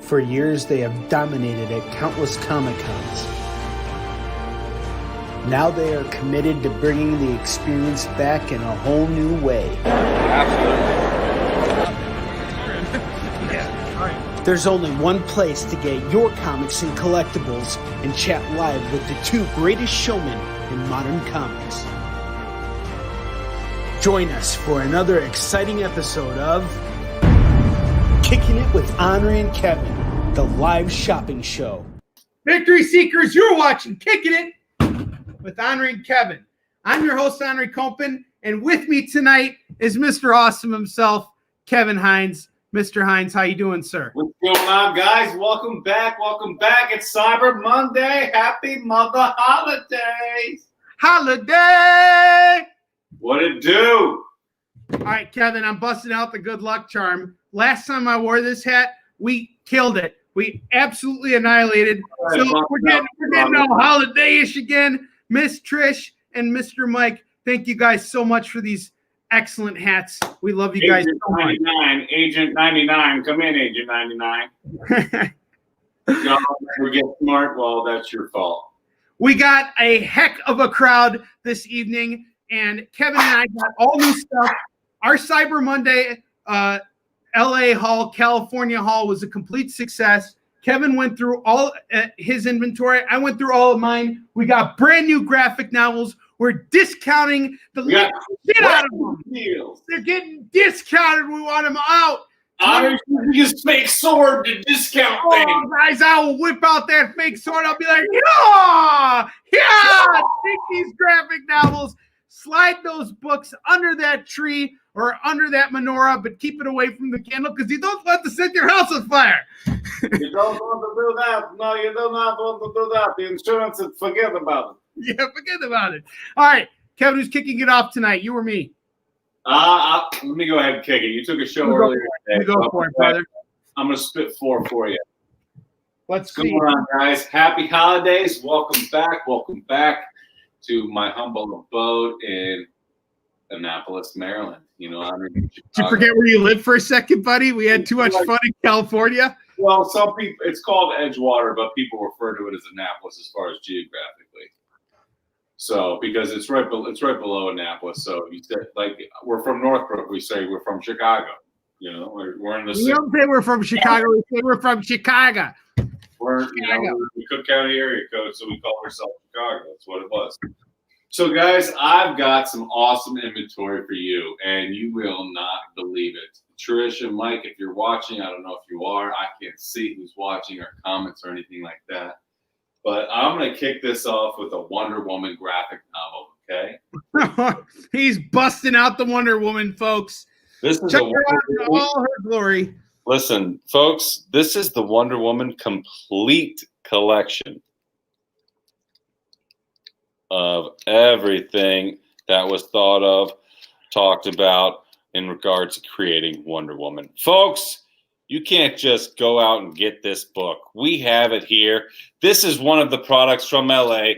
For years, they have dominated at countless Comic-Cons. Now they are committed to bringing the experience back in a whole new way. There's only one place to get your comics and collectibles and chat live with the two greatest showmen in modern comics. Join us for another exciting episode of Kicking It with Onrie and Kevin, the live shopping show. Victory Seekers, you're watching Kicking It with Onrie and Kevin. I'm your host, Onrie Compen, and with me tonight is Mr. Awesome himself, Kevin Hines. Mr. Hines, how you doing, sir? What's going on, guys? Welcome back. Welcome back. It's Cyber Monday. Happy Mother Holidays. Holiday! What it do? All right, Kevin, I'm busting out the good luck charm. Last time I wore this hat, we killed it. We absolutely annihilated. Right, so we're getting all holiday-ish again. Miss Trish and Mr. Mike, thank you guys so much for these excellent hats. We love you guys so much. Agent 99. Come in, Agent 99. Y'all never get smart. Well, that's your fault. We got a heck of a crowd this evening, and Kevin and I got all new stuff. Our Cyber Monday LA haul, California haul was a complete success. Kevin went through all his inventory. I went through all of mine. We got brand new graphic novels. We're discounting the shit out of them. Deals. They're getting discounted. We want them out. I'm use fake sword to discount things. Guys, I will whip out that fake sword. I'll be like, yeah, take these graphic novels, slide those books under that tree or under that menorah, but keep it away from the candle because you don't want to set your house on fire. You don't want to do that. No, you do not want to do that. The insurance, forget about it. Yeah, forget about it. All right, Kevin, who's kicking it off tonight? You or me? Let me go ahead and kick it. You took a show earlier today. Go for it, brother. I'm going to spit four for you. Let's see. Come on, guys. Happy holidays. Welcome back. Welcome back to my humble abode in Annapolis, Maryland. You know, did you forget where you live for a second, buddy? We had too much fun in California. Well, some people, it's called Edgewater, but people refer to it as Annapolis as far as geographically. So, because it's right below Annapolis. So, if you said like we're from Northbrook, we say we're from Chicago. You know, we're in the. We don't say we're from Chicago. We say we're from Chicago. We're the Cook County area code, so we call ourselves Chicago. That's what it was. So, guys, I've got some awesome inventory for you, and you will not believe it. Trish and Mike, if you're watching, I don't know if you are. I can't see who's watching or comments or anything like that. But I'm going to kick this off with a Wonder Woman graphic novel, okay? He's busting out the Wonder Woman, folks. This is Check her out in all her glory. Listen, folks, this is the Wonder Woman complete collection of everything that was thought of, talked about in regards to creating Wonder Woman. Folks, you can't just go out and get this book. We have it here. This is one of the products from LA.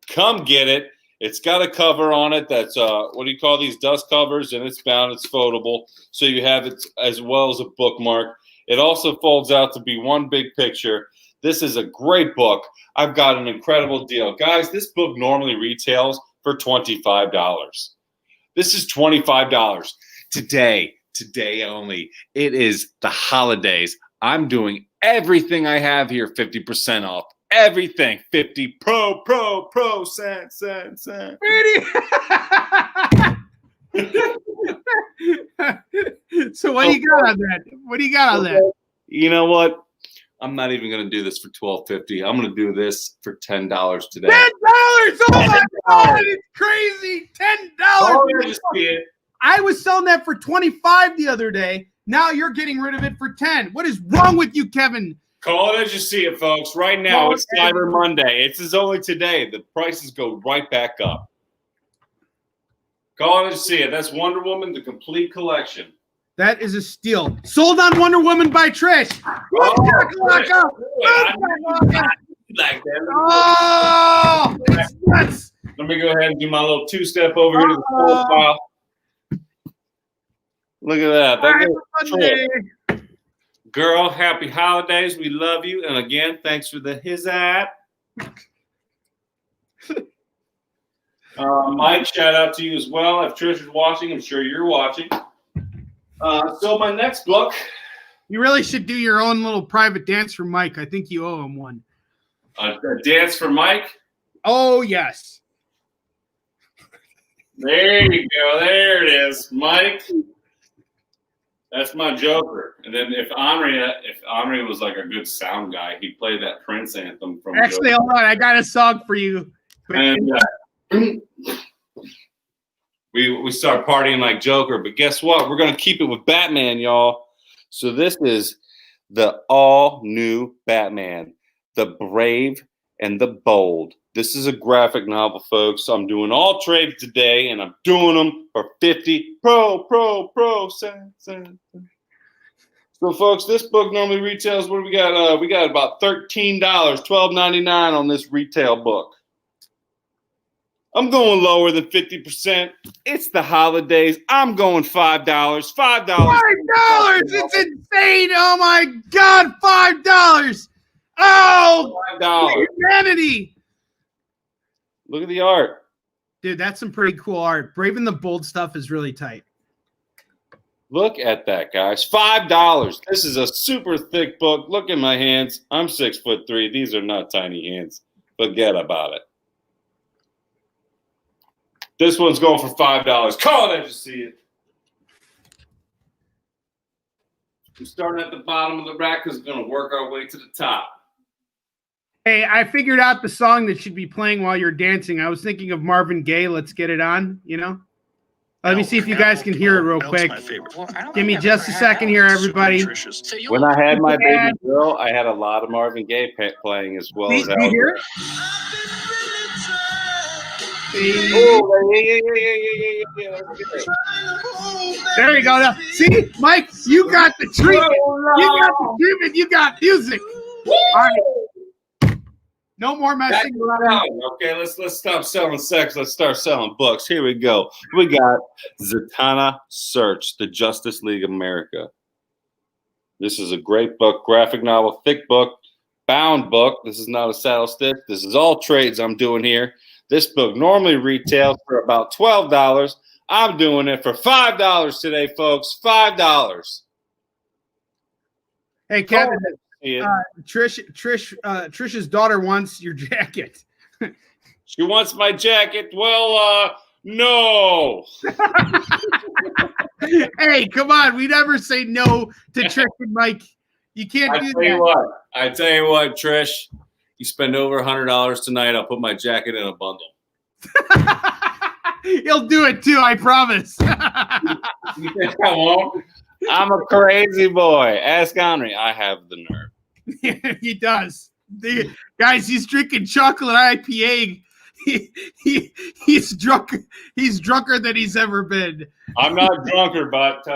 Come get it. It's got a cover on it that's, what do you call these, dust covers, and it's bound, it's foldable. So you have it as well as a bookmark. It also folds out to be one big picture. This is a great book. I've got an incredible deal. Guys, this book normally retails for $25. This is $25. Today only. It is the holidays. I'm doing everything I have here 50% off. Everything 50 pro cent. So what do you got on that? What do you got on that? You know what? I'm not even going to do this for $12.50. I'm going to do this for $10 today. $10! Oh my God! It's crazy. $10. I was selling that for $25 the other day. Now you're getting rid of it for $10. What is wrong with you, Kevin? Call it as you see it, folks. Right now, it's Cyber Monday. It's only today. The prices go right back up. Call it as you see it. That's Wonder Woman, the complete collection. That is a steal. Sold on Wonder Woman by Trish. It's nuts. Let me go ahead and do my little two-step over here to the profile. Look at that. Girl, happy holidays. We love you. And again, thanks for the his app. Mike, shout out to you as well. If Trish is watching, I'm sure you're watching. So my next book. You really should do your own little private dance for Mike. I think you owe him one. A dance for Mike? Oh, yes. There you go. There it is. Mike. That's my Joker. And then if Onrie was like a good sound guy, he'd play that Prince anthem from Actually, Joker. hold on. I got a song for you. And we start partying like Joker. But guess what? We're going to keep it with Batman, y'all. So this is the all-new Batman, the brave and the bold. This is a graphic novel, folks. I'm doing all trades today, and I'm doing them for 50 cents. So, folks, this book normally retails, what do we got? We got about $13, $12.99 on this retail book. I'm going lower than 50%. It's the holidays. I'm going $5. $5. $5! It's insane! Oh my God! $5! Oh! $5. Humanity! Look at the art. Dude, that's some pretty cool art. Brave and the Bold stuff is really tight. Look at that, guys. $5. This is a super thick book. Look at my hands. I'm 6'3". These are not tiny hands. Forget about it. This one's going for $5. Call it as you see it. We're starting at the bottom of the rack because we're going to work our way to the top. Hey, I figured out the song that should be playing while you're dancing. I was thinking of Marvin Gaye, Let's Get It On, you know? Let me see if you guys can hear it real quick. Give me just a second here, everybody. When I had my baby girl, I had a lot of Marvin Gaye playing as well. Do you hear it? Oh, yeah. There you go. Now, see, Mike, you got the treatment. You got the treatment. You got music. All right. No more messing around. Okay, let's stop selling sex. Let's start selling books. Here we go. We got Zatanna Search, the Justice League of America. This is a great book, graphic novel, thick book, bound book. This is not a saddle stitch. This is all trades I'm doing here. This book normally retails for about $12. I'm doing it for $5 today, folks. $5. Hey, Kevin. Trish's daughter wants your jacket. She wants my jacket. Well, no. Hey, come on. We never say no to Trish and Mike. You can't do that. I tell you what, Trish. You spend over $100 tonight, I'll put my jacket in a bundle. He'll do it too, I promise. You think I won't? I'm a crazy boy. Ask Onrie. I have the nerve. He does. Guys, he's drinking chocolate IPA. He's drunk. He's drunker than he's ever been. I'm not drunker, but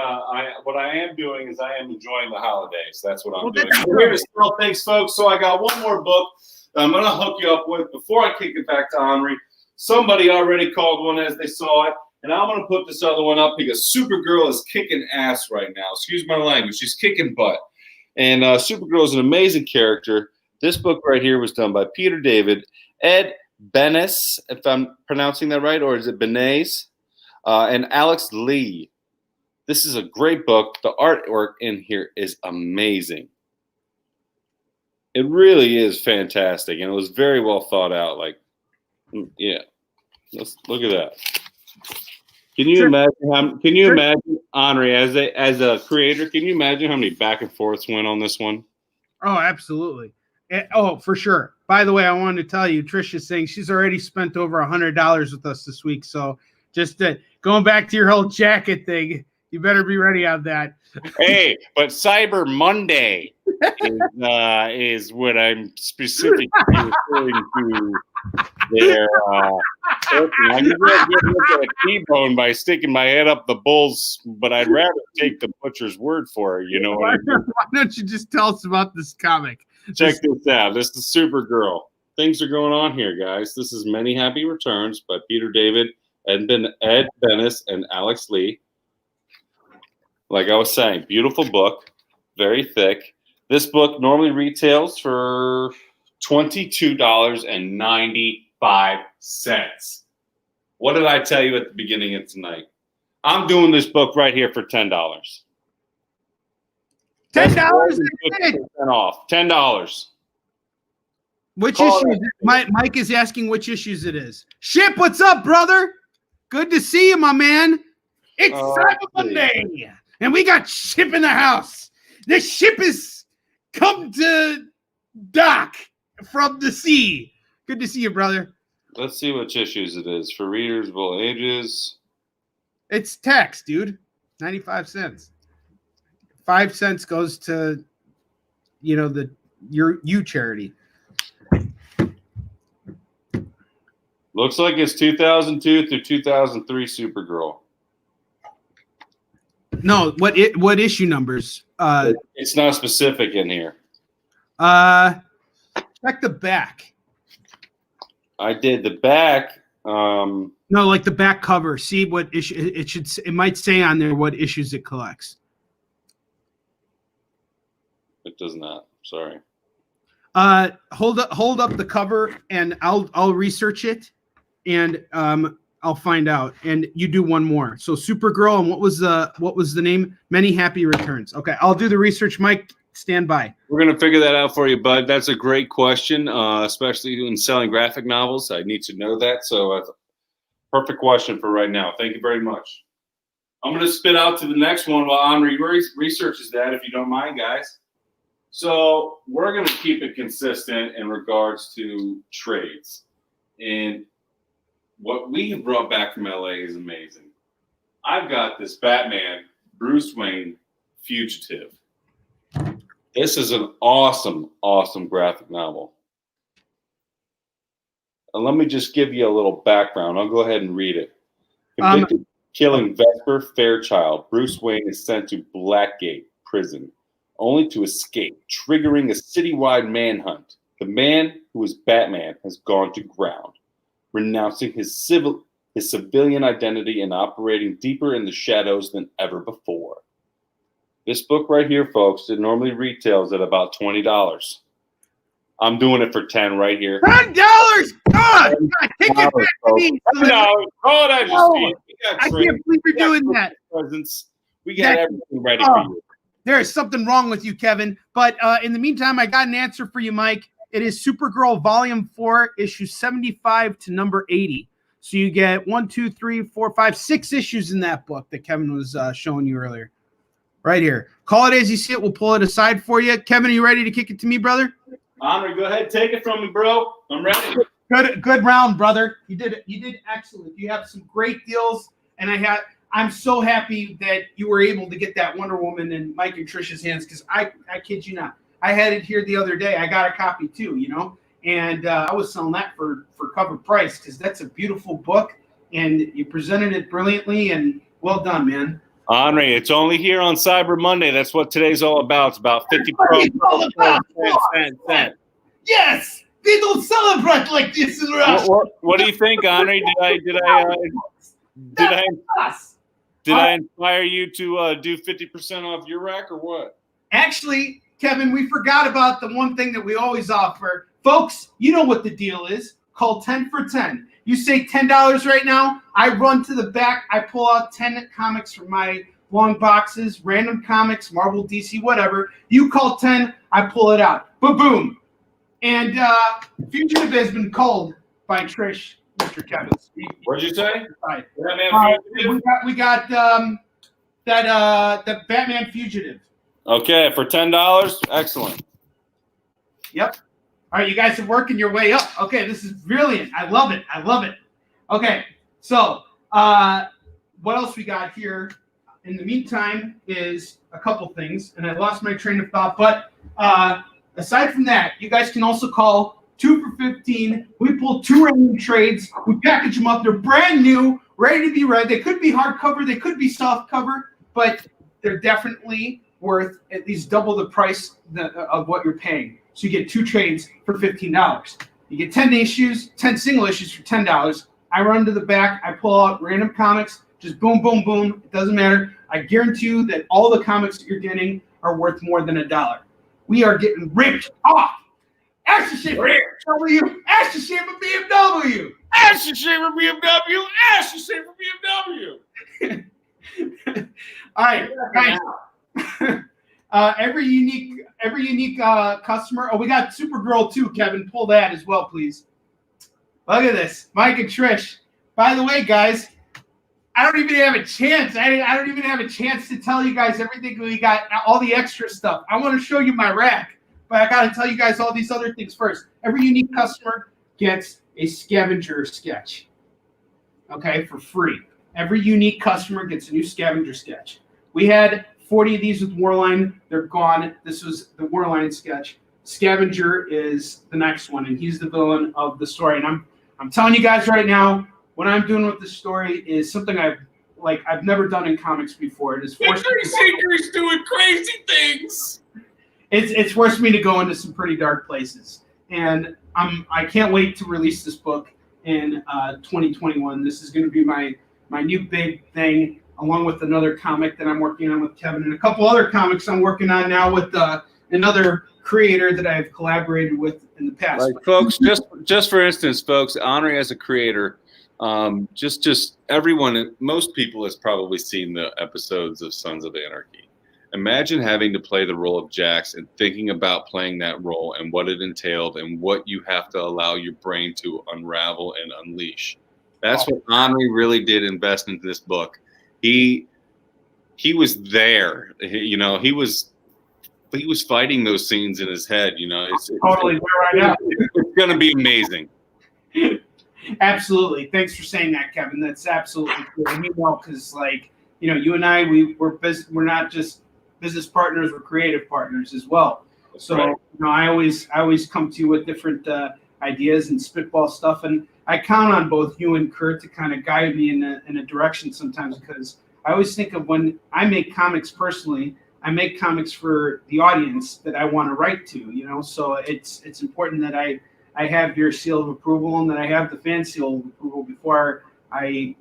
what I am doing is I am enjoying the holidays. That's what I'm doing. I'm here to sell things, folks. So I got one more book I'm going to hook you up with before I kick it back to Onrie. Somebody already called one as they saw it, and I'm going to put this other one up because Supergirl is kicking ass right now. Excuse my language. She's kicking butt. And Supergirl is an amazing character. This book right here was done by Peter David, Ed Benes, if I'm pronouncing that right, or is it Benes? And Alex Lee. This is a great book. The artwork in here is amazing. It really is fantastic, and it was very well thought out. Like, yeah, let's look at that. Can you imagine? Can you imagine, Onrie, as a creator? Can you imagine how many back and forths went on this one? Oh, absolutely. Oh, for sure. By the way, I wanted to tell you, Trish is saying she's already spent over $100 with us this week. So just going back to your whole jacket thing, you better be ready on that. Hey, but Cyber Monday is what I'm specifically referring to there. I'm going to get a T-bone by sticking my head up the bull's, but I'd rather take the butcher's word for it. You know what I mean? Why don't you just tell us about this comic? Check this out. This is Supergirl. Things are going on here, guys. This is Many Happy Returns by Peter David, Ed Benes, and Alex Lee. Like I was saying, beautiful book. very thick. This book normally retails for $22.95. What did I tell you at the beginning of tonight? I'm doing this book right here for $10. $10 off. $10. Which issue is it? Mike is asking which issues it is. Ship, what's up, brother? Good to see you, my man. It's Cyber Monday, and we got Ship in the house. The ship is come to dock from the sea. Good to see you, brother. Let's see which issues it is. For readers of all ages. It's tax, dude. 95 cents. 5 cents goes to, your charity. Looks like it's 2002 through 2003 Supergirl. No, what issue numbers? It's not specific in here. Check the back. I did the back. No, like the back cover. See what issue it might say on there what issues it collects. It does not. Sorry. Hold up the cover and I'll research it and I'll find out. And you do one more. So Supergirl, and what was the name? Many Happy Returns. Okay, I'll do the research. Mike, stand by. We're gonna figure that out for you, bud. That's a great question, especially in selling graphic novels. I need to know that. So perfect question for right now. Thank you very much. I'm gonna spit out to the next one while Onrie researches that, if you don't mind, guys. So we're going to keep it consistent in regards to trades. And what we have brought back from LA is amazing. I've got this Batman, Bruce Wayne, Fugitive. This is an awesome, awesome graphic novel. And let me just give you a little background. I'll go ahead and read it. Convicted of killing Vesper Fairchild, Bruce Wayne is sent to Blackgate Prison, only to escape, triggering a citywide manhunt. The man who is Batman has gone to ground, renouncing his civilian identity and operating deeper in the shadows than ever before. This book right here, folks, it normally retails at about $20. I'm doing it for $10 right here. $10! God, take it back to me. $10. Oh, I can't believe you're doing that. Presents. We got everything ready for you. There is something wrong with you, Kevin. But in the meantime, I got an answer for you, Mike. It is Supergirl Volume 4, issue 75 to number 80. So you get 6 issues in that book that Kevin was showing you earlier. Right here. Call it as you see it. We'll pull it aside for you. Kevin, are you ready to kick it to me, brother? Onrie, go ahead. Take it from me, bro. I'm ready. Good round, brother. You did excellent. You have some great deals, and I'm so happy that you were able to get that Wonder Woman in Mike and Trisha's hands, because I kid you not. I had it here the other day. I got a copy too, and I was selling that for cover price, because that's a beautiful book, and you presented it brilliantly, and well done, man. Onrie, it's only here on Cyber Monday. That's what today's all about. It's about 50 cents. Yes, they don't celebrate like this in Russia. What do you think, Onrie? Did I inspire you to do 50% off your rack or what? Actually, Kevin, we forgot about the one thing that we always offer. Folks, you know what the deal is. Call 10 for 10. You say $10 right now, I run to the back, I pull out 10 comics from my long boxes, random comics, Marvel, DC, whatever. You call 10, I pull it out. Boom. And Fugitive has been called by Trish, Mr. Kevin. What'd you say? We got that Batman Fugitive. Okay, for $10, excellent. Yep. All right, you guys are working your way up. Okay, this is brilliant. I love it. Okay, so what else we got here in the meantime is a couple things, and I lost my train of thought. But aside from that, you guys can also call 2 for 15. We pull 2 random trades. We package them up. They're brand new, ready to be read. They could be hardcover. They could be soft cover, but they're definitely worth at least double the price of what you're paying. So you get 2 trades for $15. You get 10 issues, 10 single issues for $10. I run to the back. I pull out random comics. Just boom, boom, boom. It doesn't matter. I guarantee you that all the comics that you're getting are worth more than $1. We are getting ripped off. Ask the shit for BMW. Ask the shit for BMW. Ask the shit for BMW. Ask the shit for BMW. All right, guys. Every unique customer. Oh, we got Supergirl too, Kevin. Pull that as well, please. Look at this, Mike and Trish. By the way, guys, I don't even have a chance. I don't even have a chance to tell you guys everything we got, all the extra stuff. I want to show you my rack, but I got to tell you guys all these other things first. Every unique customer gets a scavenger sketch, okay, for free. Every unique customer gets a new scavenger sketch. We had 40 of these with Warline. They're gone. This was the Warline sketch. Scavenger is the next one, and he's the villain of the story. And I'm telling you guys right now, what I'm doing with this story is something I've never done in comics before. It is forced Singer's doing crazy things. It's forced me to go into some pretty dark places, and I can't wait to release this book in 2021. This is going to be my new big thing, along with another comic that I'm working on with Kevin, and a couple other comics I'm working on now with another creator that I've collaborated with in the past. Like, folks, just for instance, folks, Onrie as a creator, just everyone, most people has probably seen the episodes of Sons of Anarchy. Imagine having to play the role of Jax and thinking about playing that role and what it entailed and what you have to allow your brain to unravel and unleash. That's what Onrie really did invest into this book. He was there. He was fighting those scenes in his head. It's totally there right now. It's going to be amazing. Absolutely. Thanks for saying that, Kevin. That's absolutely cool. Because you and I, we're not just business partners, we're creative partners as well. That's so right. I always come to you with different ideas and spitball stuff, and I count on both you and Kurt to kind of guide me in a direction sometimes, because I always think of when I make comics personally, I make comics for the audience that I want to write to, so it's important that I have your seal of approval and that I have the fan seal of approval before I,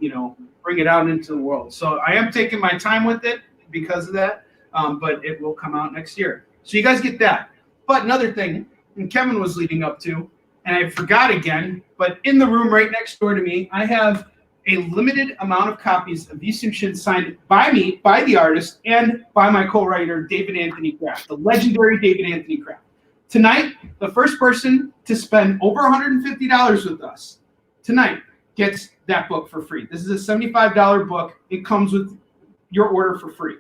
bring it out into the world. So I am taking my time with it because of that, but it will come out next year. So you guys get that. But another thing, and Kevin was leading up to, and I forgot again, but in the room right next door to me, I have a limited amount of copies of Yusuf Shin signed by me, by the artist, and by my co-writer, David Anthony Kraft, the legendary David Anthony Kraft. Tonight, the first person to spend over $150 with us tonight gets that book for free. This is a $75 book. It comes with your order for free.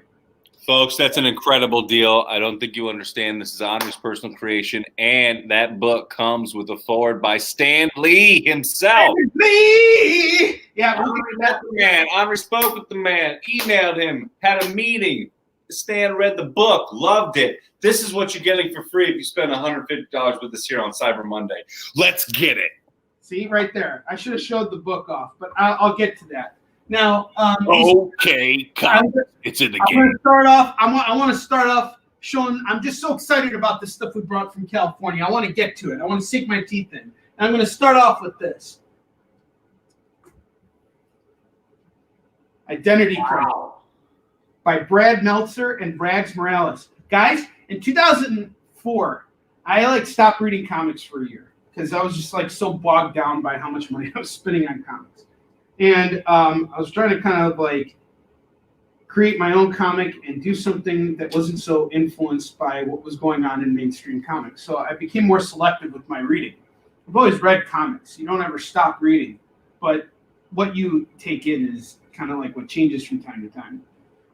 Folks, that's an incredible deal. I don't think you understand. This is Onrie's personal creation, and that book comes with a foreword by Stan Lee himself. Lee! Yeah, Onrie met the man. Onrie spoke with the man, emailed him, had a meeting. Stan read the book, loved it. This is what you're getting for free if you spend $150 with us here on Cyber Monday. Let's get it. See, right there. I should have showed the book off, but I'll get to that. Now, okay, it's in the game. I'm going to start off. I want to start off showing. I'm just so excited about this stuff we brought from California. I want to get to it. I want to sink my teeth in. And I'm going to start off with this. Identity Crisis by Brad Meltzer and Rags Morales. Guys, in 2004, I stopped reading comics for a year because I was just so bogged down by how much money I was spending on comics. And I was trying to kind of create my own comic and do something that wasn't so influenced by what was going on in mainstream comics. So I became more selective with my reading. I've always read comics. You don't ever stop reading. But what you take in is kind of what changes from time to time.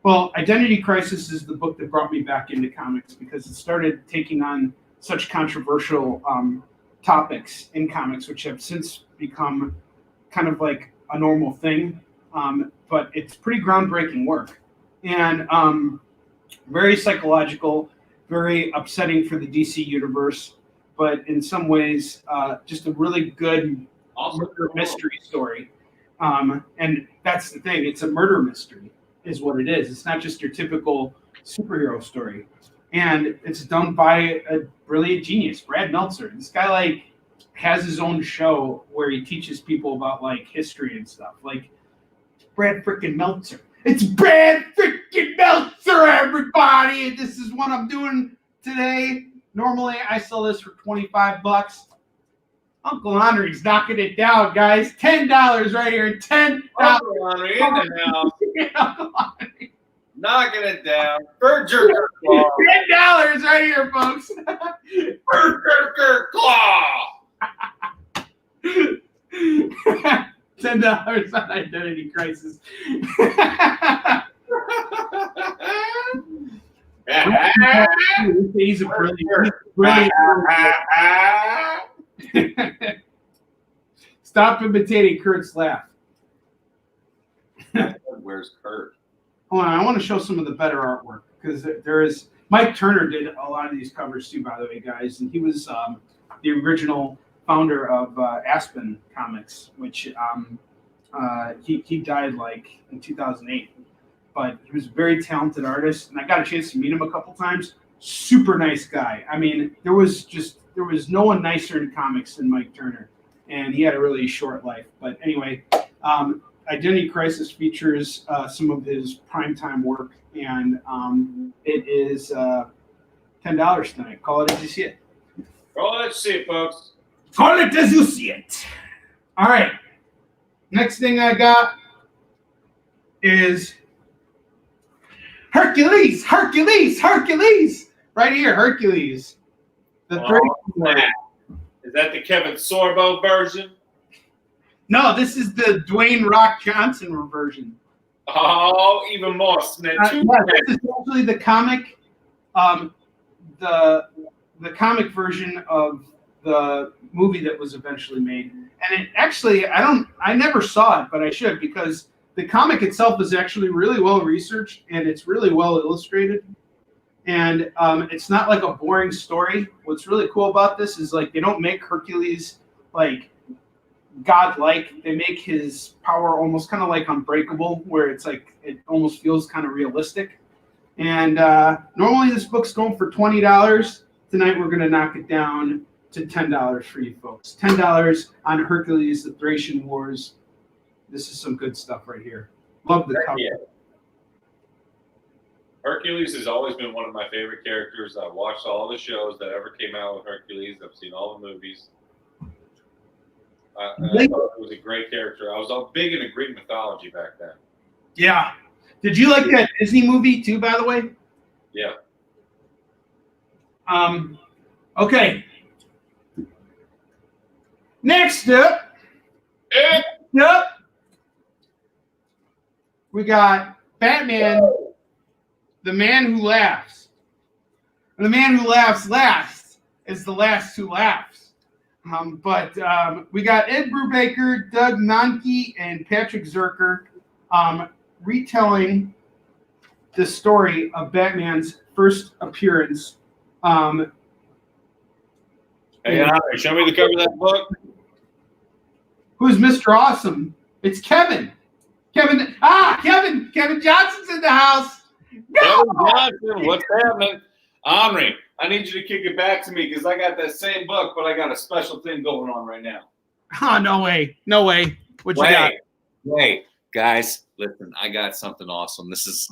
Well, Identity Crisis is the book that brought me back into comics because it started taking on such controversial topics in comics, which have since become kind of a normal thing, but it's pretty groundbreaking work and very psychological, very upsetting for the DC universe, but in some ways just a really good murder mystery story. And that's the thing, it's a murder mystery is what it is. It's not just your typical superhero story. And it's done by a brilliant genius, Brad Meltzer. This guy has his own show where he teaches people about history and stuff. Brad frickin' Meltzer. It's Brad freaking Meltzer, everybody, and this is what I'm doing today. Normally, I sell this for $25. Uncle Onrie's knocking it down, guys. $10 right here. $10. Uncle Onrie in the house. Uncle Onrie. Knocking it down. Burger Claw. $10 right here, folks. Burger Claw. $10 on Identity Crisis. He's a brilliant. Stop imitating Kurt's laugh. Where's Kurt? Hold on, I want to show some of the better artwork because there is. Mike Turner did a lot of these covers too, by the way, guys, and he was the original founder of Aspen Comics, which he died like in 2008. But he was a very talented artist, and I got a chance to meet him a couple times. Super nice guy. I mean, there was no one nicer in comics than Mike Turner, and he had a really short life. But anyway, Identity Crisis features some of his primetime work, and it is $10 tonight. Call it as you see it. Call it as you see it, folks. Call it as you see it. All right. Next thing I got is Hercules. Right here, Hercules. The third. Is that the Kevin Sorbo version? No, this is the Dwayne Rock Johnson version. Oh, even more snitch. Yeah, this is actually the comic, the comic version of the movie that was eventually made. And it actually, I never saw it, but I should, because the comic itself is actually really well researched and it's really well illustrated. And it's not like a boring story. What's really cool about this is like they don't make Hercules like godlike. They make his power almost kind of like unbreakable, where it's like it almost feels kind of realistic. And normally this book's going for $20. Tonight we're going to knock it down to $10 for you folks. $10 on Hercules, the Thracian Wars. This is some good stuff right here. Love the cover. Yeah. Hercules has always been one of my favorite characters. I've watched all the shows that ever came out with Hercules. I've seen all the movies. I thought it was a great character. I was all big into Greek mythology back then. Yeah. Did you like that Disney movie too, by the way? Yeah. Okay. Next up. We got Batman, the Man Who Laughs. And the man who laughs last is the last who laughs. But we got Ed Brubaker, Doug Mahnke, and Patrick Zircher retelling the story of Batman's first appearance. Hey, show me the cover of that book. Who's Mr. Awesome? It's Kevin. Kevin Johnson's in the house. No! Kevin Johnson, what's happening? Onrie, I need you to kick it back to me because I got that same book, but I got a special thing going on right now. Oh, no way. What you got? Wait, guys, listen, I got something awesome. This is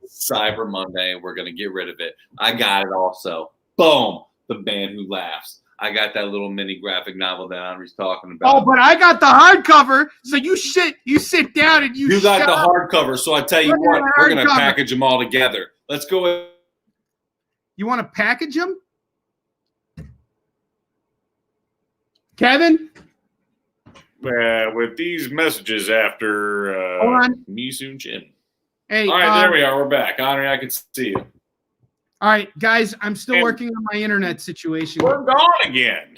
Cyber Monday. We're going to get rid of it. I got it also. Boom, The Man Who Laughs. I got that little mini graphic novel that Onrie's talking about. Oh, but I got the hardcover, so you sit down and you got the hardcover, so I tell you what, we're going to package them all together. Let's go. You want to package them? Kevin? With these messages after Hold on. Me Soon Chin. Hey, all right, there we are. We're back. Honor, I can see you. All right, guys, I'm still working on my internet situation. We're gone again.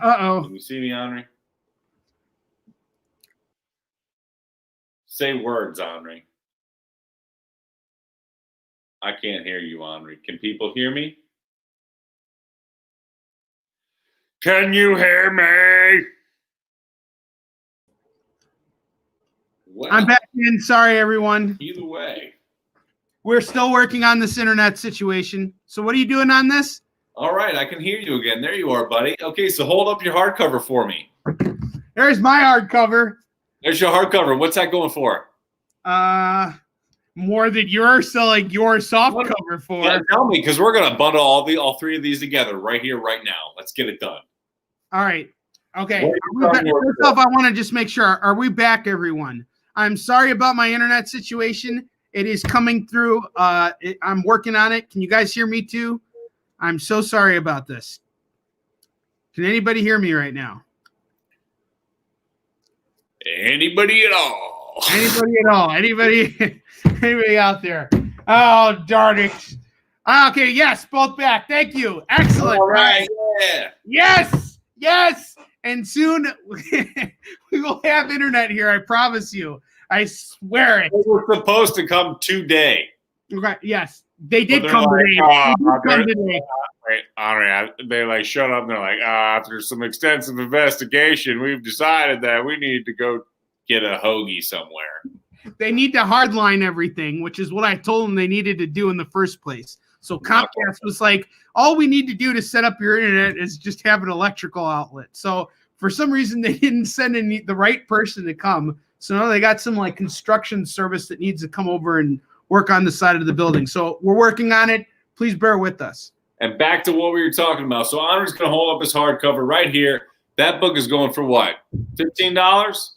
Uh-oh. Can you see me, Onrie? Say words, Onrie. I can't hear you, Onrie. Can people hear me? Can you hear me? Well, I'm back in. Sorry, everyone. Either way. We're still working on this internet situation. So what are you doing on this? All right, I can hear you again. There you are, buddy. Okay, so hold up your hardcover for me. There's my hardcover. There's your hardcover. What's that going for? More than you're selling your soft cover for. Yeah, tell me, because we're gonna bundle all three of these together right here, right now. Let's get it done. All right. Okay. First off, I want to just make sure. Are we back, everyone? I'm sorry about my internet situation. It is coming through. I'm working on it. Can you guys hear me too? I'm so sorry about this. Can anybody hear me right now? Anybody at all? Anybody at all? Anybody out there? Oh, darn it. Okay, yes, both back. Thank you. Excellent. All right. Yeah. Yes. And soon we will have internet here. I promise you. I swear it. They were supposed to come today. Okay. Yes, they did But come like, today. Onrie, they like shut up. And they're like, after some extensive investigation, we've decided that we need to go get a hoagie somewhere. They need to hardline everything, which is what I told them they needed to do in the first place. So Comcast was like, all we need to do to set up your internet is just have an electrical outlet. So for some reason, they didn't send the right person to come. So now they got some like construction service that needs to come over and work on the side of the building. So we're working on it. Please bear with us. And back to what we were talking about. So Onrie's going to hold up his hardcover right here. That book is going for what? $15?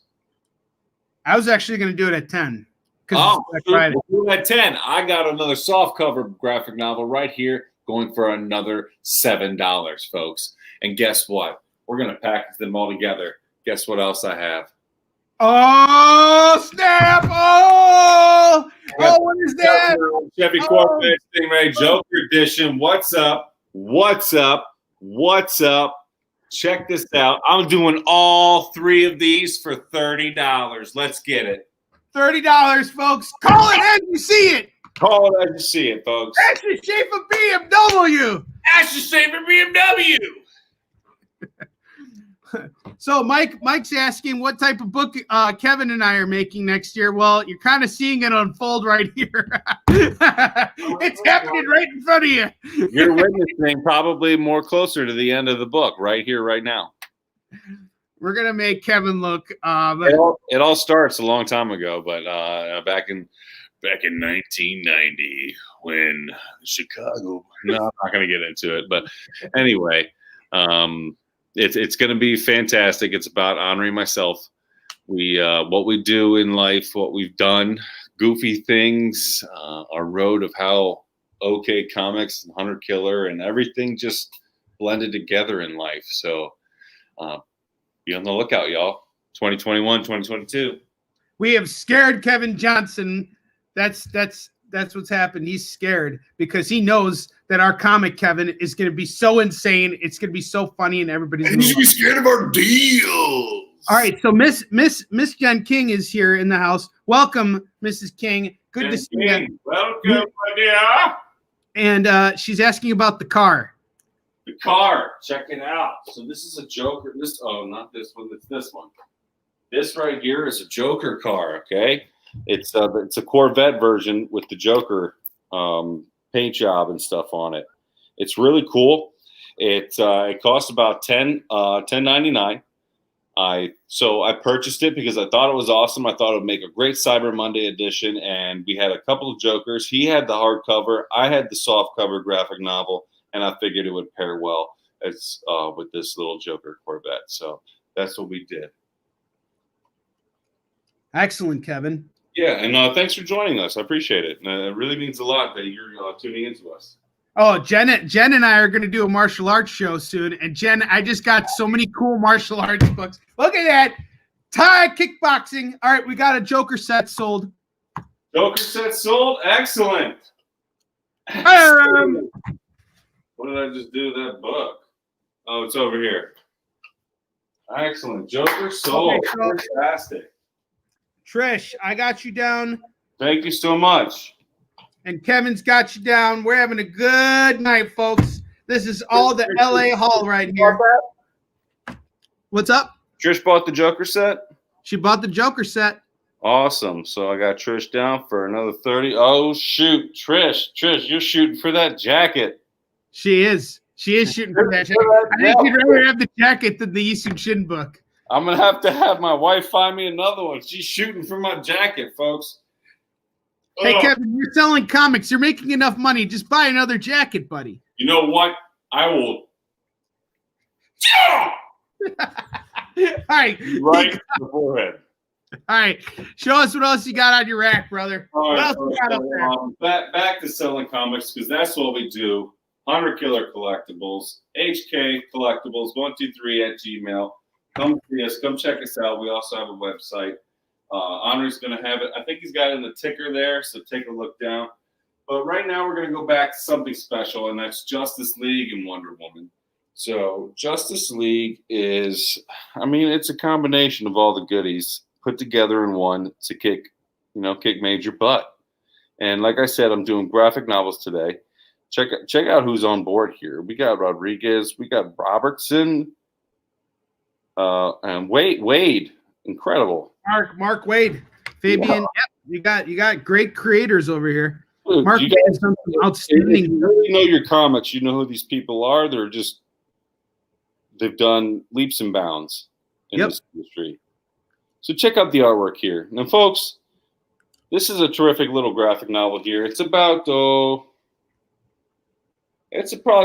I was actually going to do it at 10. Oh, we'll do it at 10. I got another softcover graphic novel right here going for another $7, folks. And guess what? We're going to package them all together. Guess what else I have? Oh, snap! Oh, what is that? Chevy Corvette Stingray Joker Edition. What's up? Check this out. I'm doing all three of these for $30. Let's get it. $30, folks. Call it as you see it. Call it as you see it, folks. That's the shape of BMW. That's the shape of BMW. So Mike's asking what type of book Kevin and I are making next year. Well, you're kind of seeing it unfold right here. It's happening right in front of you. You're witnessing probably more closer to the end of the book right here, right now. We're gonna make Kevin look. It all starts a long time ago, but back in 1990 when Chicago. No, I'm not gonna get into it, but anyway. It's going to be fantastic. It's about Onrie and myself. What we do in life, what we've done, goofy things, our road of how OK Comics and Hunter Killer and everything just blended together in life. So be on the lookout, y'all. 2021, 2022. We have scared Kevin Johnson. That's what's happened. He's scared because he knows that our comic, Kevin, is going to be so insane. It's going to be so funny, and everybody's going to be scared of our deals. All right, so Miss Jen King is here in the house. Welcome, Mrs. King. Good to see you. Welcome, my dear. And she's asking about the car. The car. Check it out. So this is a Joker. Not this one. It's this one. This right here is a Joker car. Okay. It's a Corvette version with the Joker paint job and stuff on it. It's really cool. It cost about $10.99. I purchased it because I thought it was awesome. I thought it would make a great Cyber Monday edition, and we had a couple of Jokers. He had the hardcover. I had the softcover graphic novel, and I figured it would pair well as with this little Joker Corvette. So that's what we did. Excellent, Kevin. Yeah, and thanks for joining us. I appreciate it. It really means a lot that you're tuning into us. Oh, Jen and I are going to do a martial arts show soon. And Jen, I just got so many cool martial arts books. Look at that. Thai kickboxing. All right, we got a Joker set sold. Joker set sold? Excellent. What did I just do to that book? Oh, it's over here. Excellent. Joker sold. Okay, so fantastic. Trish, I got you down. Thank you so much. And Kevin's got you down. We're having a good night, folks. This is all the LA Hall right here. What's up? Trish bought the Joker set? She bought the Joker set. Awesome. So I got Trish down for another 30. Oh, shoot. Trish, you're shooting for that jacket. She is. She is shooting for that jacket. I think you'd rather have the jacket than the Isun Shin book. I'm going to have my wife find me another one. She's shooting for my jacket, folks. Hey, Kevin, you're selling comics. You're making enough money. Just buy another jacket, buddy. You know what? I will. All right. Right in the forehead. All right. Show us what else you got on your rack, brother. All What right, else you got up there? back to selling comics, because that's what we do. 100 Killer Collectibles, HK Collectibles, 123@gmail. Come see us. Come check us out. We also have a website. Onrie's going to have it. I think he's got it in the ticker there, so take a look down. But right now we're going to go back to something special, and that's Justice League and Wonder Woman. So Justice League is, I mean, it's a combination of all the goodies put together in one to kick major butt. And like I said, I'm doing graphic novels today. Check out who's on board here. We got Rodriguez, we got Robertson, and Wade. Incredible. Mark Wade, Fabian. Yeah. Yep, you got great creators over here. Dude, Mark you Wade guys, is something outstanding. If you really know your comics, you know who these people are. They've done leaps and bounds in this industry. So check out the artwork here. Now, folks, this is a terrific little graphic novel here. It's probably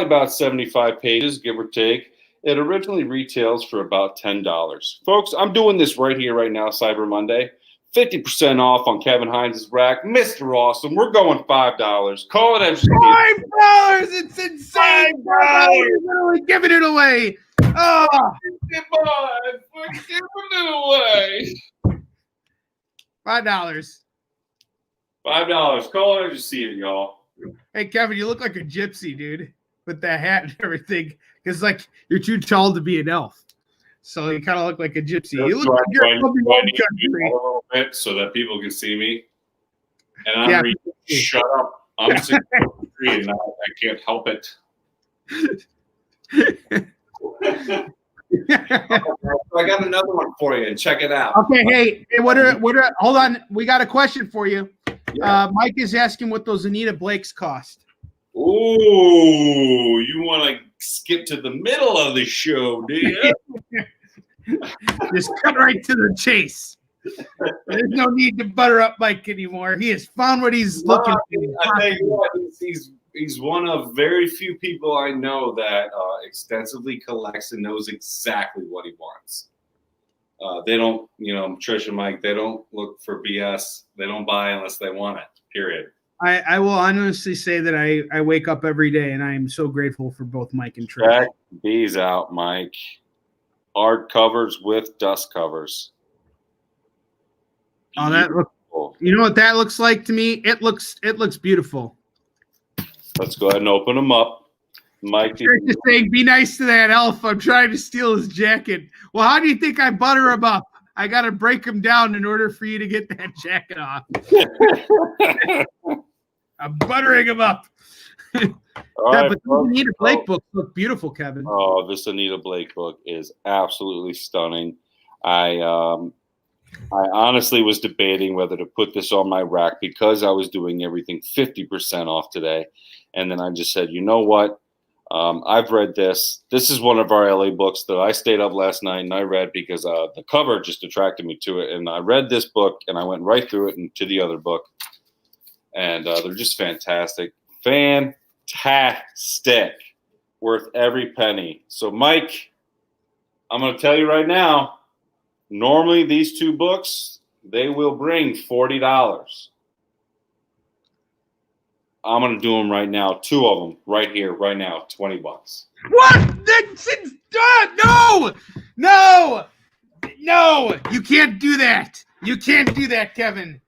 about 75 pages, give or take. It originally retails for about $10. Folks, I'm doing this right here, right now, Cyber Monday. 50% off on Kevin Hines' rack. Mr. Awesome, we're going $5. Call it as $5! It's insane! $5! You're literally giving it away! Oh! We're giving it away. $5. $5. Call it as you see it, y'all. Hey, Kevin, you look like a gypsy, dude, with that hat and everything. Because, like, you're too tall to be an elf. So you kind of look like a gypsy. You look like you're from the old country. A little bit so that people can see me. And I'm shut up. I'm 6'3" and I can't help it. I got another one for you, and check it out. Okay, hey, hold on. We got a question for you. Yeah. Mike is asking what those Anita Blakes cost. Ooh, you want to skip to the middle of the show, do you? Just cut right to the chase. There's no need to butter up Mike anymore. He has found what he's looking for. I tell you what, he's one of very few people I know that extensively collects and knows exactly what he wants. They don't, Trish and Mike, they don't look for BS. They don't buy unless they want it, period. I will honestly say that I wake up every day and I am so grateful for both Mike and Trish. Check these out, Mike. Hard covers with dust covers. Oh, that looks. You know what that looks like to me? It looks beautiful. Let's go ahead and open them up. Mike Trish is saying, "Be nice to that elf. I'm trying to steal his jacket." Well, how do you think I butter him up? I got to break him down in order for you to get that jacket off. I'm buttering him up. Right, but the Anita Blake books look beautiful, Kevin. Oh, this Anita Blake book is absolutely stunning. I honestly was debating whether to put this on my rack because I was doing everything 50% off today. And then I just said, you know what? I've read this. This is one of our LA books that I stayed up last night and I read because the cover just attracted me to it. And I read this book and I went right through it and to the other book. And they're just fantastic. Fantastic. Worth every penny. So, Mike, I'm going to tell you right now, normally these two books, they will bring $40. I'm going to do them right now. Two of them right here, right now, $20. What? No! You can't do that. You can't do that, Kevin.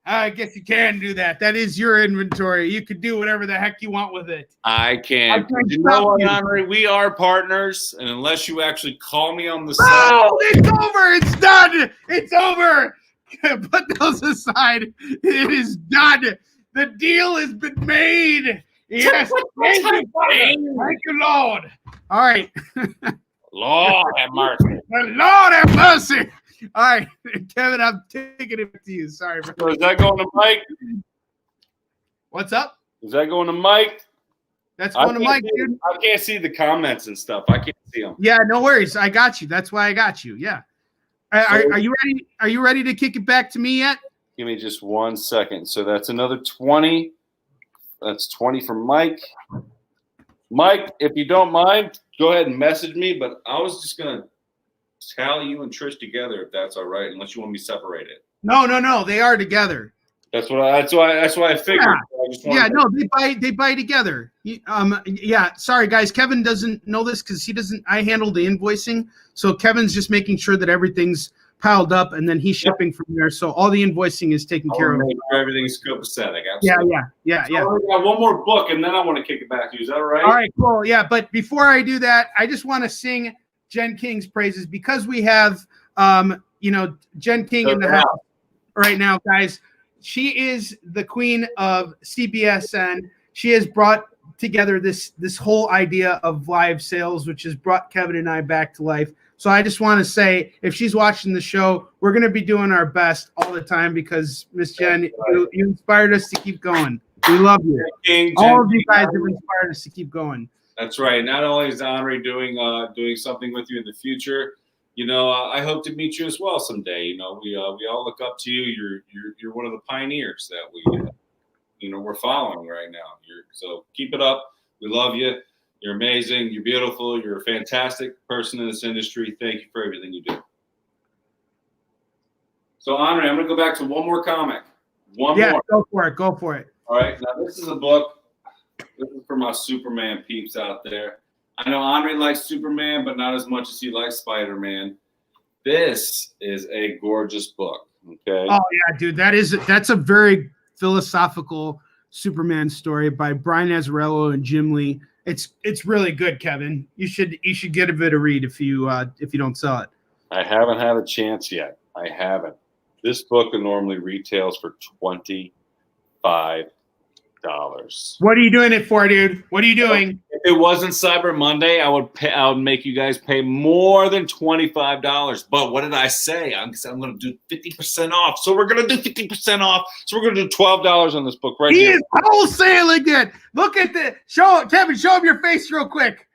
I guess you can do that. That is your inventory. You can do whatever the heck you want with it. I can't. You know what, Onrie? We are partners, and unless you actually call me on the side. No, it's over. It's done. It's over. Put those aside. It is done. The deal has been made. Yes. Thank you, Lord. All right. Lord have mercy. Lord have mercy. All right, Kevin, I'm taking it to you. Sorry. So is that going to Mike? What's up? Is that going to Mike? That's going to Mike, dude. I can't see the comments and stuff. I can't see them. Yeah, no worries. I got you. That's why I got you. Yeah. Are you ready? Are you ready to kick it back to me yet? Give me just 1 second. So that's another 20. That's 20 for Mike. Mike, if you don't mind, go ahead and message me. But I was just gonna tally you and Trish together, if that's all right, unless you want me separated. No. They are together. That's why I figured. Yeah. They buy together. Yeah. Sorry, guys. Kevin doesn't know this because he doesn't. I handle the invoicing, so Kevin's just making sure that everything's piled up, and then he's shipping from there. So all the invoicing is taken care of. Everything's copacetic. Yeah. So I got one more book, and then I want to kick it back to you. Is that all right? All right, cool. Yeah, but before I do that, I just want to sing Jen King's praises because we have, Jen King in the house right now, guys. She is the queen of Cbsn. She has brought together this whole idea of live sales, which has brought Kevin and I back to life. So I just want to say, if she's watching the show, we're going to be doing our best all the time because, Miss Jen, you inspired us to keep going. We love you. All of you guys have inspired us to keep going. That's right. Not only is Onrie doing something with you in the future, I hope to meet you as well someday. We all look up to you. You're one of the pioneers that we're following right now. So keep it up. We love you. You're amazing. You're beautiful. You're a fantastic person in this industry. Thank you for everything you do. So, Onrie, I'm going to go back to one more comic. One more. Go for it. All right. Now, this is a book. This is for my Superman peeps out there. I know Onrie likes Superman, but not as much as he likes Spider-Man. This is a gorgeous book. Okay. Oh yeah, dude. That's a very philosophical Superman story by Brian Azzarello and Jim Lee. It's really good, Kevin. You should get a bit of read if you don't sell it. I haven't had a chance yet. I haven't. This book normally retails for $25. What are you doing it for, dude? What are you doing? If it wasn't Cyber Monday, I would make you guys pay more than $25. But what did I say? I'm going to do 50% off. So we're going to do 50% off. So we're going to do $12 on this book right here. He is wholesaling it. Look at the Kevin. Show him your face real quick.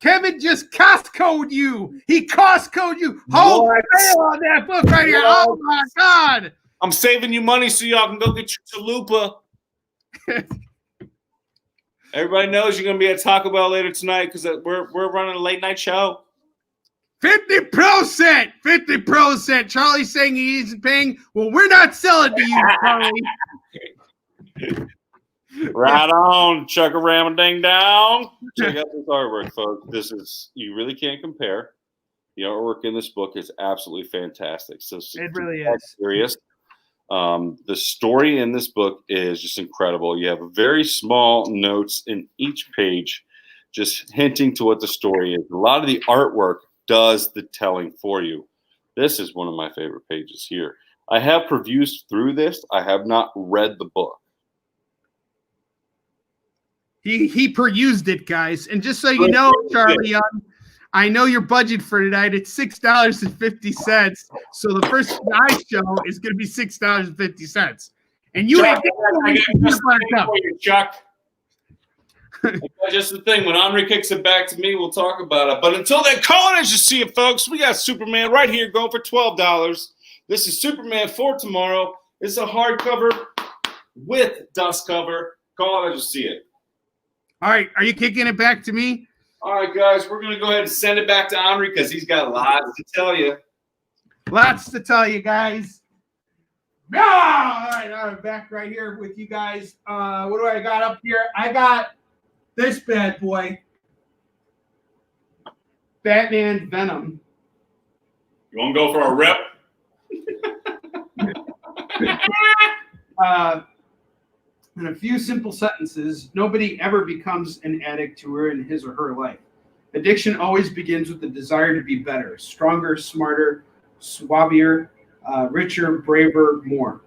Kevin just Costco'd you. He Costco'd you. Wholesale on that book right here. Oh my God. I'm saving you money so y'all can go get your chalupa. Everybody knows you're gonna be at Taco Bell later tonight because we're running a late night show. 50%. Charlie's saying he isn't paying. Well, we're not selling to you, Charlie. Right on, chuck-a-ram ding down. Check out this artwork, folks. You really can't compare. The artwork in this book is absolutely fantastic. So it really is. Serious. The story in this book is just incredible. You have very small notes in each page, just hinting to what the story is. A lot of the artwork does the telling for you. This is one of my favorite pages here. I have perused through this. I have not read the book. He perused it, guys. And just so you know, Charlie Young, I know your budget for tonight. It's $6.50. So the first night show is going to be $6.50. And you ain't Chuck. Just the thing. When Onrie kicks it back to me, we'll talk about it. But until then, Carnage, you see it, folks. We got Superman right here going for $12. This is Superman for tomorrow. It's a hardcover with dust cover. Carnage, you see it. All right. Are you kicking it back to me? All right, guys, we're going to go ahead and send it back to Onrie because he's got lots to tell you. Lots to tell you, guys. All right, I'm back right here with you guys. What do I got up here? I got this bad boy. Batman Venom. You want to go for a rip? In a few simple sentences, nobody ever becomes an addict to ruin his or her life. Addiction always begins with the desire to be better, stronger, smarter, suavier, richer, braver, more.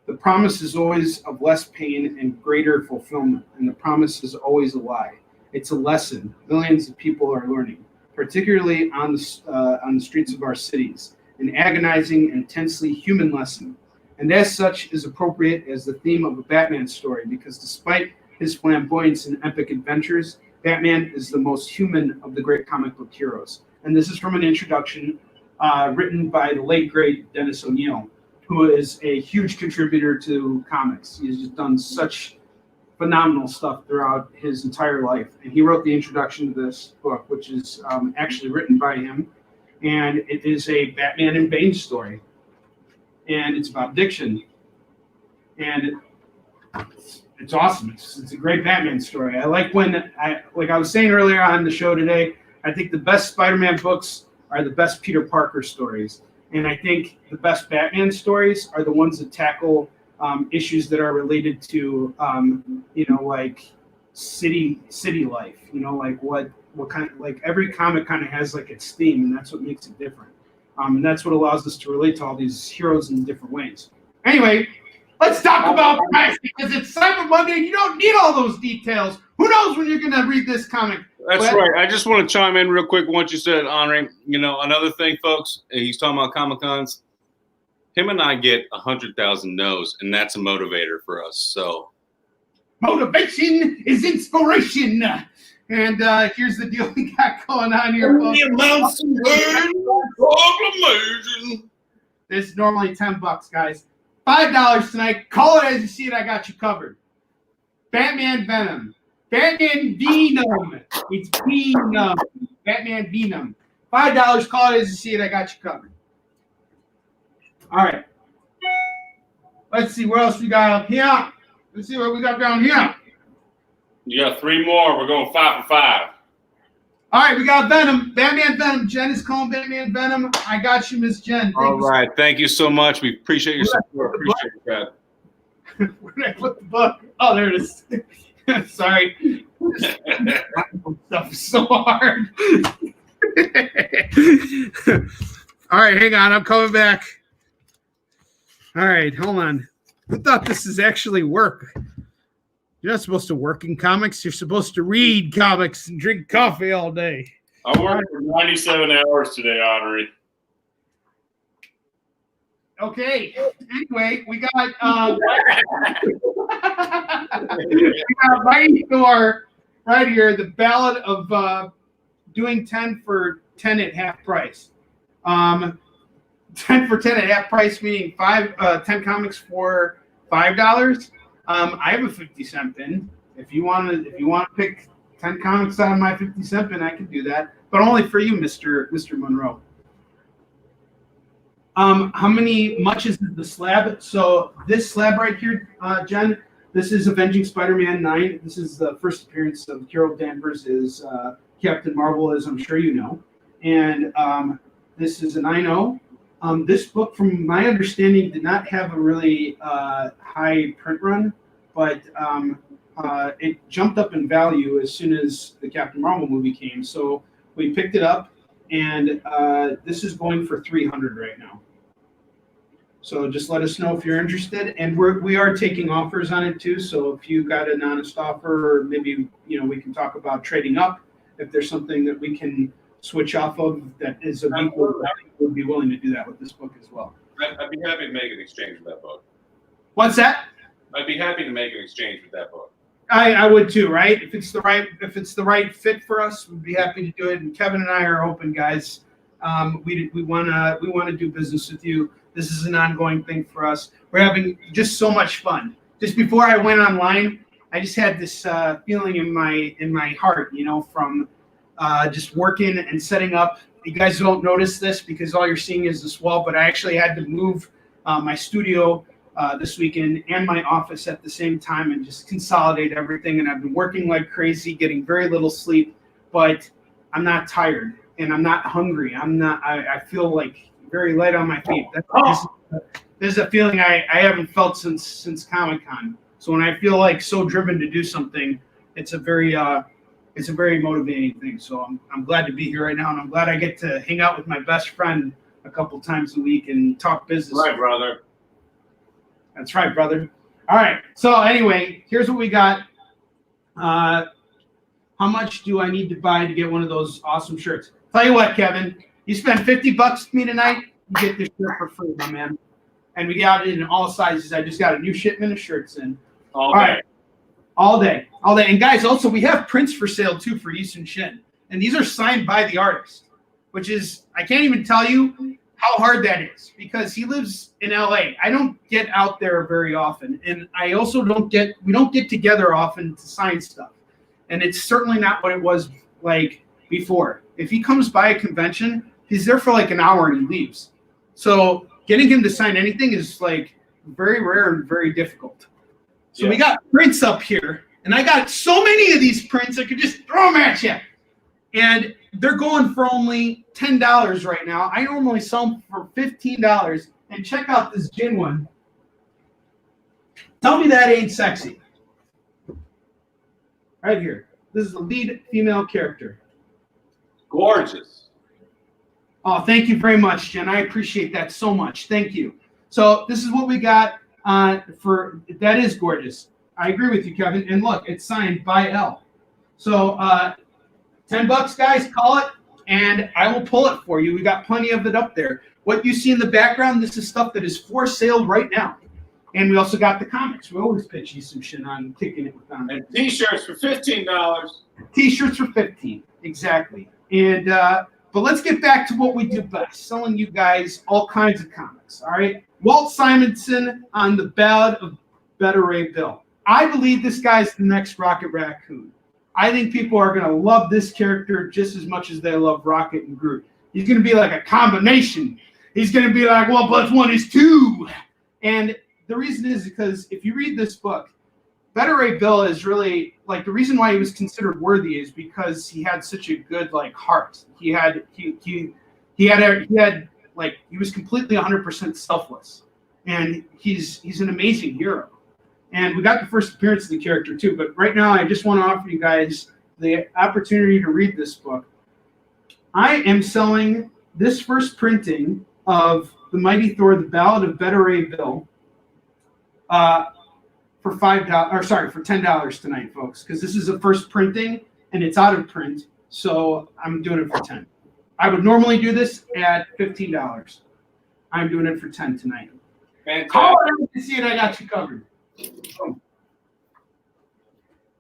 The promise is always of less pain and greater fulfillment, and the promise is always a lie. It's a lesson millions of people are learning, particularly on the streets of our cities, an agonizing, intensely human lesson. And as such is appropriate as the theme of a Batman story, because despite his flamboyance and epic adventures, Batman is the most human of the great comic book heroes. And this is from an introduction written by the late, great Dennis O'Neil, who is a huge contributor to comics. He's just done such phenomenal stuff throughout his entire life. And he wrote the introduction to this book, which is actually written by him. And it is a Batman and Bane story. And it's about addiction. And it's awesome. It's a great Batman story. I like like I was saying earlier on the show today, I think the best Spider-Man books are the best Peter Parker stories. And I think the best Batman stories are the ones that tackle issues that are related to, like city life. Like what kind of, like every comic kind of has like its theme, and that's what makes it different. And that's what allows us to relate to all these heroes in different ways. Anyway, let's talk about price, because it's Cyber Monday and you don't need all those details. Who knows when you're going to read this comic? That's right. I just want to chime in real quick once you said, Onrie. Another thing, folks, he's talking about Comic-Cons. Him and I get 100,000 no's, and that's a motivator for us. So, motivation is inspiration. And here's the deal we got going on here, folks. This is normally $10, guys. $5 tonight. Call it as you see it. I got you covered. Batman Venom. Batman Venom. It's Venom. Batman Venom. $5. Call it as you see it. I got you covered. All right. Let's see what else we got up here. Let's see what we got down here. You got 3 more. We're going 5 for 5. All right, we got Venom. Batman Venom. Jen is calling Batman Venom. I got you, Miss Jen. All right. Thank you so much. We appreciate your support. Appreciate it, Brad. Where did I put the book? Oh, there it is. Sorry. Stuff is so hard. All right, hang on. I'm coming back. All right, hold on. I thought this is actually work. You're not supposed to work in comics. You're supposed to read comics and drink coffee all day. I worked for 97 hours today, Onrie. Okay. Anyway, we got right here, the Ballad of doing 10 for 10 at half price. 10 for 10 at half price, meaning 10 comics for $5. I have a 50-cent bin. If you want to pick 10 comics out of my 50-cent bin, I can do that, but only for you, Mr. Monroe. How much is the slab? So this slab right here, Jen, this is Avenging Spider-Man 9. This is the first appearance of Carol Danvers as Captain Marvel, as I'm sure you know. And this is an 9.0. This book, from my understanding, did not have a really high print run, but it jumped up in value as soon as the Captain Marvel movie came. So we picked it up, and this is going for $300 right now. So just let us know if you're interested, and we are taking offers on it too. So if you got an honest offer, or maybe we can talk about trading up. If there's something that we can switch off of that is a equal value, we'll be willing to do that with this book as well. I'd be happy to make an exchange with that book. What's that? I'd be happy to make an exchange with that book. I would too, right? If it's the right fit for us, we'd be happy to do it. And Kevin and I are open, guys. We want to do business with you. This is an ongoing thing for us. We're having just so much fun. Just before I went online, I just had this feeling in my heart, from just working and setting up. You guys don't notice this because all you're seeing is this wall, but I actually had to move my studio this weekend and my office at the same time and just consolidate everything. And I've been working like crazy, getting very little sleep, but I'm not tired and I'm not hungry. I feel like very light on my feet. This is a feeling I haven't felt since Comic-Con. So when I feel like so driven to do something, it's a very motivating thing. So I'm glad to be here right now, and I'm glad I get to hang out with my best friend a couple times a week and talk business. Right, brother. That's right, brother. All right. So anyway, here's what we got. How much do I need to buy to get one of those awesome shirts? Tell you what, Kevin, you spend $50 with me tonight, you get this shirt for free, my man. And we got it in all sizes. I just got a new shipment of shirts in. All day. Right. All day. all that. And guys, also we have prints for sale too for Yisun Shin, and these are signed by the artist, which is, I can't even tell you how hard that is because he lives in LA. I don't get out there very often, and I also we don't get together often to sign stuff, and it's certainly not what it was like before. If he comes by a convention, he's there for like an hour and he leaves. So getting him to sign anything is like very rare and very difficult. So we got prints up here, and I got so many of these prints I could just throw them at you. And they're going for only $10 right now. I normally sell them for $15. And check out this Jin one. Tell me that ain't sexy. Right here. This is the lead female character. Gorgeous. Oh, thank you very much, Jen. I appreciate that so much. Thank you. So this is what we got for that is gorgeous. I agree with you, Kevin. And look, it's signed by L. So $10, guys, call it, and I will pull it for you. We got plenty of it up there. What you see in the background, this is stuff that is for sale right now. And we also got the comics. We always pitch you some shit on Kicking It with them. And T-shirts for $15. T-shirts for $15, exactly. And but let's get back to what we do best, selling you guys all kinds of comics. All right, Walt Simonson on the Ballad of Beta Ray Bill. I believe this guy's the next Rocket Raccoon. I think people are going to love this character just as much as they love Rocket and Groot. He's going to be like a combination. He's going to be like 1 + 1 is 2. And the reason is because if you read this book, Beta Ray Bill is really like the reason why he was considered worthy is because he had such a good like heart. He was completely 100% selfless, and he's an amazing hero. And we got the first appearance of the character too. But right now, I just want to offer you guys the opportunity to read this book. I am selling this first printing of The Mighty Thor: The Ballad of Beta Ray Bill for $10 tonight, folks, because this is a first printing and it's out of print. So I'm doing it for $10. I would normally do this at $15. I'm doing it for $10 tonight. Fantastic. Call it to see it. I got you covered. Boom.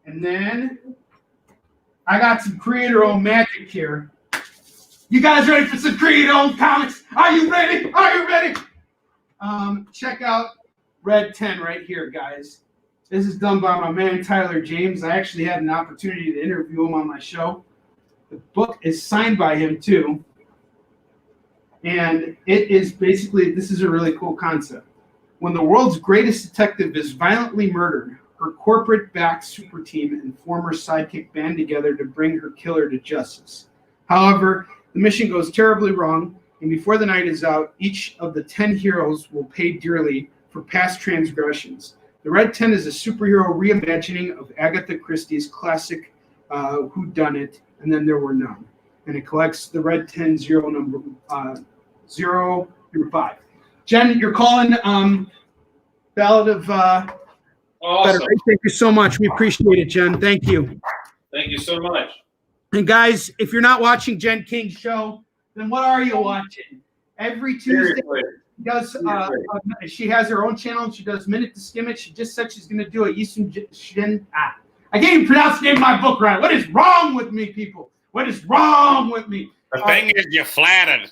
And then I got some creator-owned magic here. You guys ready for some creator-owned comics? Are you ready? Are you ready? Check out Red 10 right here, guys. This is done by my man Tyler James. I actually had an opportunity to interview him on my show. The book is signed by him too. And it is basically, this is a really cool concept. When the world's greatest detective is violently murdered, her corporate-backed super team and former sidekick band together to bring her killer to justice. However, the mission goes terribly wrong, and before the night is out, each of the 10 heroes will pay dearly for past transgressions. The Red 10 is a superhero reimagining of Agatha Christie's classic Whodunit, and Then There Were None. And it collects the Red 10 0 number 0 through 5. Jen, you're calling Ballad of Awesome. Better. Thank you so much. We appreciate it, Jen. Thank you. Thank you so much. And guys, if you're not watching Jen King's show, then what are you watching? Every Tuesday, she does. She has her own channel. And she does Minute to Skim It. She just said she's going to do a Yisun Shin. I can't even pronounce the name of my book right. What is wrong with me, people? What is wrong with me? The thing is, you're flattered.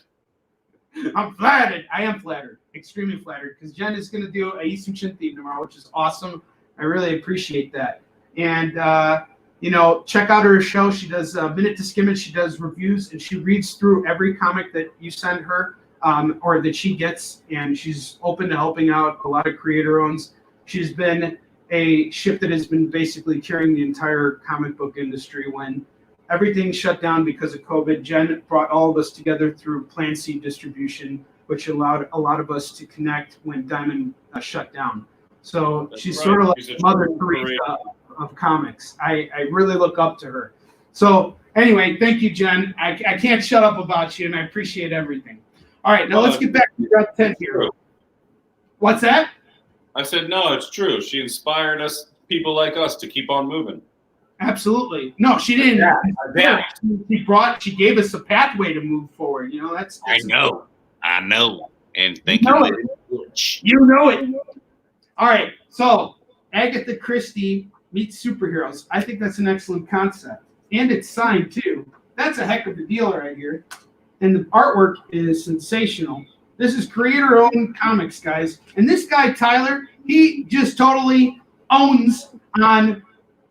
I'm flattered. I am flattered. Extremely flattered. Because Jen is going to do a Yisun Shin theme tomorrow, which is awesome. I really appreciate that. And, check out her show. She does Minute to Skim It. She does reviews, and she reads through every comic that you send her or that she gets. And she's open to helping out a lot of creator-owns. She's been a ship that has been basically carrying the entire comic book industry when everything shut down because of COVID. Jen brought all of us together through Plan C distribution, which allowed a lot of us to connect when Diamond shut down. So she's right. Sort of like Mother Teresa of comics. I really look up to her. So anyway, thank you, Jen. I can't shut up about you, and I appreciate everything. All right, now let's get back to Red 10 here. What's that? I said, no, it's true. She inspired us, people like us, to keep on moving. Absolutely. No, she didn't. Yeah. She gave us a pathway to move forward. That's I know. And thank you. You You know it. All right. So Agatha Christie meets superheroes. I think that's an excellent concept. And it's signed, too. That's a heck of a deal right here. And the artwork is sensational. This is creator-owned comics, guys. And this guy, Tyler, he just totally owns on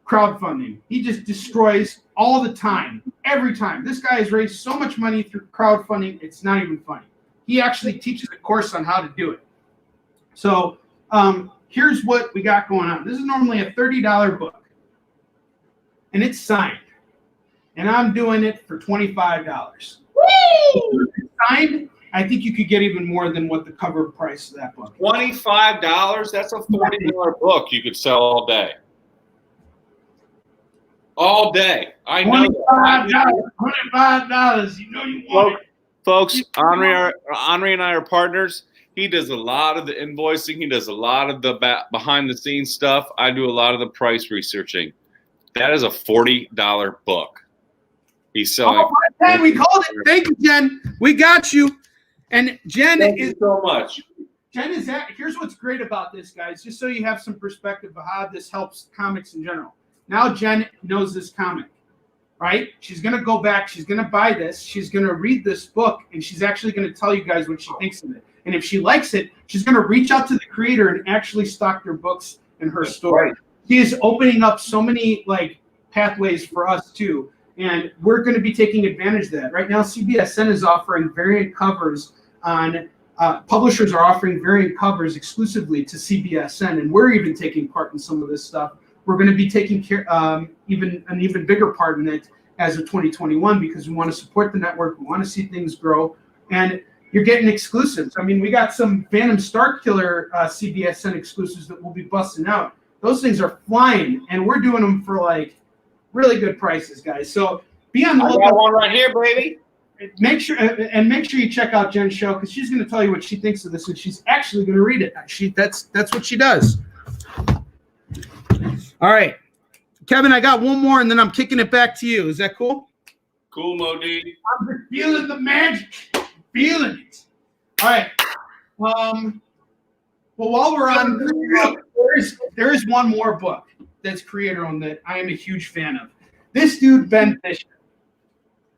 crowdfunding. He just destroys all the time, every time. This guy has raised so much money through crowdfunding, it's not even funny. He actually teaches a course on how to do it. So here's what we got going on. This is normally a $30 book, and it's signed. And I'm doing it for $25. Woo! If it's signed, I think you could get even more than what the cover price of that book. $25? That's a $40 book you could sell all day. All day. I know. $25. You know you want it. Folks, Onrie and I are partners. He does a lot of the invoicing. He does a lot of the behind-the-scenes stuff. I do a lot of the price researching. That is a $40 book. He's selling. Oh, Jen, we called it. Thank you, Jen. We got you. And Jen Thank you so much. Jen is at. Here's what's great about this, guys. Just so you have some perspective of how this helps comics in general. Now Jen knows this comic, right? She's gonna go back. She's gonna buy this. She's gonna read this book, and she's actually gonna tell you guys what she thinks of it. And if she likes it, she's gonna reach out to the creator and actually stock their books in her store. Right. She is opening up so many pathways for us too. And we're going to be taking advantage of that. Right now, Cbsn is offering variant covers on publishers are offering variant covers exclusively to Cbsn, and we're even taking part in some of this stuff. We're going to be taking care even an even bigger part in it as of 2021 because we want to support the network. We want to see things grow, and you're getting exclusives. I mean, we got some Phantom Starkiller Cbsn exclusives that we'll be busting out. Those things are flying, and we're doing them for really good prices, guys. So be on the lookout. I got one right here, baby. Make sure you check out Jen's show because she's going to tell you what she thinks of this, and she's actually going to read it. That's what she does. All right, Kevin, I got one more, and then I'm kicking it back to you. Is that cool? Cool, Modi. I'm feeling the magic. Feeling it. All right. Well, while we're on, there is one more book that's creator-owned that I am a huge fan of. This dude, Ben Bishop.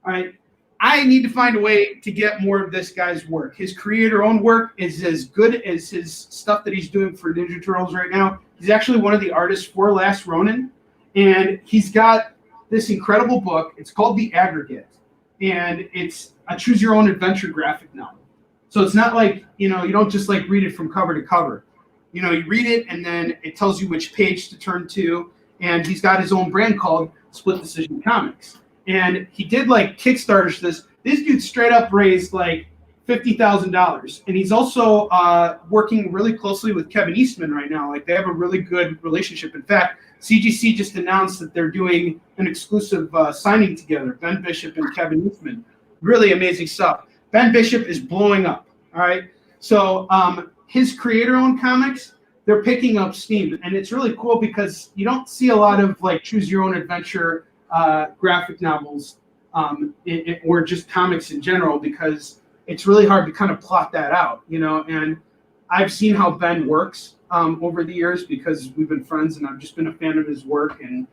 All right. I need to find a way to get more of this guy's work. His creator-owned work is as good as his stuff that he's doing for Ninja Turtles right now. He's actually one of the artists for Last Ronin, and he's got this incredible book. It's called The Aggregate, and it's a choose-your-own-adventure graphic novel. So it's not like, you don't just read it from cover to cover. You read it, and then it tells you which page to turn to. And he's got his own brand called Split Decision Comics. And he did Kickstarters this. This dude straight up raised $50,000. And he's also working really closely with Kevin Eastman right now. They have a really good relationship. In fact, CGC just announced that they're doing an exclusive signing together, Ben Bishop and Kevin Eastman. Really amazing stuff. Ben Bishop is blowing up. All right. So his creator-owned comics, they're picking up steam, and it's really cool because you don't see a lot of choose-your-own-adventure graphic novels or just comics in general because it's really hard to kind of plot that out, And I've seen how Ben works over the years because we've been friends, and I've just been a fan of his work, and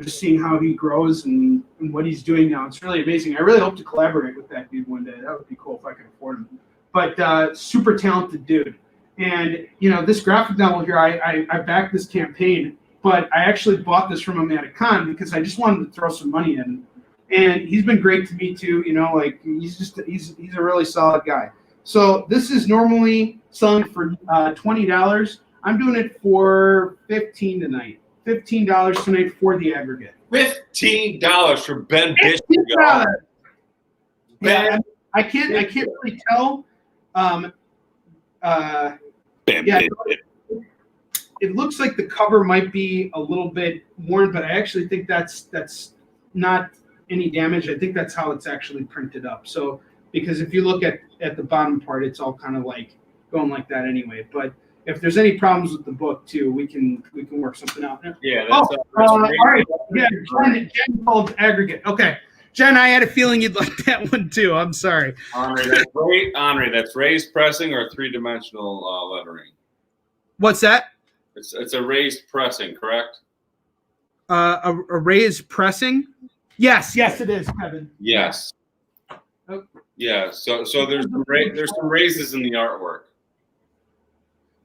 just seeing how he grows and what he's doing now. It's really amazing. I really hope to collaborate with that dude one day. That would be cool if I could afford him. But super talented dude. And, this graphic novel here, I backed this campaign, but I actually bought this from him at a con because I just wanted to throw some money in. And he's been great to me too, he's a really solid guy. So this is normally selling for $20. I'm doing it for $15 tonight. $15 tonight for The Aggregate. $15 for Ben Bishop. Yeah, I can't really tell. It looks like the cover might be a little bit worn, but I actually think that's not any damage. I think that's how it's actually printed up. So because if you look at the bottom part, it's all kind of going like that anyway. But if there's any problems with the book too, we can work something out. Yeah. All right. Yeah, Jen called Aggregate. Okay. Jen, I had a feeling you'd like that one too. I'm sorry. Onrie, that's raised pressing or three-dimensional lettering? What's that? It's a raised pressing, correct? A Ray is pressing. Yes, it is, Kevin. Yes. Oh. Yeah. So there's some raises in the artwork.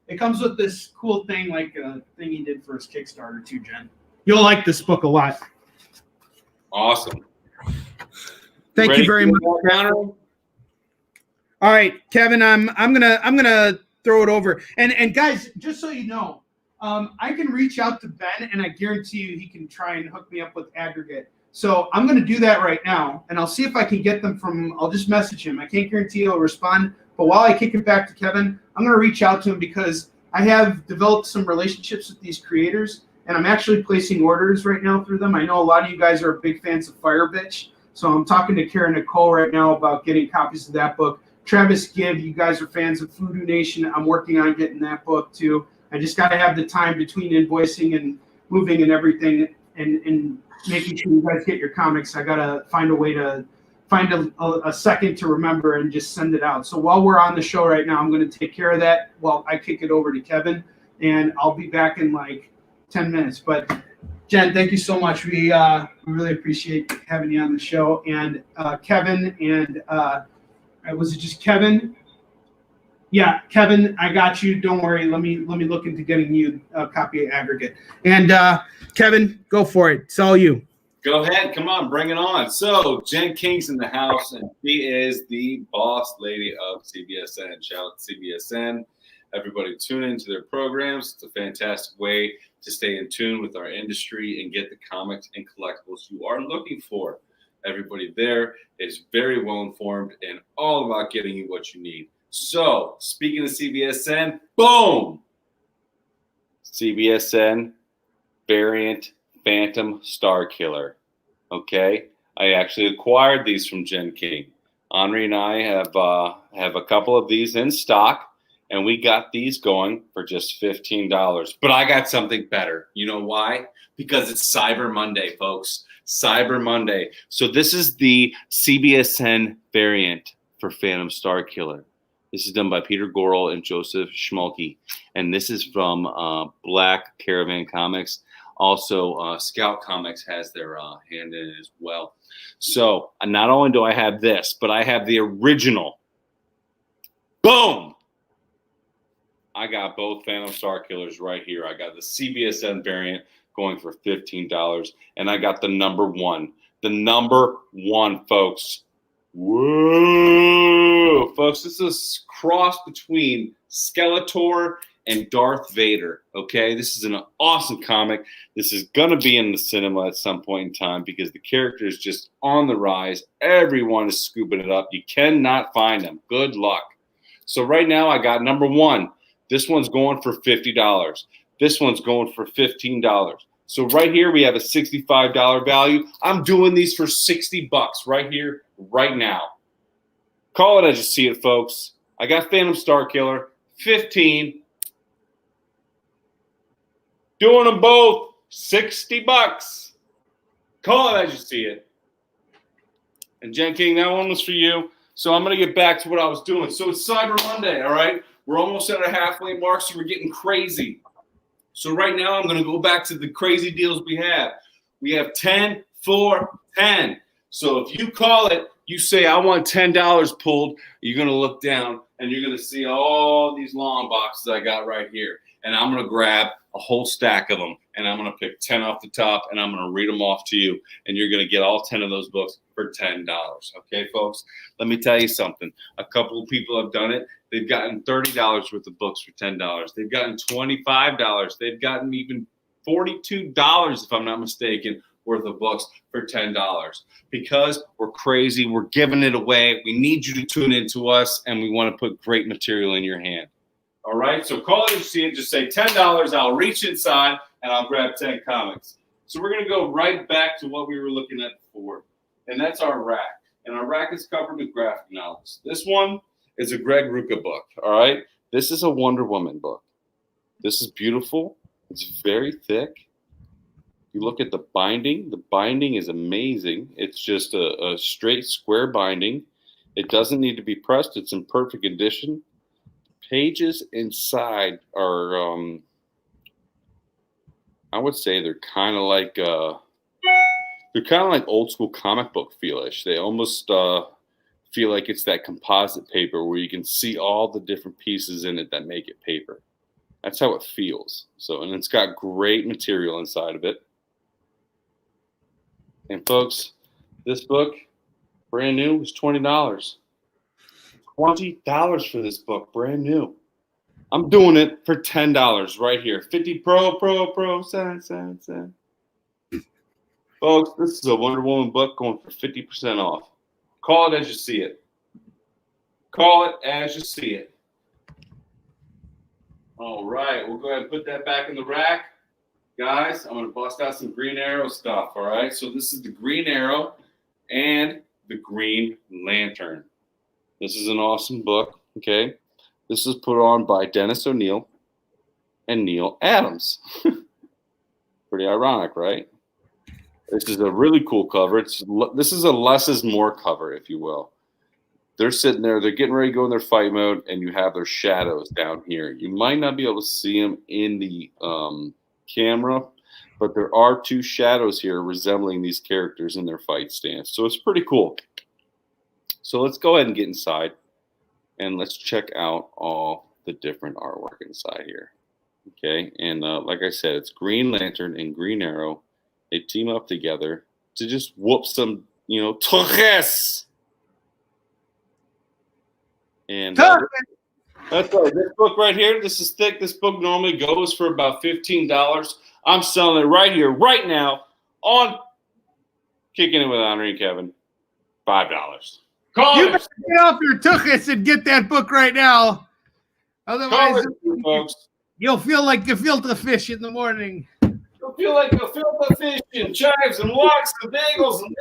It comes with this cool thing, like a thing he did for his Kickstarter too, Jen. You'll like this book a lot. Awesome. Thank you very much. All right, Kevin, I'm gonna throw it over. And guys, just so you know, I can reach out to Ben, and I guarantee you he can try and hook me up with aggregate. So I'm gonna do that right now, and I'll see if I can get them from. I'll just message him. I can't guarantee he'll respond, but while I kick it back to Kevin, I'm gonna reach out to him because I have developed some relationships with these creators, and I'm actually placing orders right now through them. I know a lot of you guys are big fans of Fire Bitch, so I'm talking to Karen Nicole right now about getting copies of that book. Travis Gibb, you guys are fans of Voodoo Nation. I'm working on getting that book too. I just got to have the time between invoicing and moving and everything and making sure you guys get your comics. I got to find a way to find a second to remember and just send it out. So while we're on the show right now, I'm going to take care of that while I kick it over to Kevin, and I'll be back in like 10 minutes. But Jen, thank you so much. We really appreciate having you on the show. And Kevin and was it just Kevin? Yeah, Kevin, I got you. Don't worry. Let me look into getting you a copy of Aggregate. And Kevin, go for it. It's all you. Go ahead. Come on. Bring it on. So Jen King's in the house, and she is the boss lady of Cbsn. Shout out to Cbsn. Everybody tune into their programs. It's a fantastic way to stay in tune with our industry and get the comics and collectibles you are looking for. Everybody there is very well informed and all about getting you what you need. So, speaking of Cbsn, boom! Cbsn variant Phantom Star Killer. Okay, I actually acquired these from Jen King. Onrie and I have a couple of these in stock, and we got these going for just $15. But I got something better. You know why? Because it's Cyber Monday, folks. Cyber Monday. So this is the Cbsn variant for Phantom Star Killer. This is done by Peter Gorel and Joseph Schmolke. And this is from Black Caravan Comics. Also, Scout Comics has their hand in it as well. So not only do I have this, but I have the original. Boom! I got both Phantom Star Killers right here. I got the Cbsn variant going for $15. And I got the number one. The number one, folks. Whoa, folks, this is a cross between Skeletor and Darth Vader, okay? This is an awesome comic. This is going to be in the cinema at some point in time because the character is just on the rise. Everyone is scooping it up. You cannot find them. Good luck. So right now I got number one. This one's going for $50. This one's going for $15. So right here we have a $65 value. I'm doing these for $60 right here, right now. Call it as you see it, folks. I got Phantom Star Killer, 15. Doing them both, $60. Call it as you see it. And Jen King, that one was for you. So I'm going to get back to what I was doing. So it's Cyber Monday, all right? We're almost at our halfway mark, so we're getting crazy. So right now, I'm going to go back to the crazy deals we have. We have 10 for 10. So if you call it, you say, I want $10 pulled, you're going to look down, and you're going to see all these long boxes I got right here. And I'm going to grab a whole stack of them, and I'm going to pick 10 off the top, and I'm going to read them off to you. And you're going to get all 10 of those books for $10. Okay, folks? Let me tell you something. A couple of people have done it. They've gotten $30 worth of books for $10. They've gotten $25. They've gotten even $42, if I'm not mistaken, worth of books for $10. Because we're crazy. We're giving it away. We need you to tune into us, and we want to put great material in your hand. All right? So call it and see it. Just say $10. I'll reach inside, and I'll grab 10 comics. So we're going to go right back to what we were looking at before, and that's our rack. And our rack is covered with graphic novels. This one is a Greg Rucka book, all right? This is a Wonder Woman book. This is beautiful. It's very thick. You look at the binding is amazing. It's just a straight square binding. It doesn't need to be pressed. It's in perfect condition. Pages inside are I would say they're kind of like old school comic book feelish. They almost feel like it's that composite paper where you can see all the different pieces in it that make it paper. That's how it feels. So, and it's got great material inside of it. And folks, this book, brand new, was $20. $20 for this book, brand new. I'm doing it for $10 right here. 50 pro, sign. Folks, this is a Wonder Woman book going for 50% off. Call it as you see it. Call it as you see it. All right, we'll go ahead and put that back in the rack. Guys, I'm going to bust out some Green Arrow stuff, all right? So this is the Green Arrow and the Green Lantern. This is an awesome book, okay? This is put on by Dennis O'Neil and Neil Adams. Pretty ironic, right? This is a really cool cover. This is a less is more cover, if you will. They're sitting there. They're getting ready to go in their fight mode, and you have their shadows down here. You might not be able to see them in the camera, but there are two shadows here resembling these characters in their fight stance. So it's pretty cool. So let's go ahead and get inside, and let's check out all the different artwork inside here. Okay, and like I said, it's Green Lantern and Green Arrow. They team up together to just whoop some, Torres. And that's right. This book right here, this is thick. This book normally goes for about $15. I'm selling it right here, right now, on Kicking It with Onrie and Kevin, $5. Call You it. better get off your tuchus and get that book right now. Otherwise, Folks. you'll feel like gefilte fish in the morning. You'll feel like gefilte fish and chives and lox and bagels and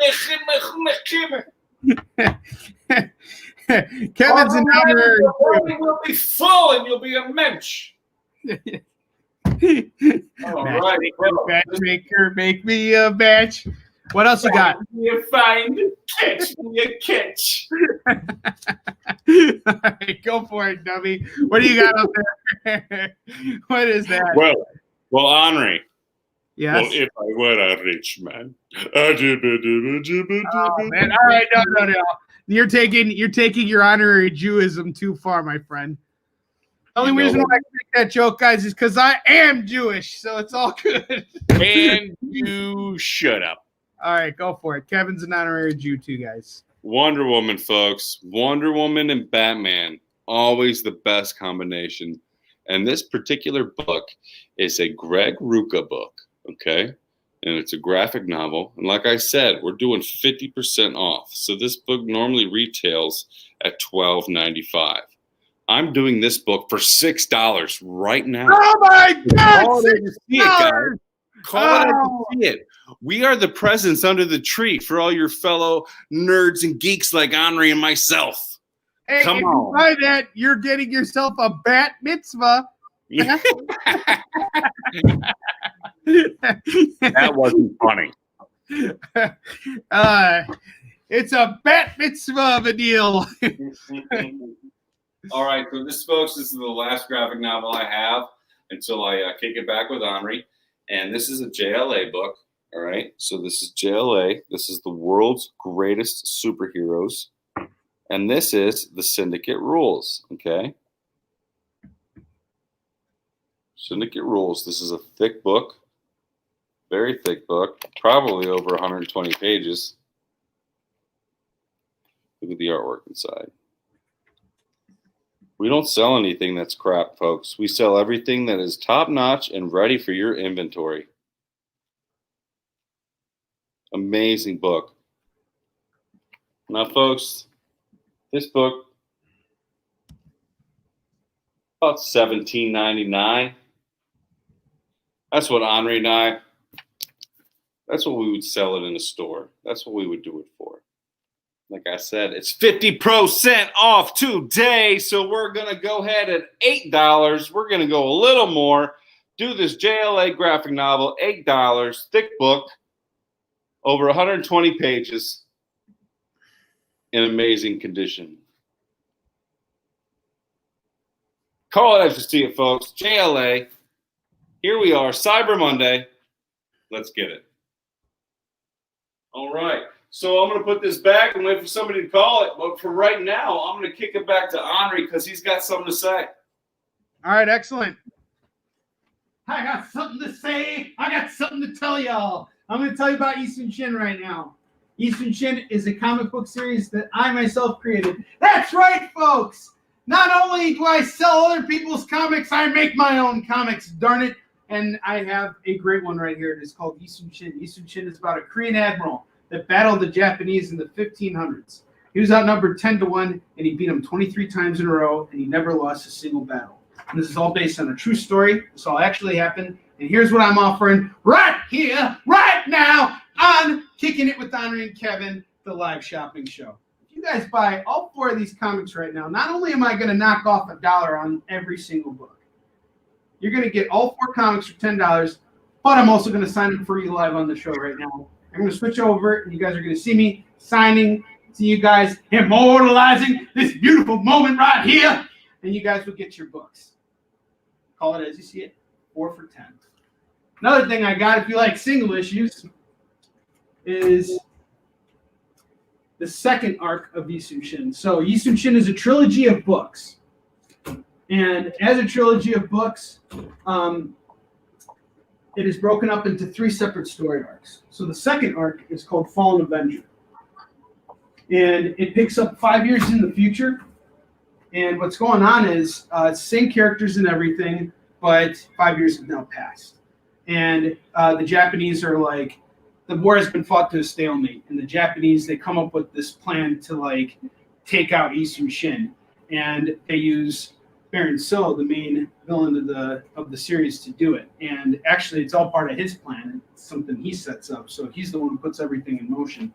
Kevin's an honorary. Your body will be full and you'll be a mensch. All right, Matchmaker, make me a match. What else you got? You find, catch me a catch. All right, go for it, dummy. What do you got up there? What is that? Well, Onrie. Yes. Well, if I were a rich man. Oh, man. All right, no. You're taking your honorary Jewism too far, my friend. The only reason why I can make that joke, guys, is because I am Jewish, so it's all good. And you shut up. All right, go for it. Kevin's an honorary Jew too, guys. Wonder Woman, folks. Wonder Woman and Batman, always the best combination. And this particular book is a Greg Rucka book, okay? And it's a graphic novel. And like I said, we're doing 50% off. So this book normally retails at $12.95. I'm doing this book for $6 right now. Oh my God! Call it as you see it, guys. Call it as you see it. We are the presents under the tree for all your fellow nerds and geeks like Onrie and myself. Hey, Come if on. you buy that, you're getting yourself a bat mitzvah. That wasn't funny. It's a bat mitzvah of a deal. All right, so this, folks, this is the last graphic novel I have until I kick it back with Onrie. And this is a JLA book, all right? So this is JLA. This is the world's greatest superheroes. And this is the Syndicate Rules, okay? Syndicate Rules. This is a thick book, very thick book, probably over 120 pages. Look at the artwork inside. We don't sell anything that's crap, folks. We sell everything that is top-notch and ready for your inventory. Amazing book. Now, folks, this book, about $17.99. That's what Onrie and I, that's what we would sell it in a store. That's what we would do it for. Like I said, it's 50% off today, so we're going to go ahead at $8. We're going to go a little more, do this JLA graphic novel, $8, thick book, over 120 pages, in amazing condition. Call it as you see it, folks. JLA. Here we are, Cyber Monday. Let's get it. All right. So I'm going to put this back and wait for somebody to call it. But for right now, I'm going to kick it back to Onrie because he's got something to say. All right, excellent. I got something to say. I got something to tell y'all. I'm going to tell you about Eastern Shin right now. Eastern Shin is a comic book series that I myself created. That's right, folks. Not only do I sell other people's comics, I make my own comics, darn it. And I have a great one right here. It is called Eastern Shin. Eastern Shin is about a Korean admiral that battled the Japanese in the 1500s. He was outnumbered 10-1, and he beat them 23 times in a row, and he never lost a single battle. And this is all based on a true story. This all actually happened. And here's what I'm offering right here, right now, on Kicking It with Onrie and Kevin, the live shopping show. If you guys buy all 4 of these comics right now, not only am I going to knock off $1 on every single book, you're going to get all 4 comics for $10, but I'm also going to sign them for you live on the show right now. I'm going to switch over, and you guys are going to see me signing to you guys, immortalizing this beautiful moment right here, and you guys will get your books. Call it as you see it, 4 for $10. Another thing I got, if you like single issues, is the second arc of Eastern Shin. So Eastern Shin is a trilogy of books. And as a trilogy of books, it is broken up into 3 separate story arcs. So the second arc is called Fallen Avenger. And it picks up 5 years in the future. And what's going on is same characters and everything, but 5 years have now passed. And the Japanese are like, the war has been fought to a stalemate. And the Japanese, they come up with this plan to like take out Eastern Shin. And they use Baron So, the main villain of the series, to do it. And actually, it's all part of his plan. It's something he sets up. So he's the one who puts everything in motion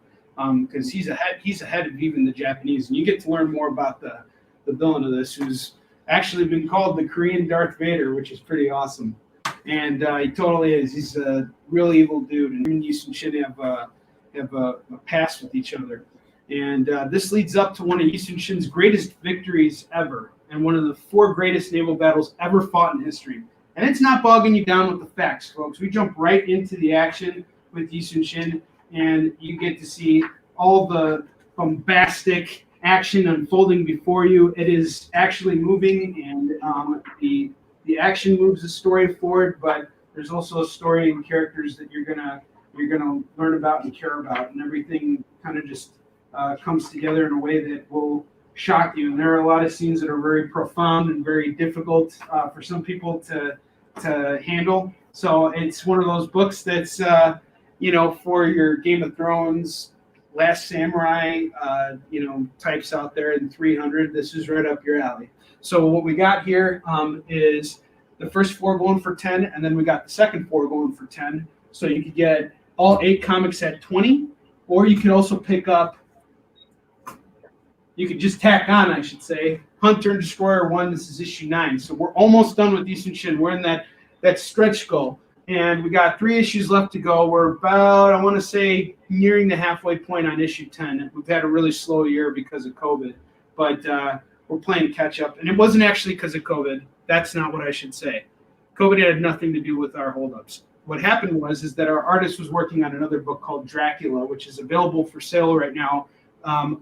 because he's ahead of even the Japanese. And you get to learn more about the villain of this, who's actually been called the Korean Darth Vader, which is pretty awesome. And he totally is. He's a real evil dude. And him and Eastern Shin have a past with each other. And this leads up to one of Eastern Shin's greatest victories ever, and one of the 4 greatest naval battles ever fought in history. And it's not bogging you down with the facts, folks. We jump right into the action with Eastern Shin, and you get to see all the bombastic action unfolding before you. It is actually moving, and the action moves the story forward, but there's also a story and characters that you're gonna learn about and care about, and everything kind of just comes together in a way that will shock you. And there are a lot of scenes that are very profound and very difficult for some people to handle. So it's one of those books that's for your Game of Thrones, Last Samurai types out there in 300. This is right up your alley. So what we got here is the first 4 going for 10, and then we got the second 4 going for 10. So you could get all 8 comics at 20, or you could also pick up. You could just tack on, I should say, Hunter and Destroyer 1. This is issue 9. So we're almost done with Eastern Shin. We're in that stretch goal. And we got 3 issues left to go. We're about, I want to say, nearing the halfway point on issue 10. We've had a really slow year because of COVID. But we're playing catch up. And it wasn't actually because of COVID. That's not what I should say. COVID had nothing to do with our holdups. What happened was that our artist was working on another book called Dracula, which is available for sale right now.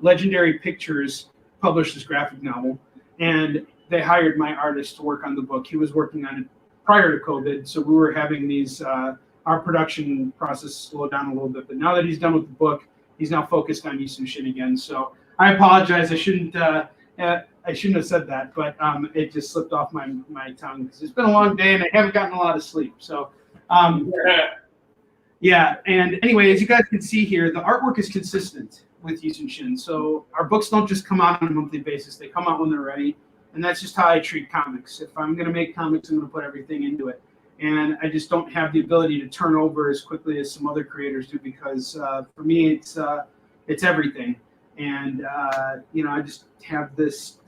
Legendary Pictures published this graphic novel, and they hired my artist to work on the book. He was working on it prior to COVID, so we were having these our production process slow down a little bit. But now that he's done with the book, he's now focused on Eastern Shin again. So I apologize. I shouldn't have said that, but it just slipped off my tongue because it's been a long day and I haven't gotten a lot of sleep. So yeah. And anyway, as you guys can see here, the artwork is consistent with Eastern Shin. So our books don't just come out on a monthly basis. They come out when they're ready. And that's just how I treat comics. If I'm going to make comics, I'm going to put everything into it. And I just don't have the ability to turn over as quickly as some other creators do because for me, it's everything. And, I just have this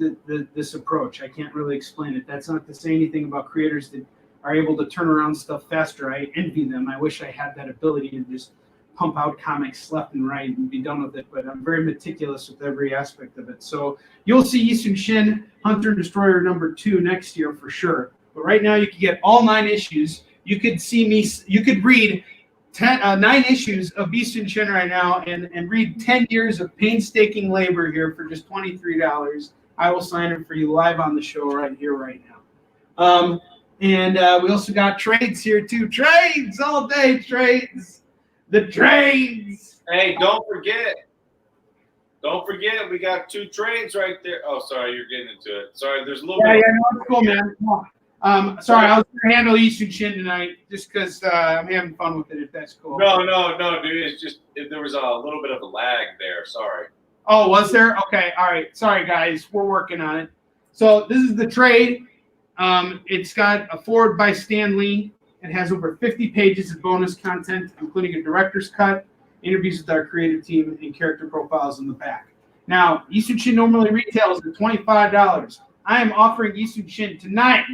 approach. I can't really explain it. That's not to say anything about creators that are able to turn around stuff faster. I envy them. I wish I had that ability to just pump out comics left and right and be done with it, but I'm very meticulous with every aspect of it. So you'll see Eastern Shin, Hunter and Destroyer #2 next year for sure. But right now you can get all 9 issues. You could read 9 issues of Eastern Shin right now and read 10 years of painstaking labor here for just $23, I will sign it for you live on the show right here, right now. And we also got trades here too. Trades all day, trades. The trades. Hey, don't forget. Don't forget, we got 2 trades right there. Oh, sorry, you're getting into it. Sorry, there's a little bit. Yeah, no, it's cool, man. Come on. Sorry, I was going to handle Eastern Shin tonight just because I'm having fun with it, if that's cool. No, dude. It's just there was a little bit of a lag there. Sorry. Oh, was there? Okay, all right. Sorry, guys. We're working on it. So this is the trade. It's got a forward by Stan Lee. It has over 50 pages of bonus content, including a director's cut, interviews with our creative team, and character profiles in the back. Now, Eastern Shin normally retails at $25. I am offering Eastern Shin tonight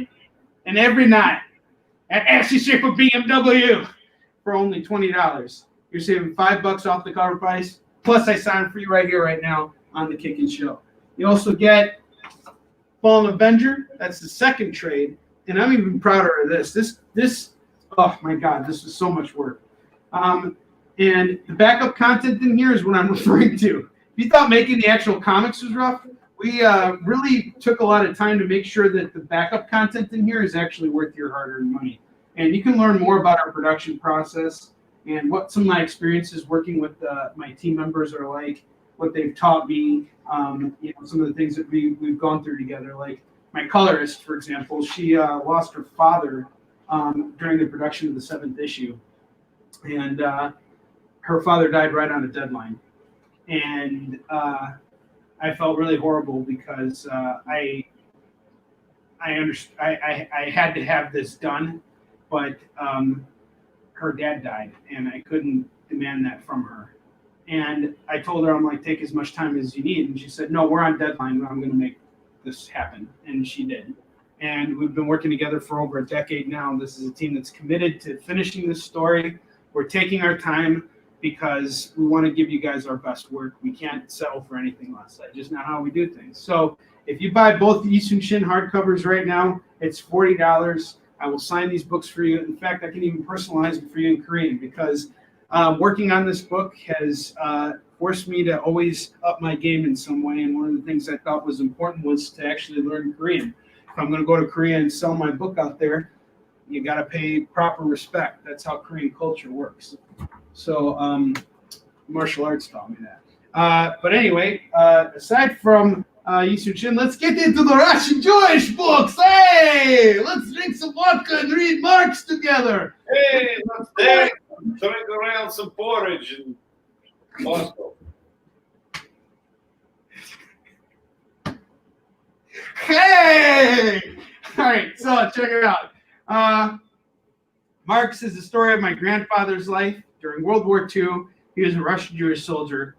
and every night at Ashley Schaefer BMW for only $20. You're saving $5 off the cover price. Plus, I sign for you right here, right now on the Kickin Show. You also get Fallen Avenger. That's the second trade, and I'm even prouder of this. This, oh my God, this is so much work. And the backup content in here is what I'm referring to. If you thought making the actual comics was rough, we really took a lot of time to make sure that the backup content in here is actually worth your hard-earned money. And you can learn more about our production process and what some of my experiences working with my team members are like, what they've taught me, some of the things that we've gone through together. Like my colorist, for example, she lost her father during the production of the 7th issue. And her father died right on a deadline. And I felt really horrible because I had to have this done, but her dad died, and I couldn't demand that from her. And I told her, I'm like, take as much time as you need. And she said, no, we're on deadline. I'm going to make this happen. And she did. And we've been working together for over a decade now. This is a team that's committed to finishing this story. We're taking our time because we want to give you guys our best work. We can't settle for anything less. That's just not how we do things. So if you buy both the Eastern Shin hardcovers right now, it's $40. I will sign these books for you. In fact, I can even personalize them for you in Korean because working on this book has forced me to always up my game in some way. And one of the things I thought was important was to actually learn Korean. If I'm going to go to Korea and sell my book out there, you got to pay proper respect. That's how Korean culture works. So martial arts taught me that. But anyway, aside from Eastern Shin, let's get into the Russian Jewish books. Hey, let's drink some vodka and read Marx together. Hey, let's drink around some porridge in Moscow. Hey! All right, so check it out. Marx is the story of my grandfather's life. During World War II, he was a Russian Jewish soldier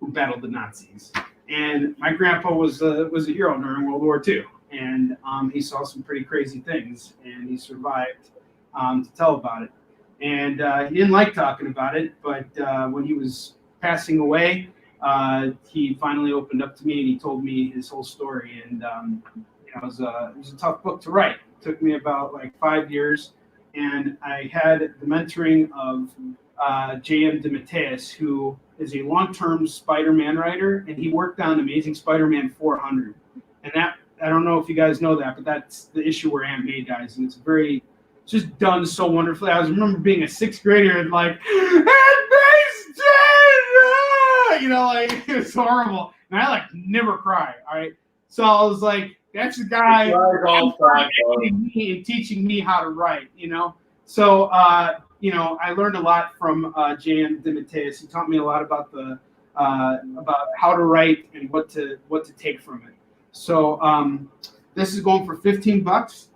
who battled the Nazis. And my grandpa was a hero during World War II. And he saw some pretty crazy things, and he survived to tell about it. And he didn't like talking about it, but when he was passing away, he finally opened up to me, and he told me his whole story. And it was a tough book to write. It took me about 5 years, and I had the mentoring of J.M. DeMatteis, who is a long-term Spider-Man writer, and he worked on Amazing Spider-Man 400. And that, I don't know if you guys know that, but that's the issue where Aunt May dies, and it's just done so wonderfully. I remember being a 6th grader and Aunt May's dead! It's horrible. And I never cry, all right? So I was like, that's the guy teaching me how to write, So, I learned a lot from J.M. DeMatteis. He taught me a lot about about how to write and what to take from it. So this is going for $15,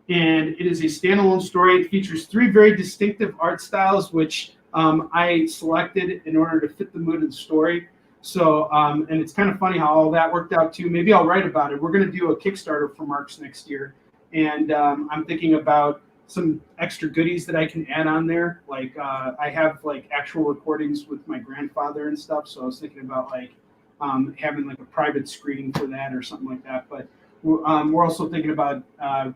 and it is a standalone story. It features 3 very distinctive art styles, which I selected in order to fit the mood of the story. So, and it's kind of funny how all that worked out too. Maybe I'll write about it. We're going to do a Kickstarter for Marx next year, and I'm thinking about some extra goodies that I can add on there. I have actual recordings with my grandfather and stuff. So I was thinking about having a private screening for that or something like that. But we're also thinking about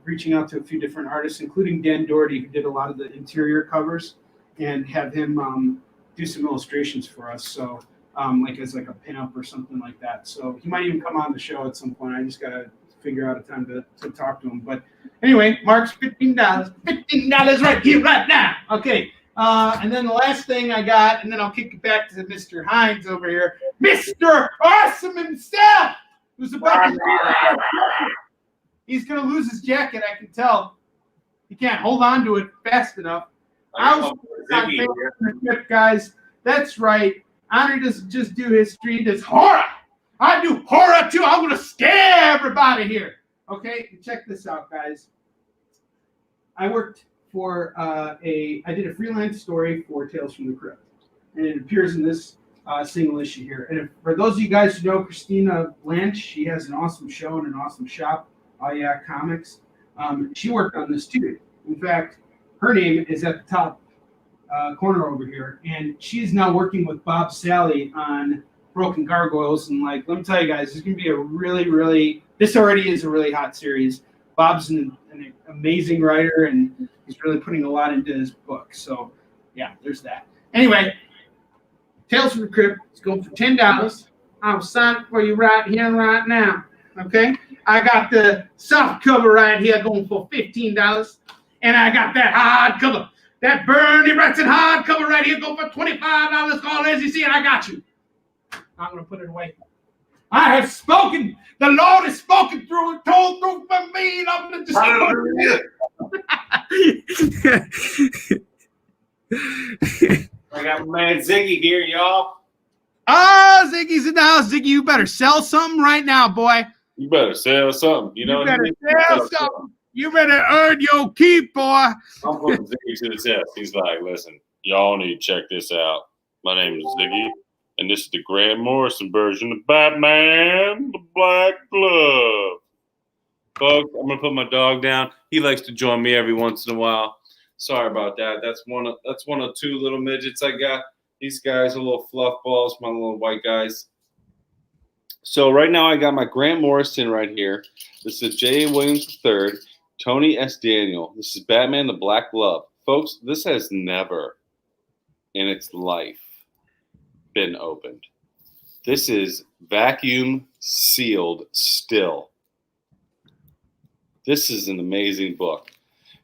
reaching out to a few different artists, including Dan Doherty, who did a lot of the interior covers. and have him do some illustrations for us. So like as like a pinup or something like that. So he might even come on the show at some point. I just gotta figure out a time to talk to him. But anyway, Mark's $15. $15 right here, right now. Okay. And then the last thing I got, and then I'll kick it back to Mr. Hines over here. Mr. Awesome himself, who's about to he's gonna lose his jacket, I can tell. He can't hold on to it fast enough. I was on trip, guys. That's right. Onrie doesn't just do history, he does horror. I do horror too. I'm gonna scare everybody here. Okay, check this out, guys. I worked for I did a freelance story for Tales from the Crypt, and it appears in this single issue here. And for those of you guys who know Christina Blanche, she has an awesome show and an awesome shop, Oh Yeah Comics. She worked on this too. In fact, her name is at the top corner over here, and she's now working with Bob Sally on Broken Gargoyles. And like, let me tell you guys, this is gonna be a really this already is a really hot series. Bob's an amazing writer, and he's really putting a lot into his book. So yeah, there's that. Anyway, Tales from the Crypt is going for $10. I'll sign it for you right here and right now. Okay, I got the soft cover right here going for $15, and I got that hard cover, that Bernie Wrightson hard cover right here going for $25. Call as you see, and I got you. I'm gonna put it away. I have spoken. The Lord has spoken through and told through for me, and I'm gonna just. I got my man Ziggy here, y'all. Oh, Ziggy's in the house. Ziggy, you better sell something right now, boy. You better sell something. You know what I mean? Sell something. You better earn your keep, boy. I'm putting Ziggy to the test. He's like, listen, y'all need to check this out. My name is Ziggy, and this is the Grant Morrison version of Batman, the Black Glove. Folks, I'm going to put my dog down. He likes to join me every once in a while. Sorry about that. That's one of two little midgets I got. These guys are little fluff balls, my little white guys. So right now I got my Grant Morrison right here. This is J. Williams III, Tony S. Daniel. This is Batman the Black Glove. Folks, this has never in its life been opened. This is vacuum sealed still. This is an amazing book.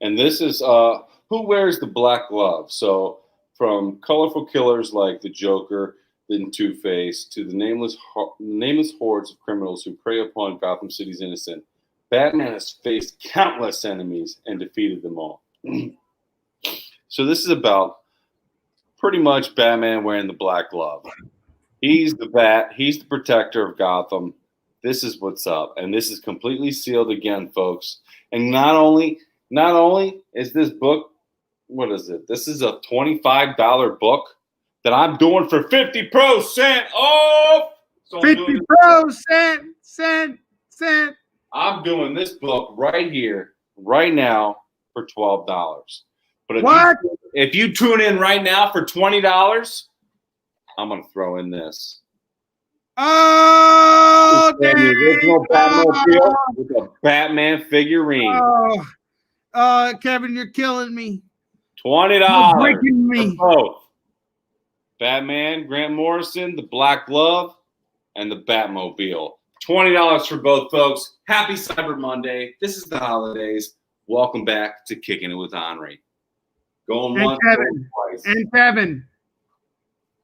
And this is Who Wears the Black Glove? So from colorful killers like the Joker, then Two-Face, to the nameless hordes of criminals who prey upon Gotham City's innocent, Batman has faced countless enemies and defeated them all. So this is about pretty much Batman wearing the black glove. He's the bat. He's the protector of Gotham. This is what's up. And this is completely sealed again, folks. And not only is this book, what is it? This is a $25 book that I'm doing for 50% off. So 50%. I'm doing this book right here, right now, for $12. But if you tune in right now for $20, I'm going to throw in this. Oh, the original Batmobile with a Batman figurine. Kevin, you're killing me. $20. You're breaking me. For both. Batman, Grant Morrison, the Black Glove, and the Batmobile. $20 for both, folks. Happy Cyber Monday. This is the holidays. Welcome back to Kicking It with Onrie. Going once, going twice. And Kevin.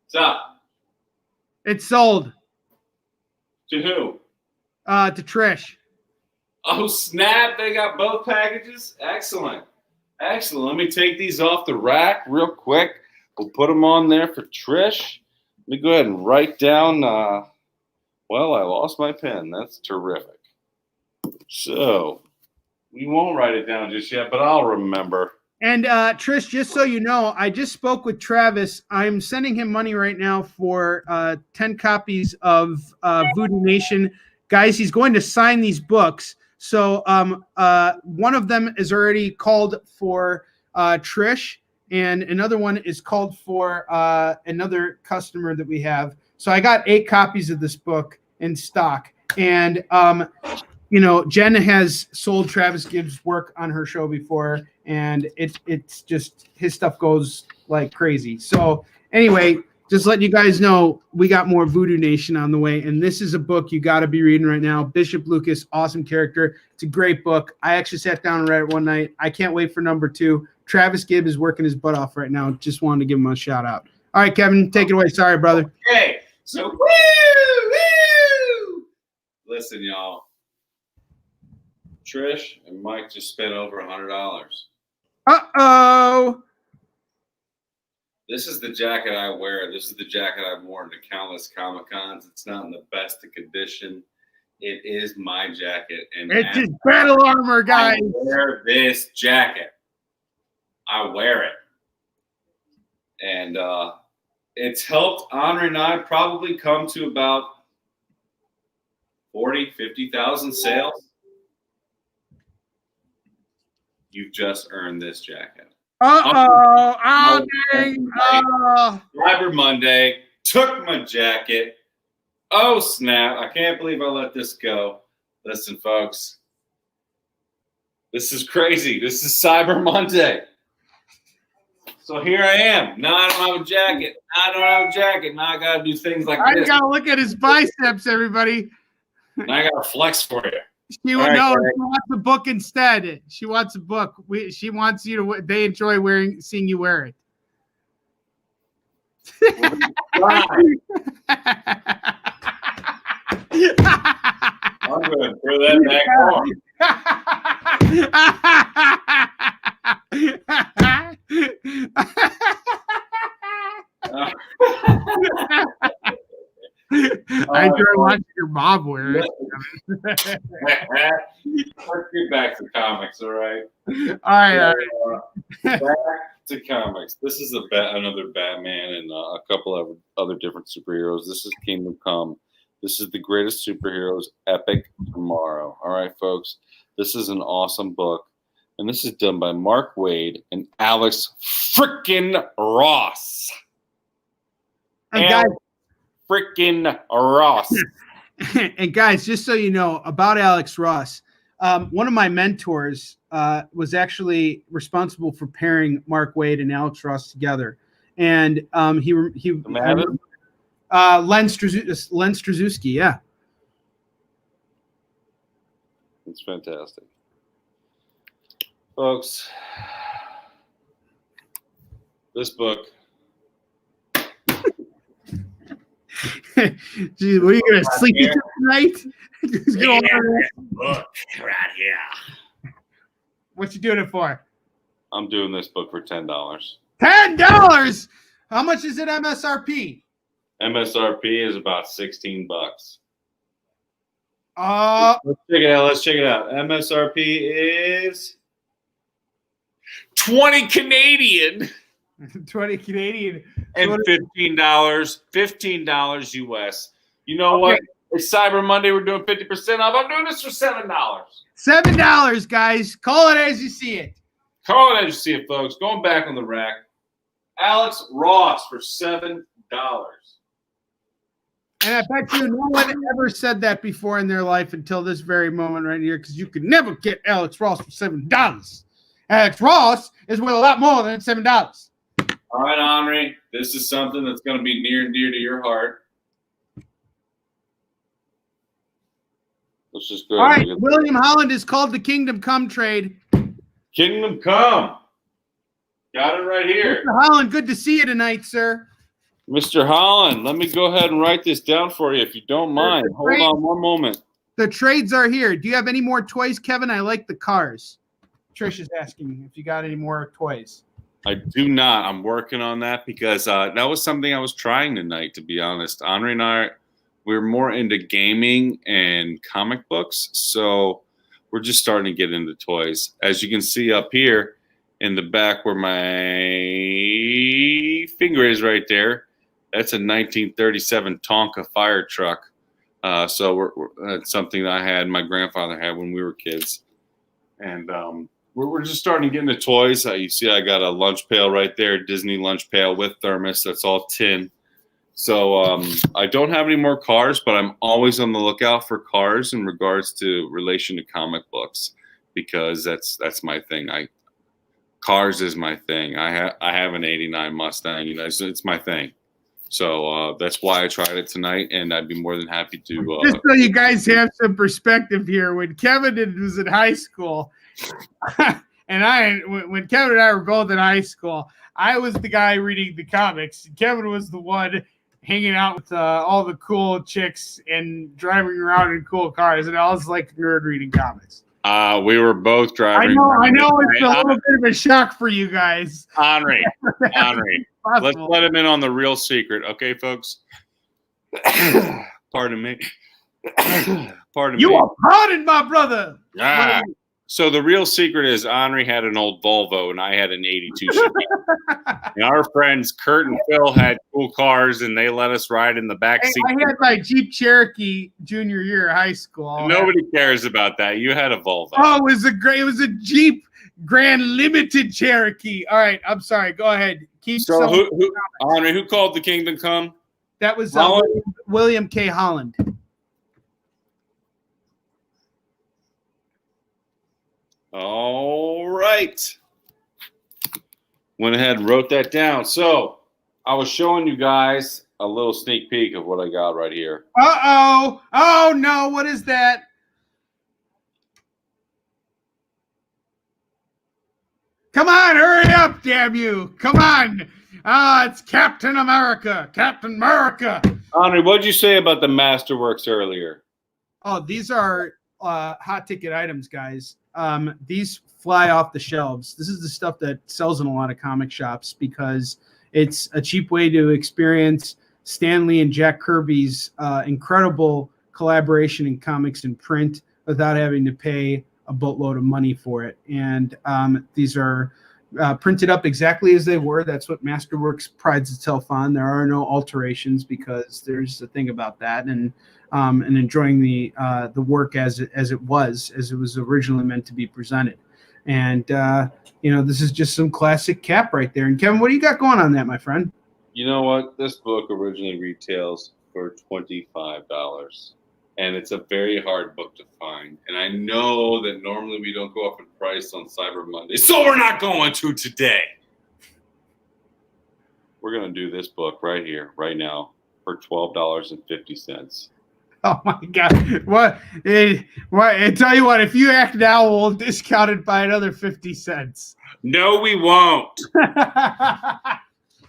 What's up? It's sold. To who? To Trish. Oh, snap. They got both packages? Excellent. Excellent. Let me take these off the rack real quick. We'll put them on there for Trish. Let me go ahead and write down. Well, I lost my pen. That's terrific. So we won't write it down just yet, but I'll remember. And Trish, just so you know, I just spoke with Travis. I'm sending him money right now for 10 copies of Voodoo Nation. Guys, he's going to sign these books. So one of them is already called for Trish, and another one is called for another customer that we have. So I got 8 copies of this book in stock. And, Jen has sold Travis Gibbs' work on her show before, and it's just his stuff goes like crazy. So anyway, just letting you guys know, we got more Voodoo Nation on the way, and this is a book you got to be reading right now. Bishop Lucas, awesome character. It's a great book. I actually sat down and read it one night. I can't wait for number 2. Travis Gibb is working his butt off right now. Just wanted to give him a shout out. All right, Kevin, take it away. Sorry, brother. Okay, so woo! Listen, y'all. Trish and Mike just spent over $100. Uh-oh. This is the jacket I wear. This is the jacket I've worn to countless Comic-Cons. It's not in the best of condition. It is my jacket. And it's his battle armor, guys. I wear this jacket. I wear it. And it's helped Onrie and I probably come to about 40, 50,000 sales. You've just earned this jacket. Cyber Monday, took my jacket. Oh, snap. I can't believe I let this go. Listen, folks. This is crazy. This is Cyber Monday. So here I am. Now I don't have a jacket. Now I got to do things like this. I got to look at his biceps, everybody. Now I got to flex for you. She wants a book instead. She wants a book. She wants you to. They enjoy seeing you wear it. I'm going to throw that back on. I enjoy watching your mom wear it. Let's get back to comics, all right? All right. Back to comics. This is another Batman and a couple of other different superheroes. This is Kingdom Come. This is the greatest superheroes epic tomorrow. All right, folks. This is an awesome book. And this is done by Mark Waid and Alex frickin' Ross. And guys, frickin' Ross. And guys, just so you know about Alex Ross, one of my mentors was actually responsible for pairing Mark Waid and Alex Ross together. And he Len Straczewski, yeah. It's fantastic. Folks, this book. Gee, what are you going to sleep tonight? Book right here. What you doing it for? I'm doing this book for $10. $10? How much is it MSRP? MSRP is about $16. Let's check it out. MSRP is 20 Canadian. 20 Canadian. And $15 US. You know what? It's Cyber Monday. We're doing 50% off. I'm doing this for $7. $7, guys. Call it as you see it. Call it as you see it, folks. Going back on the rack. Alex Ross for $7. And I bet you no one ever said that before in their life until this very moment right here, because you could never get Alex Ross for $7. Alex Ross is worth a lot more than $7. All right, Onrie, this is something that's going to be near and dear to your heart. Let's just go. All right, William Holland is called the Kingdom Come trade. Kingdom Come. Got it right here. Mr. Holland, good to see you tonight, sir. Mr. Holland, let me go ahead and write this down for you if you don't mind. Hold on one moment. The trades are here. Do you have any more toys, Kevin? I like the cars. Trish is asking if you got any more toys. I do not. I'm working on that because that was something I was trying tonight, to be honest. Onrie and I, we're more into gaming and comic books, so we're just starting to get into toys. As you can see up here in the back where my finger is right there, that's a 1937 Tonka fire truck. So that's something that I had, my grandfather had when we were kids. And we're just starting to get into toys. You see I got a lunch pail right there, Disney lunch pail with thermos. That's all tin. So I don't have any more cars, but I'm always on the lookout for cars in regards to relation to comic books because that's my thing. cars is my thing. I have an '89 Mustang. You know, it's my thing. So that's why I tried it tonight, and I'd be more than happy to. Just so you guys have some perspective here, when Kevin was in high school, and when Kevin and I were both in high school, I was the guy reading the comics. Kevin was the one hanging out with all the cool chicks and driving around in cool cars, and I was like nerd reading comics. We were both driving. I know it's a little bit of a shock for you guys. Onrie. Let's let him in on the real secret, okay, folks? Pardon me. Pardon me. You are pardoned, my brother. Ah. So the real secret is Onrie had an old Volvo and I had an 82 Chevy. And our friends Kurt and Phil had cool cars and they let us ride in the back seat. I had my Jeep Cherokee junior year of high school. Nobody cares about that. You had a Volvo. Oh, it was a Jeep Grand Limited Cherokee. All right, I'm sorry. Go ahead. So Onrie, who called the Kingdom Come? That was William K. Holland. All right. Went ahead and wrote that down. So I was showing you guys a little sneak peek of what I got right here. Uh-oh. Oh, no. What is that? Come on, hurry up, damn you. Come on. It's Captain America. Captain America. Onrie, what did you say about the Masterworks earlier? Oh, these are hot ticket items, guys. These fly off the shelves. This is the stuff that sells in a lot of comic shops because it's a cheap way to experience Stan Lee and Jack Kirby's incredible collaboration in comics and print without having to pay a boatload of money for it. And these are printed up exactly as they were. That's what Masterworks prides itself on. There are no alterations because there's a thing about that. And enjoying the work as it was originally meant to be presented. And this is just some classic Cap right there. And Kevin, what do you got going on that, my friend? You know what? This book originally retails for $25, and it's a very hard book to find. And I know that normally we don't go up in price on Cyber Monday, so we're not going to today. We're going to do this book right here, right now, for $12.50. Oh my God! What? I tell you what. If you act now, we'll discount it by another 50 cents. No, we won't.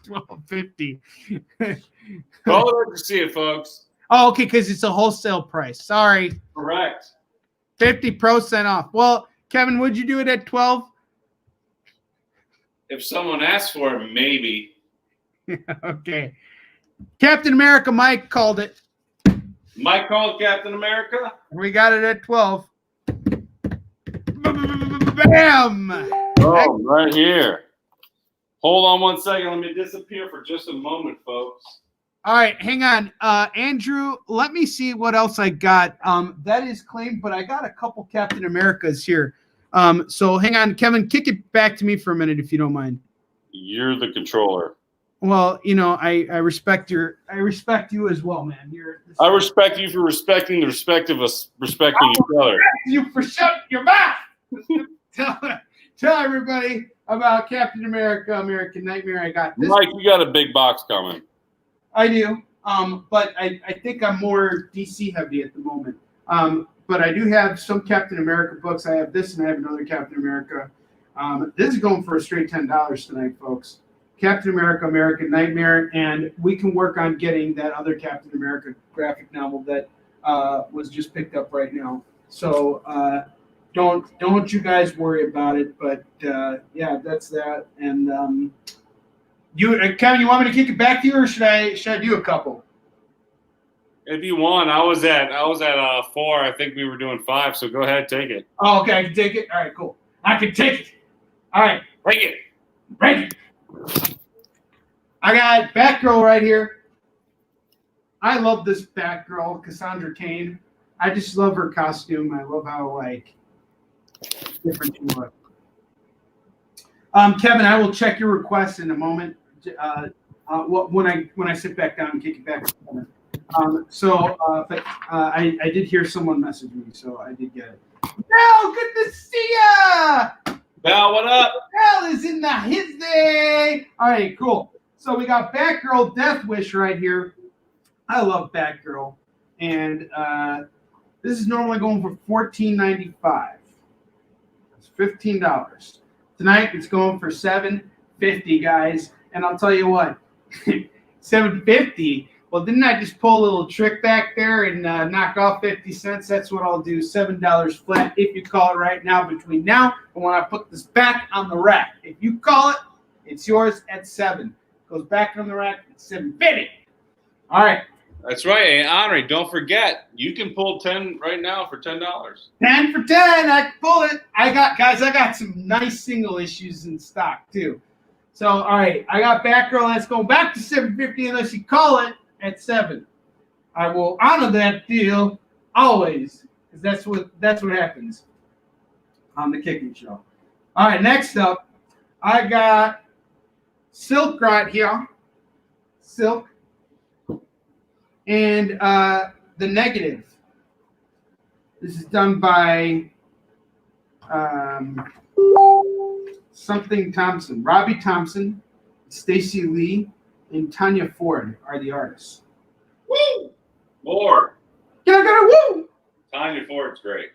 $12.50. Call it to see it, folks. Oh, okay, because it's a wholesale price. Sorry. Correct. 50% off. Well, Kevin, would you do it at 12? If someone asks for it, maybe. Okay. Captain America Mike called it. Mike called Captain America. We got it at 12. Bam! Oh, right here. Hold on one second. Let me disappear for just a moment, folks. All right, hang on. Andrew, let me see what else I got. That is claimed, but I got a couple Captain Americas here. So hang on, Kevin, kick it back to me for a minute if you don't mind. You're the controller. Well, I respect you as well, man. I respect you for respecting the respect of us respecting each other. You for shutting your mouth. Tell everybody about Captain America, American Nightmare. I got this. Mike, you got a big box coming. I do. But I think I'm more DC heavy at the moment. But I do have some Captain America books. I have this and I have another Captain America. This is going for a straight $10 tonight, folks. Captain America, American Nightmare, and we can work on getting that other Captain America graphic novel that was just picked up right now. So don't you guys worry about it. But yeah, that's that. And Kevin, you want me to kick it back to you, or should I do a couple? If you want, I was at 4. I think we were doing 5. So go ahead, take it. Oh, okay, I can take it. All right, cool. I can take it. All right, Take it. break it. I got Batgirl right here. I love this Batgirl, Cassandra Cain. I just love her costume. I love how different she looks. Kevin, I will check your request in a moment. When I sit back down and kick it back to Kevin. But I did hear someone message me, so I did get it. No, good to see ya. Pal, what up? Hell is in the his day. All right, cool. So we got Batgirl Death Wish right here. I love Batgirl, and this is normally going for $14.95. It's $15. Tonight it's going for $7.50, guys. And I'll tell you what, $7.50. Well, didn't I just pull a little trick back there and knock off 50 cents? That's what I'll do. $7 flat if you call it right now between now and when I put this back on the rack. If you call it, it's yours at $7. Goes back on the rack at $7.50. All right. That's right. And Onrie, don't forget, you can pull 10 right now for $10. 10 for 10. I can pull it. I got some nice single issues in stock too. So, all right, I got Batgirl. Let's go back to $7.50 unless you call it at $7. I will honor that deal always, because that's what happens on the Kickin Show. All right, next up, I got Silk right here. Silk. And The Negative. This is done by something Thompson. Robbie Thompson, Stacey Lee, and Tanya Ford are the artists. Woo! More. Yeah, I got a woo! Tanya Ford's great.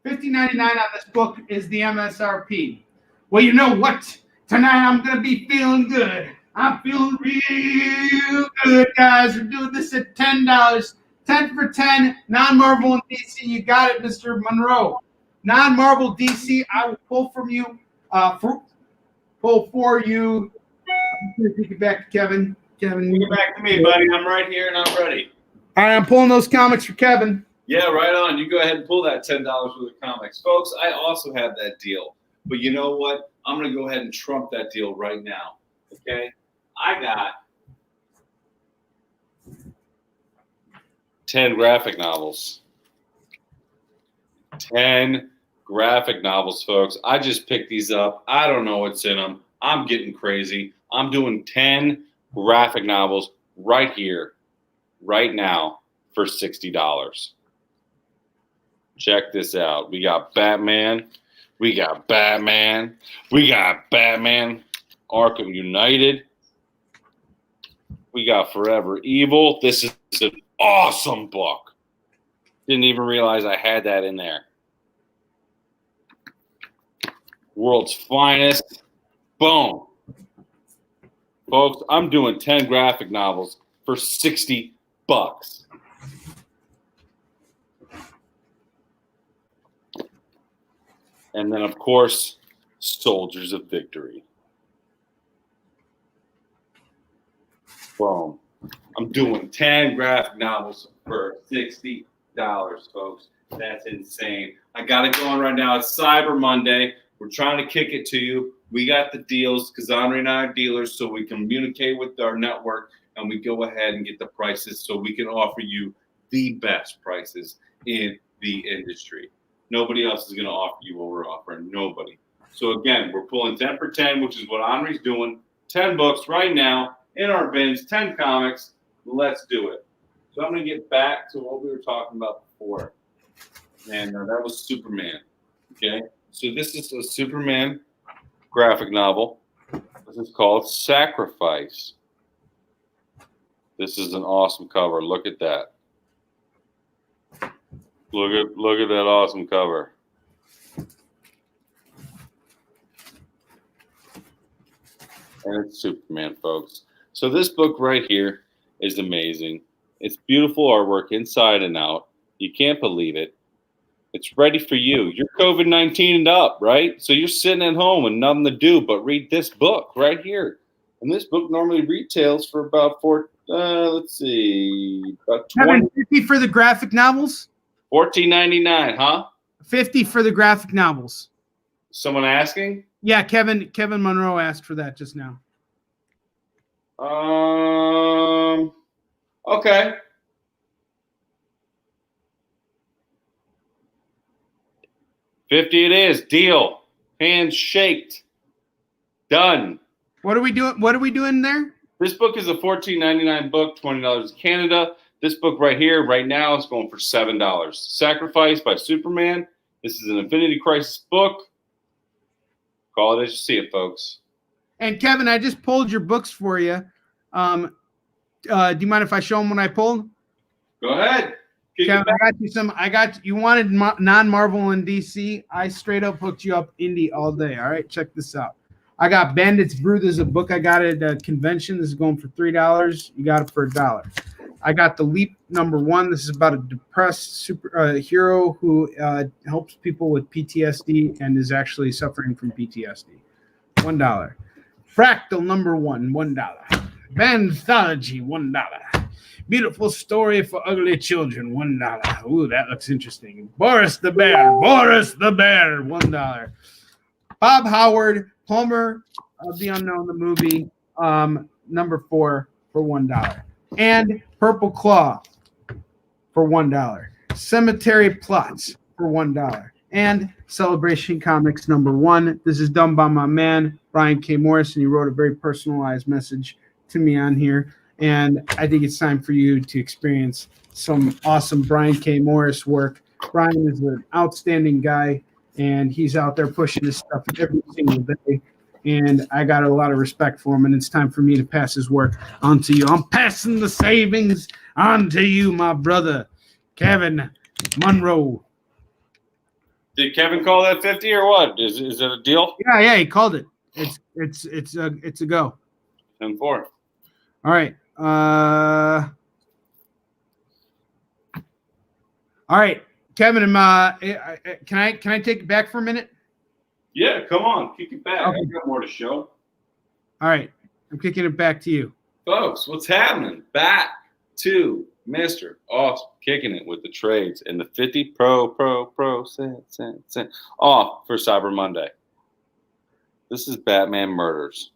$15.99 on this book is the MSRP. Well, you know what? Tonight I'm going to be feeling good. I'm feeling real good, guys. We're doing this at $10. 10 for 10. Non-Marvel and DC. You got it, Mr. Monroe. Non-Marvel DC, I will pull from you. Pull for you. I'm going to take it back to Kevin. Kevin, Get back to me, buddy. I'm right here and I'm ready. All right, I'm pulling those comics for Kevin. Yeah, right on. You go ahead and pull that $10 worth of comics. Folks, I also have that deal. But you know what? I'm going to go ahead and trump that deal right now. Okay? I got 10 graphic novels. 10 graphic novels, folks. I just picked these up. I don't know what's in them. I'm getting crazy. I'm doing 10 graphic novels right here, right now, for $60. Check this out. We got Batman. We got Batman. We got Batman Arkham United. We got Forever Evil. This is an awesome book. Didn't even realize I had that in there. World's Finest. Boom. Folks, I'm doing 10 graphic novels for $60. And then, of course, Soldiers of Victory. Boom. I'm doing 10 graphic novels for $60, folks. That's insane. I got it going right now. It's Cyber Monday. We're trying to kick it to you. We got the deals because Onrie and I are dealers, so we communicate with our network and we go ahead and get the prices so we can offer you the best prices in the industry. Nobody else is going to offer you what we're offering. Nobody. So, again, we're pulling 10 for 10, which is what Onrie's doing. 10 books right now in our bins, 10 comics. Let's do it. So I'm going to get back to what we were talking about before. And that was Superman. Okay? So this is a Superman graphic novel. This is called Sacrifice. This is an awesome cover. Look at that. Look at that awesome cover. And it's Superman, folks. So this book right here is amazing. It's beautiful artwork inside and out. You can't believe it. It's ready for you. You're COVID-19'd up, right? So you're sitting at home with nothing to do but read this book right here. And this book normally retails for about about 20. 50 for the graphic novels? $14.99, huh? 50 for the graphic novels. Someone asking? Yeah, Kevin Monroe asked for that just now. Okay. $50 it is. Deal. Hands shaked. Done. What are we doing there? This book is a $14.99 book, $20 in Canada. This book right here, right now, is going for $7. Sacrifice by Superman. This is an Infinity Crisis book. Call it as you see it, folks. And Kevin, I just pulled your books for you. Do you mind if I show them what I pulled? Go ahead. Kevin, I got you some. You wanted non-Marvel and DC. I straight up hooked you up indie all day. All right, check this out. I got Bandits Brew. This is a book I got at a convention. This is going for $3. You got it for $1. I got The Leap #1. This is about a depressed hero who helps people with PTSD and is actually suffering from PTSD. $1. Fractal #1, $1. Vanthology, $1. Beautiful Story for Ugly Children, $1. Ooh, that looks interesting. Boris the Bear, $1. Bob Howard, Palmer of the Unknown, the movie, #4 for $1. And Purple Claw for $1. Cemetery Plots for $1. And Celebration Comics #1. This is done by my man, Brian K. Morrison. He wrote a very personalized message to me on here. And I think it's time for you to experience some awesome Brian K. Morris work. Brian is an outstanding guy, and he's out there pushing his stuff every single day. And I got a lot of respect for him, and it's time for me to pass his work on to you. I'm passing the savings on to you, my brother, Kevin Monroe. Did Kevin call that 50 or what? Is it a deal? Yeah, he called it. It's a go. 10-4. All right. All right, Kevin. Can I take it back for a minute? Yeah, come on, kick it back. Okay. I got more to show. All right, I'm kicking it back to you, Folks, what's happening? Back to Mr. Awesome, kicking it with the trades and the 50 cent off for Cyber Monday. This is Batman Murders.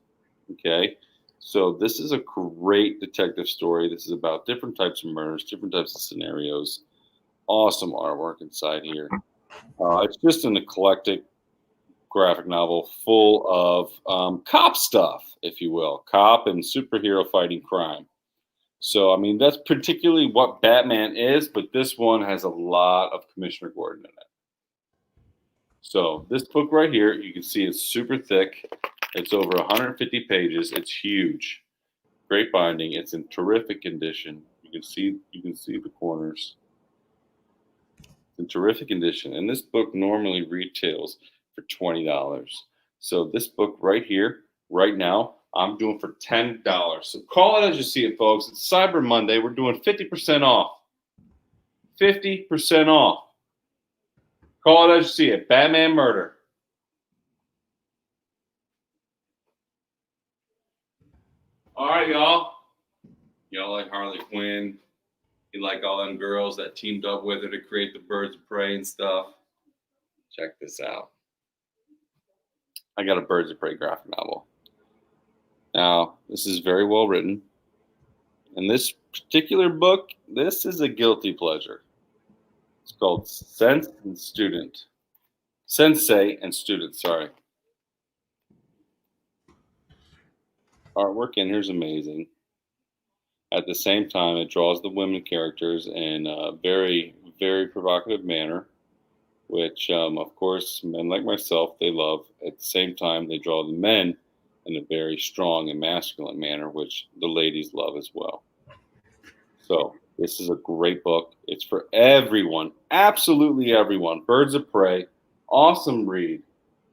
Okay, so this is a great detective story. This is about different types of murders, different types of scenarios. Awesome artwork inside here. It's just an eclectic graphic novel full of cop stuff, if you will, cop and superhero fighting crime. So, I mean, that's particularly what Batman is, but this one has a lot of Commissioner Gordon in it. So this book right here, you can see it's super thick. It's over 150 pages. It's huge. Great binding. It's in terrific condition. You can see the corners. It's in terrific condition. And this book normally retails for $20. So this book right here, right now, I'm doing for $10. So call it as you see it, folks. It's Cyber Monday. We're doing 50% off. 50% off. Call it as you see it. Batman Murder. All right, y'all. Y'all like Harley Quinn. You like all them girls that teamed up with her to create the Birds of Prey and stuff. Check this out. I got a Birds of Prey graphic novel. Now, this is very well written. And this particular book, this is a guilty pleasure. It's called Sensei and Student, sorry. Artwork in here is amazing. At the same time, it draws the women characters in a very, very provocative manner, which, of course, men like myself, they love. At the same time, they draw the men in a very strong and masculine manner, which the ladies love as well. So this is a great book. It's for everyone, absolutely everyone. Birds of Prey, awesome read.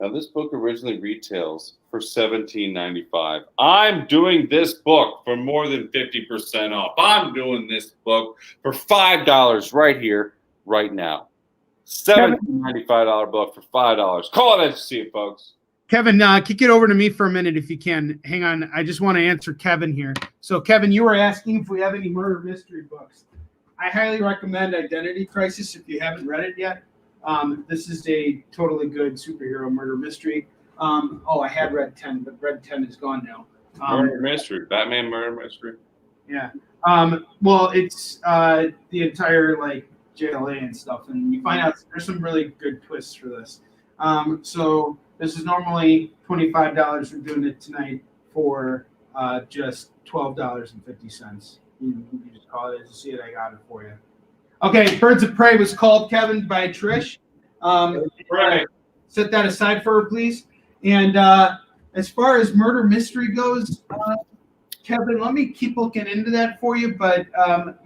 Now, this book originally retails for $17.95. I'm doing this book for more than 50% off. I'm doing this book for $5 right here, right now. $17.95 book for $5. Call it as you see it, folks. Kevin. Kick it over to me for a minute if you can. Hang on, I just want to answer Kevin here. So, Kevin, you were asking if we have any murder mystery books. I highly recommend Identity Crisis if you haven't read it yet. This is a totally good superhero murder mystery. I had Red 10, but Red 10 is gone now. Murder mystery, Batman murder mystery. Yeah. Well, it's the entire JLA and stuff, and you find out there's some really good twists for this. So this is normally $25. We're doing it tonight for just $12.50. You just call it as you see it. I got it for you. Okay, Birds of Prey was called, Kevin, by Trish. Right. Set that aside for her, please. And as far as murder mystery goes, Kevin, let me keep looking into that for you. But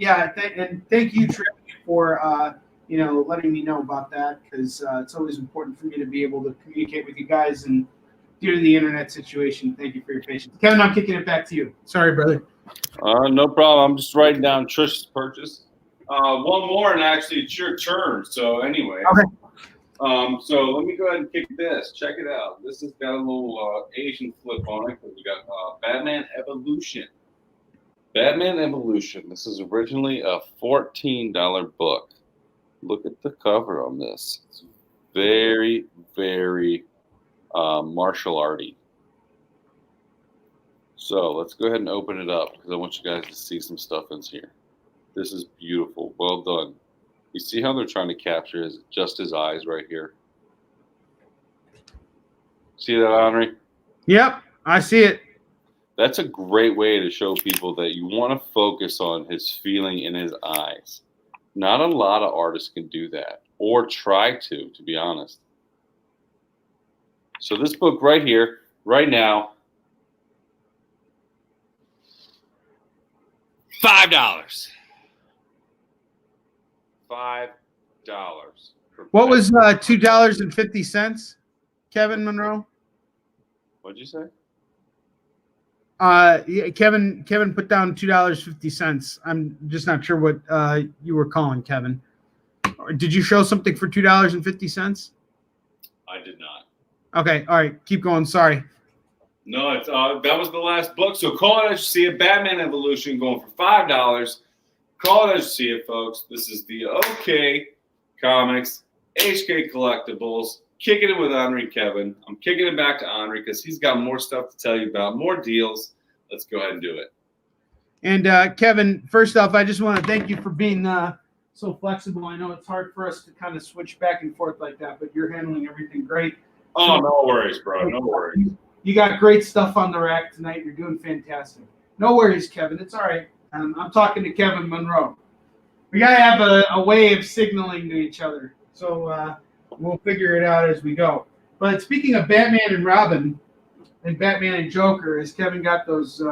and thank you, Trip, for letting me know about that, because it's always important for me to be able to communicate with you guys. And due to the internet situation, thank you for your patience. Kevin, I'm kicking it back to you. Sorry, brother. No problem. I'm just writing down Trish's purchase. One more, and actually, it's your turn. So anyway. Okay. So let me go ahead and kick this. Check it out. This has got a little Asian flip on it. We got Batman Evolution. Batman Evolution. This is originally a $14 book. Look at the cover on this. It's very, very martial arty. So let's go ahead and open it up because I want you guys to see some stuff in here. This is beautiful. Well done. You see how they're trying to capture just his eyes right here? See that, Onrie? Yep, I see it. That's a great way to show people that you want to focus on his feeling in his eyes. Not a lot of artists can do that, or try to be honest. So this book right here, right now, $5. $5. What was $2.50, Kevin Monroe? What'd you say? Yeah, Kevin put down $2.50. I'm just not sure what you were calling, Kevin. Did you show something for $2.50? I did not. Okay, all right, keep going. Sorry. No, it's that was the last book. So call it as you see it. Batman Evolution going for $5. Call it as you see it, folks. This is the OK Comics, HK Collectibles, kicking it with Onrie Kevin. I'm kicking it back to Onrie because he's got more stuff to tell you about, more deals. Let's go ahead and do it. And Kevin, first off, I just want to thank you for being so flexible. I know it's hard for us to kind of switch back and forth like that, but you're handling everything great. Oh, no worries, bro. No worries. You got great stuff on the rack tonight. You're doing fantastic. No worries, Kevin. It's all right. I'm talking to Kevin Monroe. We got to have a way of signaling to each other. So we'll figure it out as we go. But speaking of Batman and Robin and Batman and Joker, as Kevin got those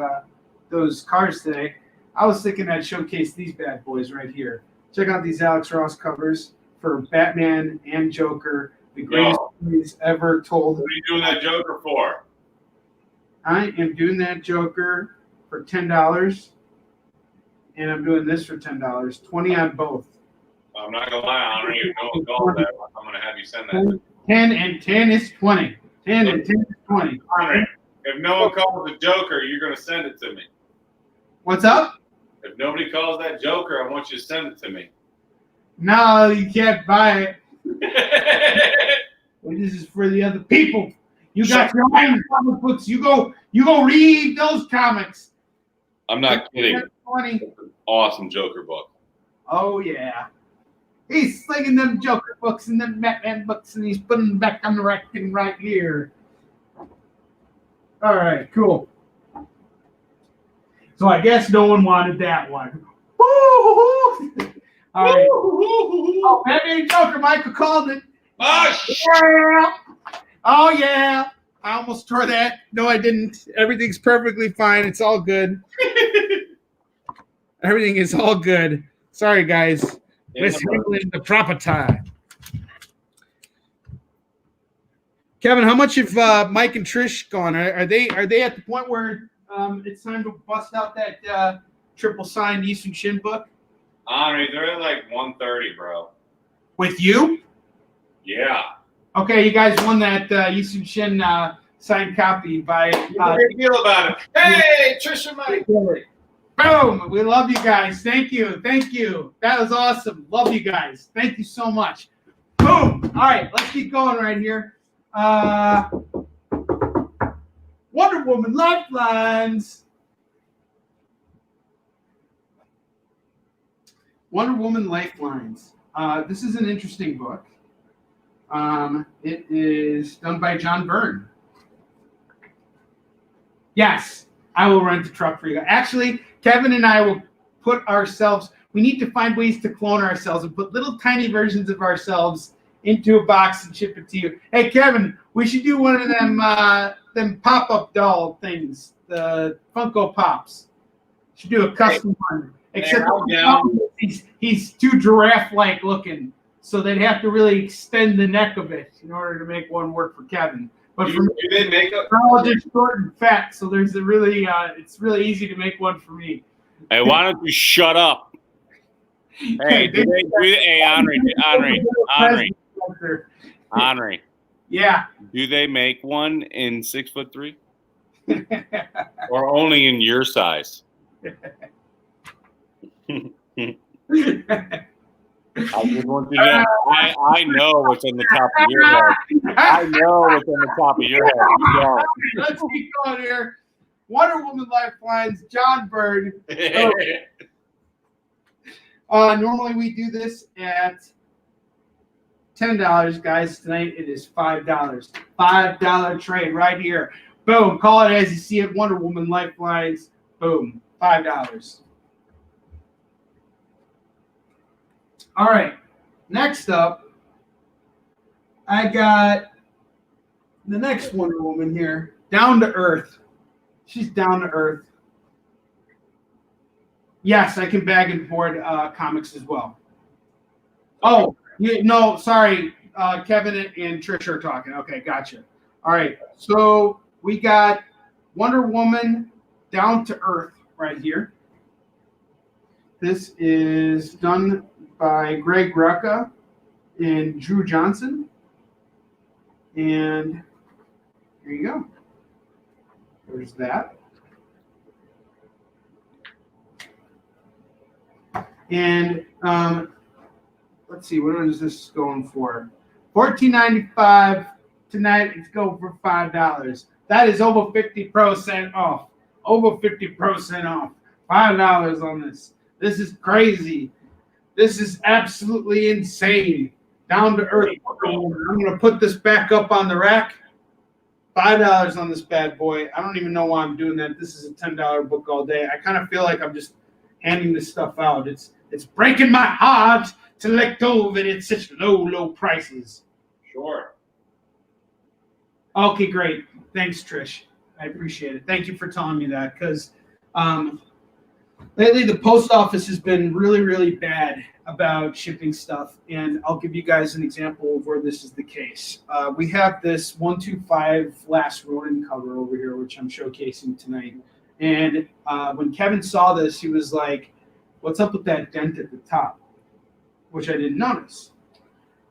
cards today, I was thinking I'd showcase these bad boys right here. Check out these Alex Ross covers for Batman and Joker, the greatest movies ever told. What are you doing that Joker for? I am doing that Joker for $10, and I'm doing this for $10. 20 on both. I'm not gonna lie, Onrie. If no one calls that, I'm gonna have you send that. 10 and 10 is 20. 10 and 10 is 20. Onrie, if no one calls the Joker, you're gonna send it to me. What's up? If nobody calls that Joker, I want you to send it to me. No, you can't buy it. This is for the other people. You got your own comic books. You go read those comics. I'm not kidding. 20. Awesome Joker book. Oh yeah. He's slinging them Joker books and them Batman books, and he's putting them back on the rack and right here. All right, cool. So I guess no one wanted that one. Woo-hoo-hoo. All right. Oh, Batman and Joker, Michael called it. Yeah. Oh, yeah. I almost tore that. No, I didn't. Everything's perfectly fine. It's all good. Everything is all good. Sorry, guys. Mishandling the proper time. Kevin, how much have Mike and Trish gone? Are they at the point where it's time to bust out that triple signed Eastern Shin book? Onrie, they're at like 130, bro. With you? Yeah. Okay, you guys won that Eastern Shin signed copy by. How do you feel about it? Hey, Trish and Mike. Boom! We love you guys. Thank you. Thank you. That was awesome. Love you guys. Thank you so much. Boom! All right, let's keep going right here. Wonder Woman Lifelines. Wonder Woman Lifelines. This is an interesting book. It is done by John Byrne. Yes, I will rent a truck for you. Actually, Kevin and I will put ourselves, we need to find ways to clone ourselves and put little tiny versions of ourselves into a box and ship it to you. Hey, Kevin, we should do one of them pop-up doll things, the Funko Pops. Should do a custom one. Except he's too giraffe-like looking, so they'd have to really extend the neck of it in order to make one work for Kevin. But do they make a? They're all just short and fat, so there's a really it's really easy to make one for me. Hey, why don't you shut up? Hey, Onrie. Yeah. Do they make one in 6'3"? Or only in your size? I just want you to know, I know what's on the top of your head. I know what's on the top of your head. You know. Let's keep going here. Wonder Woman Lifelines, John Bird. Normally we do this at $10, guys. Tonight it is $5. $5 trade right here. Boom. Call it as you see it. Wonder Woman Lifelines. Boom. $5. All right. Next up, I got the next Wonder Woman here. Down to Earth. She's down to earth. Yes, I can bag and board comics as well. Oh, no, sorry. Kevin and Trish are talking. Okay, gotcha. All right, so we got Wonder Woman Down to Earth right here. This is done by Greg Rucka and Drew Johnson. And here you go. There's that. And let's see, what is this going for? $14.95 tonight. It's going for $5. That is over 50% off. Over 50% off. $5 on this. This is crazy. This is absolutely insane. Down to earth. I'm going to put this back up on the rack. $5 on this bad boy. I don't even know why I'm doing that. This is a $10 book all day. I kind of feel like I'm just handing this stuff out. It's breaking my heart to let go of it at such low prices. Sure. Okay, great. Thanks, Trish. I appreciate it. Thank you for telling me that, because lately the post office has been really bad about shipping stuff, and I'll give you guys an example of where this is the case. We have this 125 Last Ronin cover over here, which I'm showcasing tonight. And when Kevin saw this, he was like, "What's up with that dent at the top?" Which I didn't notice.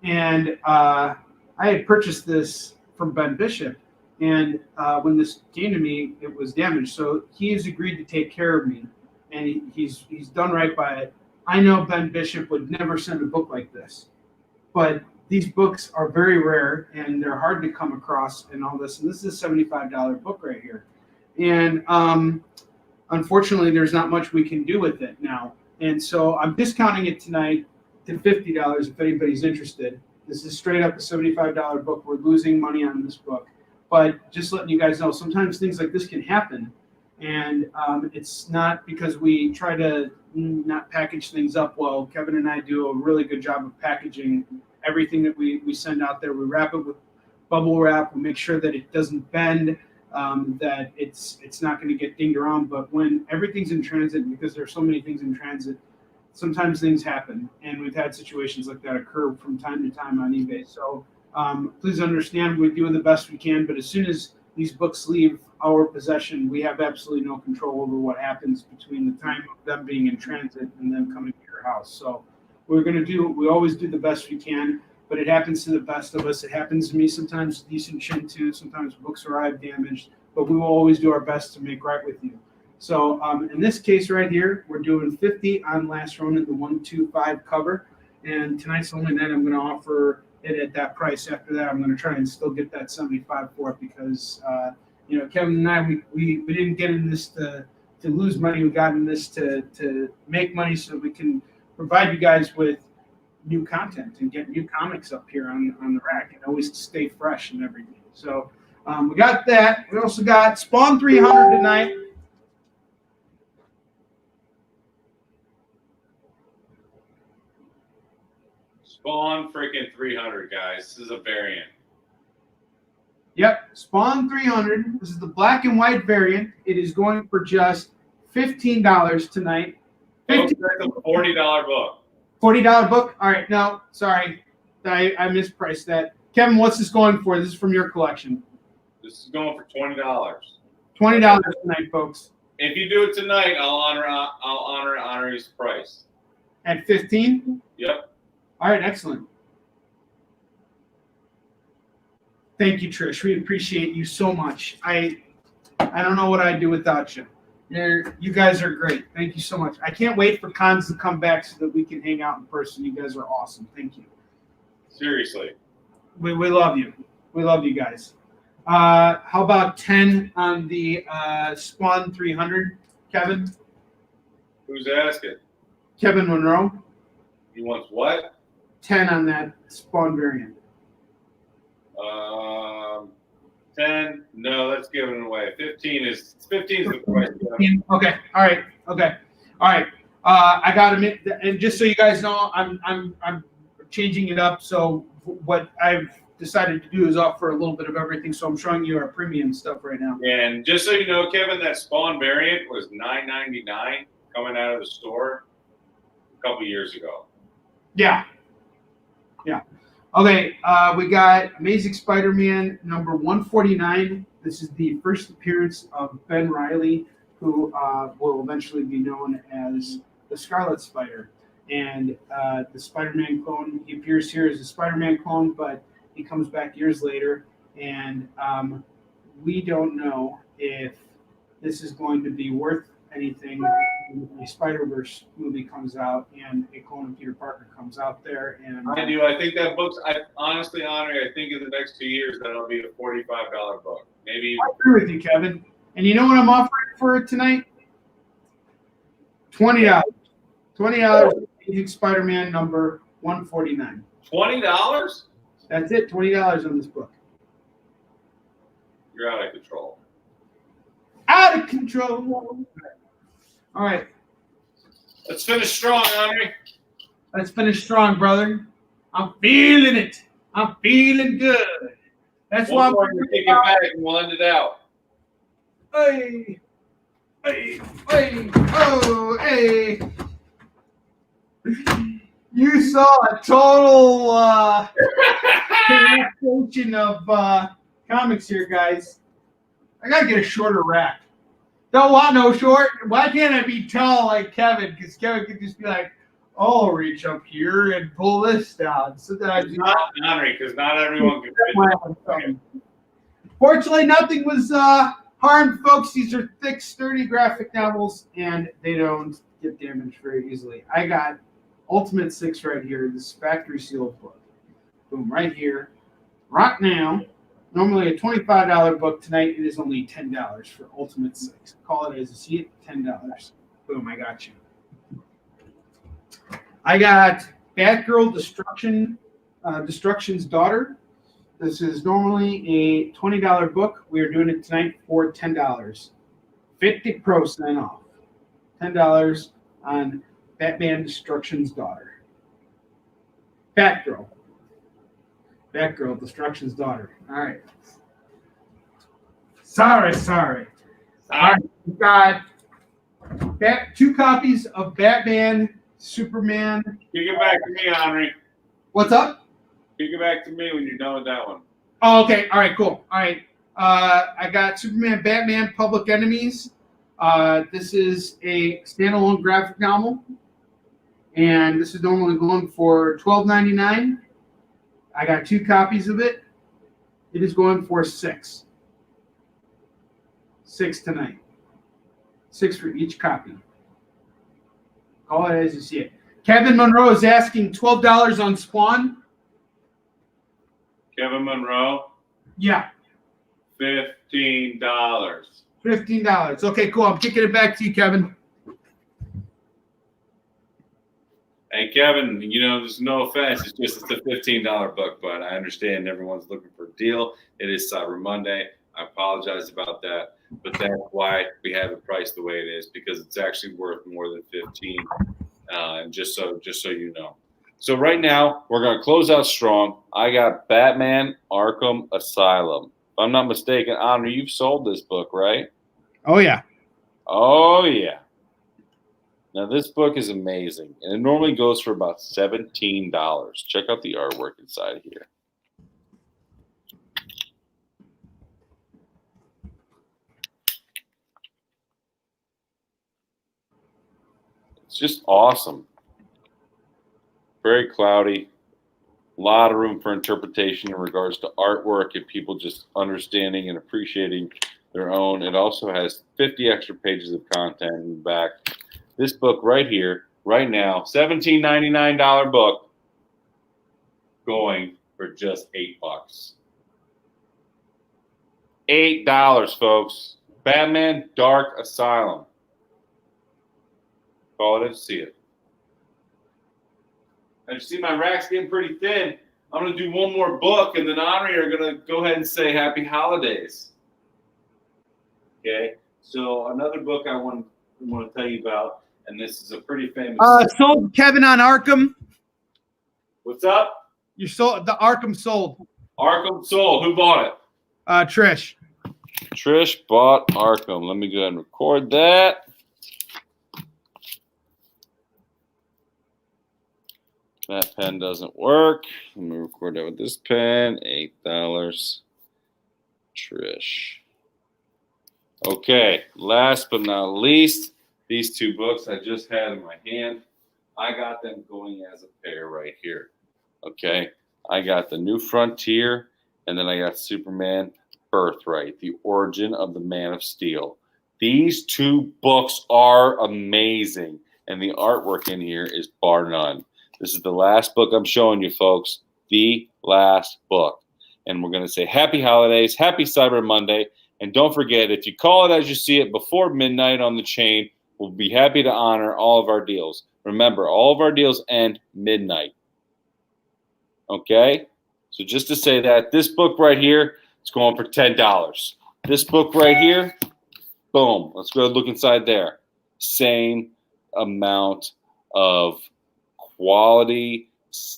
And I had purchased this from Ben Bishop, and when this came to me, it was damaged. So he has agreed to take care of me, and he's done right by it. I know Ben Bishop would never send a book like this, but these books are very rare, and they're hard to come across and all this. And this is a $75 book right here. And unfortunately, there's not much we can do with it now. And so I'm discounting it tonight to $50 if anybody's interested. This is straight up a $75 book. We're losing money on this book. But just letting you guys know, sometimes things like this can happen. And it's not because we try to not package things up well. Kevin and I do a really good job of packaging everything that we send out there. We wrap it with bubble wrap. We make sure that it doesn't bend, that it's not going to get dinged around. But when everything's in transit, because there's so many things in transit, sometimes things happen. And we've had situations like that occur from time to time on eBay. So please understand, we're doing the best we can. But as soon as these books leave our possession, we have absolutely no control over what happens between the time of them being in transit and them coming to your house. So we always do the best we can, but it happens to the best of us. It happens to me sometimes, decent chin too. Sometimes books arrive damaged, but we will always do our best to make right with you. So in this case right here, we're doing 50 on Last Ronin, the 125 cover. And tonight's the only night I'm going to offer it at that price. After that, I'm going to try and still get that 75 for it, because Kevin and I, we didn't get in this to lose money. We got in this to make money so we can provide you guys with new content and get new comics up here on the rack and always stay fresh and everything. So we got that. We also got Spawn 300 tonight. Spawn freaking 300, guys. This is a variant. Yep, Spawn 300. This is the black and white variant. It is going for just $15 tonight. Folks, that's a $40 book. $40 book? All right, no, sorry. I mispriced that. Kevin, what's this going for? This is from your collection. This is going for $20. $20 tonight, folks. If you do it tonight, I'll honor Onrie's price. At 15? Yep. All right, excellent. Thank you, Trish. We appreciate you so much. I don't know what I'd do without you. You guys are great. Thank you so much. I can't wait for cons to come back so that we can hang out in person. You guys are awesome. Thank you. Seriously. We love you. We love you guys. How about 10 on the Spawn 300, Kevin? Who's asking? Kevin Monroe. He wants what? 10 on that Spawn variant. 10. No, let's give it away. 15 is the price. Okay. All right. Okay. All right. I got him. And just so you guys know, I'm changing it up. So what I've decided to do is offer a little bit of everything. So I'm showing you our premium stuff right now. And just so you know, Kevin, that Spawn variant was $9.99 coming out of the store a couple years ago. Yeah. Yeah. Okay, we got Amazing Spider-Man number 149. This is the first appearance of Ben Reilly, who will eventually be known as the Scarlet Spider. And the Spider-Man clone, he appears here as a Spider-Man clone, but he comes back years later. And we don't know if this is going to be worth anything when a Spider-Verse movie comes out and a clone of Peter Parker comes out there. And I do. I think that book's, honestly, Onrie, I think in the next 2 years that'll be a $45 book. Maybe. I agree with you, Kevin. And you know what I'm offering for tonight? $20. $20. Amazing Spider-Man number 149. $20? That's it. $20 on this book. You're out of control. Out of control. All right. Let's finish strong, Onrie. Let's finish strong, brother. I'm feeling it. I'm feeling good. That's why I'm going to kick it back and we'll end it out. Hey, hey, hey, oh, hey. You saw a total creation of comics here, guys. I gotta get a shorter rack. Don't want no short. Why can't I be tall like Kevin? Because Kevin could just be like, "Oh, I'll reach up here and pull this down." So that I not Onrie, because not everyone can fit. Fortunately, nothing was harmed, folks. These are thick, sturdy graphic novels, and they don't get damaged very easily. I got Ultimate 6 right here, this factory sealed book. Boom, right here, right now. Normally a $25 book. Tonight it is only $10 for Ultimate 6. Call it as you see it, $10. Boom, I got you. I got Batgirl Destruction's Daughter. This is normally a $20 book. We are doing it tonight for $10. 50% off. $10 on Batman Destruction's Daughter. Batgirl Destruction's Daughter. All right. Sorry. All right. We've got 2 copies of Batman, Superman. Kick it back to me, Onrie. What's up? Kick it back to me when you're done with that one. Oh, okay. All right, cool. All right. I got Superman, Batman, Public Enemies. This is a standalone graphic novel. And this is normally going for $12.99. I got 2 copies of it. It is going for $6. $6 tonight. $6 for each copy. Call it as you see it. Kevin Monroe is asking $12 on Spawn. Kevin Monroe? Yeah. $15. $15. Okay, cool. I'm kicking it back to you, Kevin. Hey, Kevin, there's no offense. It's a $15 book, but I understand everyone's looking for a deal. It is Cyber Monday. I apologize about that, but that's why we have it priced the way it is, because it's actually worth more than $15. And just so you know. So right now, we're going to close out strong. I got Batman Arkham Asylum. If I'm not mistaken, Onrie, you've sold this book, right? Oh, yeah. Oh, yeah. Now, this book is amazing, and it normally goes for about $17. Check out the artwork inside here. It's just awesome. Very cloudy. A lot of room for interpretation in regards to artwork and people just understanding and appreciating their own. It also has 50 extra pages of content in the back. This book right here, right now, $17.99 book, going for just $8. $8, folks. Batman Dark Asylum. Call it and see it. As you see, my rack's getting pretty thin. I'm going to do one more book, and then Onrie are going to go ahead and say Happy Holidays. Okay? So another book I want to tell you about, and this is a pretty famous. Sold Kevin on Arkham. What's up? You sold the Arkham sold. Arkham sold. Who bought it? Trish. Trish bought Arkham. Let me go ahead and record that. That pen doesn't work. Let me record that with this pen. $8. Trish. Okay, last but not least, these two books I just had in my hand. I got them going as a pair right here. Okay, I got The New Frontier, and then I got Superman Birthright, The Origin of the Man of Steel. These two books are amazing, and the artwork in here is bar none. This is the last book I'm showing you, folks. The last book. And we're going to say Happy Holidays, Happy Cyber Monday. And don't forget, if you call it as you see it before midnight on the chain, we'll be happy to honor all of our deals. Remember, all of our deals end midnight. Okay? So just to say that, this book right here is going for $10. This book right here, boom. Let's go look inside there. Same amount of quality.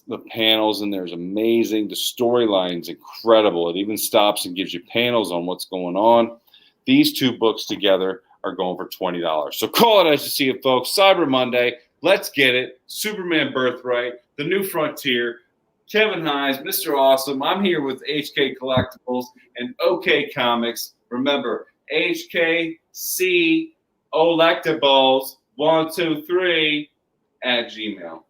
The panels in there is amazing. The storyline's incredible. It even stops and gives you panels on what's going on. These two books together are going for $20. So call it as you see it, folks. Cyber Monday. Let's get it. Superman Birthright, The New Frontier, Kevin Hines, Mr. Awesome. I'm here with HK Collectibles and OK Comics. Remember, HKC Collectibles 123 at Gmail.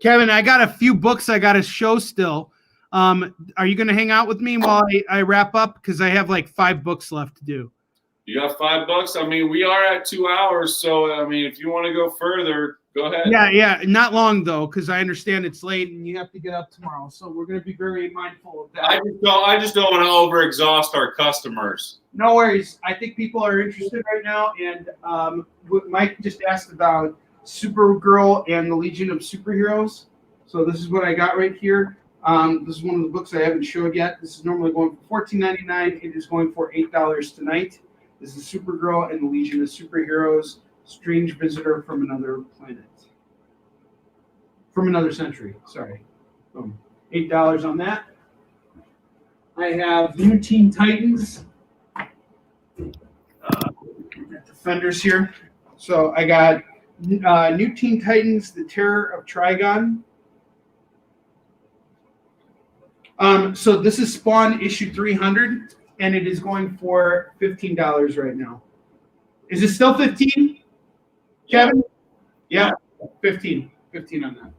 Kevin, I got a few books I got to show still. Are you going to hang out with me while I wrap up? Because I have like 5 books left to do. You got $5? I mean, we are at 2 hours. So, I mean, if you want to go further, go ahead. Yeah. Not long, though, because I understand it's late and you have to get up tomorrow. So we're going to be very mindful of that. I just don't want to overexhaust our customers. No worries. I think people are interested right now. And Mike just asked about Supergirl and the Legion of Superheroes. So this is what I got right here. This is one of the books I haven't showed yet. This is normally going for $14.99. It is going for $8 tonight. This is Supergirl and the Legion of Superheroes. Strange visitor from another planet. From another century. Sorry. Boom. $8 on that. I have New Teen Titans. Defenders here. So I got New Teen Titans, The Terror of Trigon. So this is Spawn issue 300, and it is going for $15 right now. Is it still 15, Kevin? Yeah, 15 on that.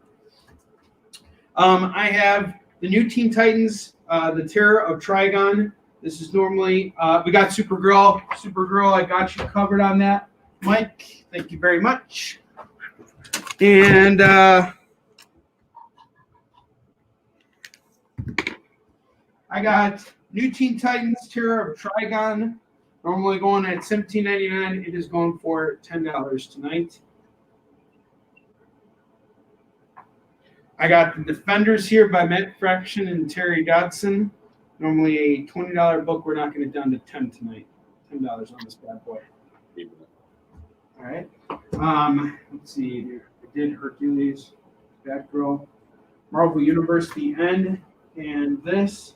I have the New Teen Titans, The Terror of Trigon. This is normally, we got Supergirl. Supergirl, I got you covered on that. Mike, thank you very much. And I got New Teen Titans, Terror of Trigon, normally going at $17.99. It is going for $10 tonight. I got The Defenders here by Matt Fraction and Terry Dodson. Normally a $20 book. We're knocking it down to $10 tonight. $10 on this bad boy. All right. Let's see. I did Hercules, Batgirl. Marvel Universe, The End, and this,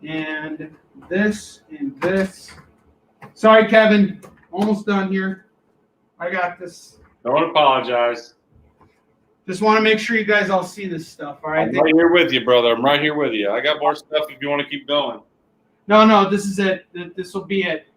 and this, and this. Sorry, Kevin. Almost done here. I got this. Don't apologize. Just want to make sure you guys all see this stuff, all right? I'm right here with you, brother. I'm right here with you. I got more stuff if you want to keep going. No, this is it. This will be it.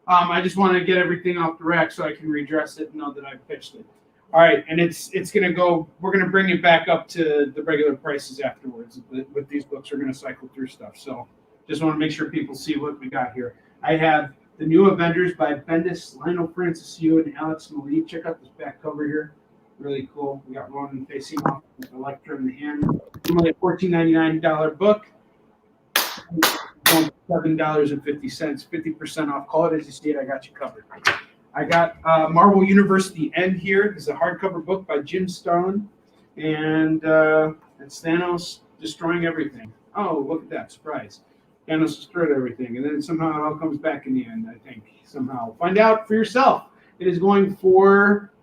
I just want to get everything off the rack so I can redress it and know that I pitched it. All right, and it's going to go, we're going to bring it back up to the regular prices afterwards. With these books, we're going to cycle through stuff. So just want to make sure people see what we got here. I have The New Avengers by Bendis, Lionel Francis Yu, and Alex Malik. Check out this back cover here. Really cool. We got Ronan facing off with Elektra in the hand. Normally a $14.99 book. $7.50, 50% off. Call it as you see it. I got you covered. I got Marvel Universe, The End here. This is a hardcover book by Jim Starlin. And it's Thanos destroying everything. Oh, look at that. Surprise. Thanos destroyed everything. And then somehow it all comes back in the end, I think. Somehow. Find out for yourself. It is going for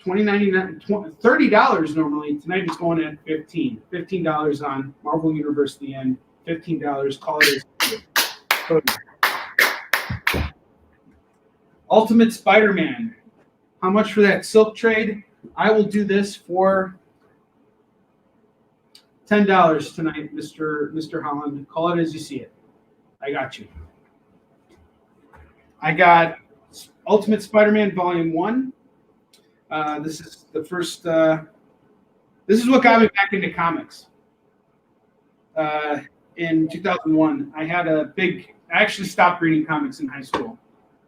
$30 normally. Tonight it's going at $15 on Marvel Universe, The End. $15. Call it as Ultimate Spider-Man. How much for that silk trade? I will do this for $10 tonight, Mr. Holland. Call it as you see it. I got you. I got Ultimate Spider-Man Volume 1. This is the first. This is what got me back into comics. In 2001, I actually stopped reading comics in high school.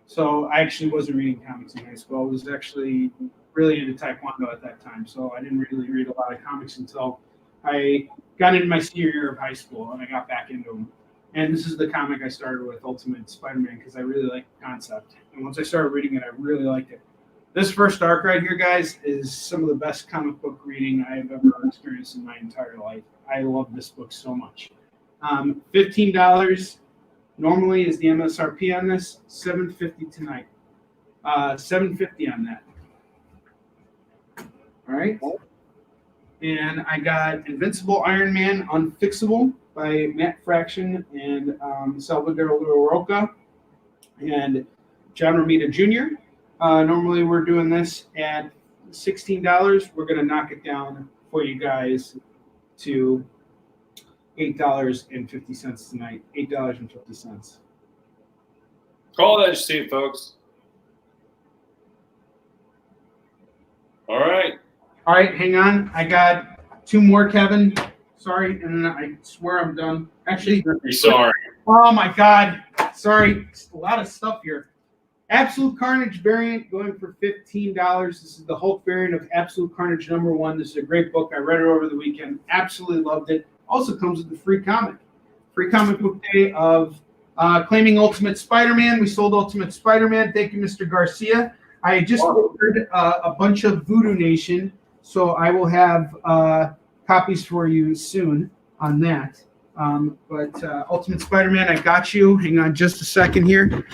So I actually wasn't reading comics in high school. I was actually really into Taekwondo at that time. So I didn't really read a lot of comics until I got into my senior year of high school and I got back into them. And this is the comic I started with, Ultimate Spider-Man, because I really liked the concept. And once I started reading it, I really liked it. This first arc right here, guys, is some of the best comic book reading I've ever experienced in my entire life. I love this book so much. $15 normally is the MSRP on this. $7.50 tonight. $7.50 on that. All right. And I got Invincible Iron Man Unfixable by Matt Fraction and Salvador Roca and John Romita Jr. Normally we're doing this at $16. We're going to knock it down for you guys to $8.50 tonight. $8.50. Call that, you see it, folks. All right. All right, hang on. I got two more, Kevin. Sorry, and then I swear I'm done. Actually, Sorry. Oh my God. Sorry. It's a lot of stuff here. Absolute Carnage variant going for $15. This is the Hulk variant of Absolute Carnage #1. This is a great book. I read it over the weekend. Absolutely loved it. Also comes with a free comic. Free comic book day of claiming Ultimate Spider-Man. We sold Ultimate Spider-Man. Thank you, Mr. Garcia. I just ordered a bunch of Voodoo Nation, so I will have copies for you soon on that. But Ultimate Spider-Man, I got you. Hang on just a second here.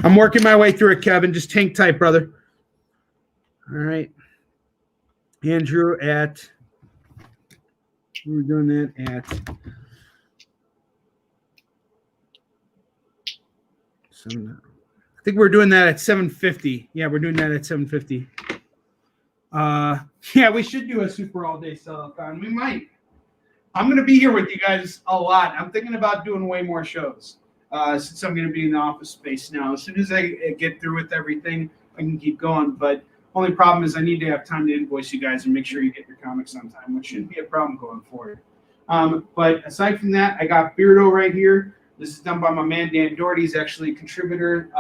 I'm working my way through it, Kevin. Just hang tight, brother. All right. Andrew we're doing that at 7. I think we're doing that at $7.50. Yeah, we're doing that at $7.50. Yeah, we should do a super all-day sell-a-thon. We might. I'm going to be here with you guys a lot. I'm thinking about doing way more shows since I'm going to be in the office space now. As soon as I get through with everything, I can keep going. But only problem is I need to have time to invoice you guys and make sure you get your comics on time, which shouldn't be a problem going forward. But aside from that, I got Beardo right here. This is done by my man Dan Doherty. He's actually a contributor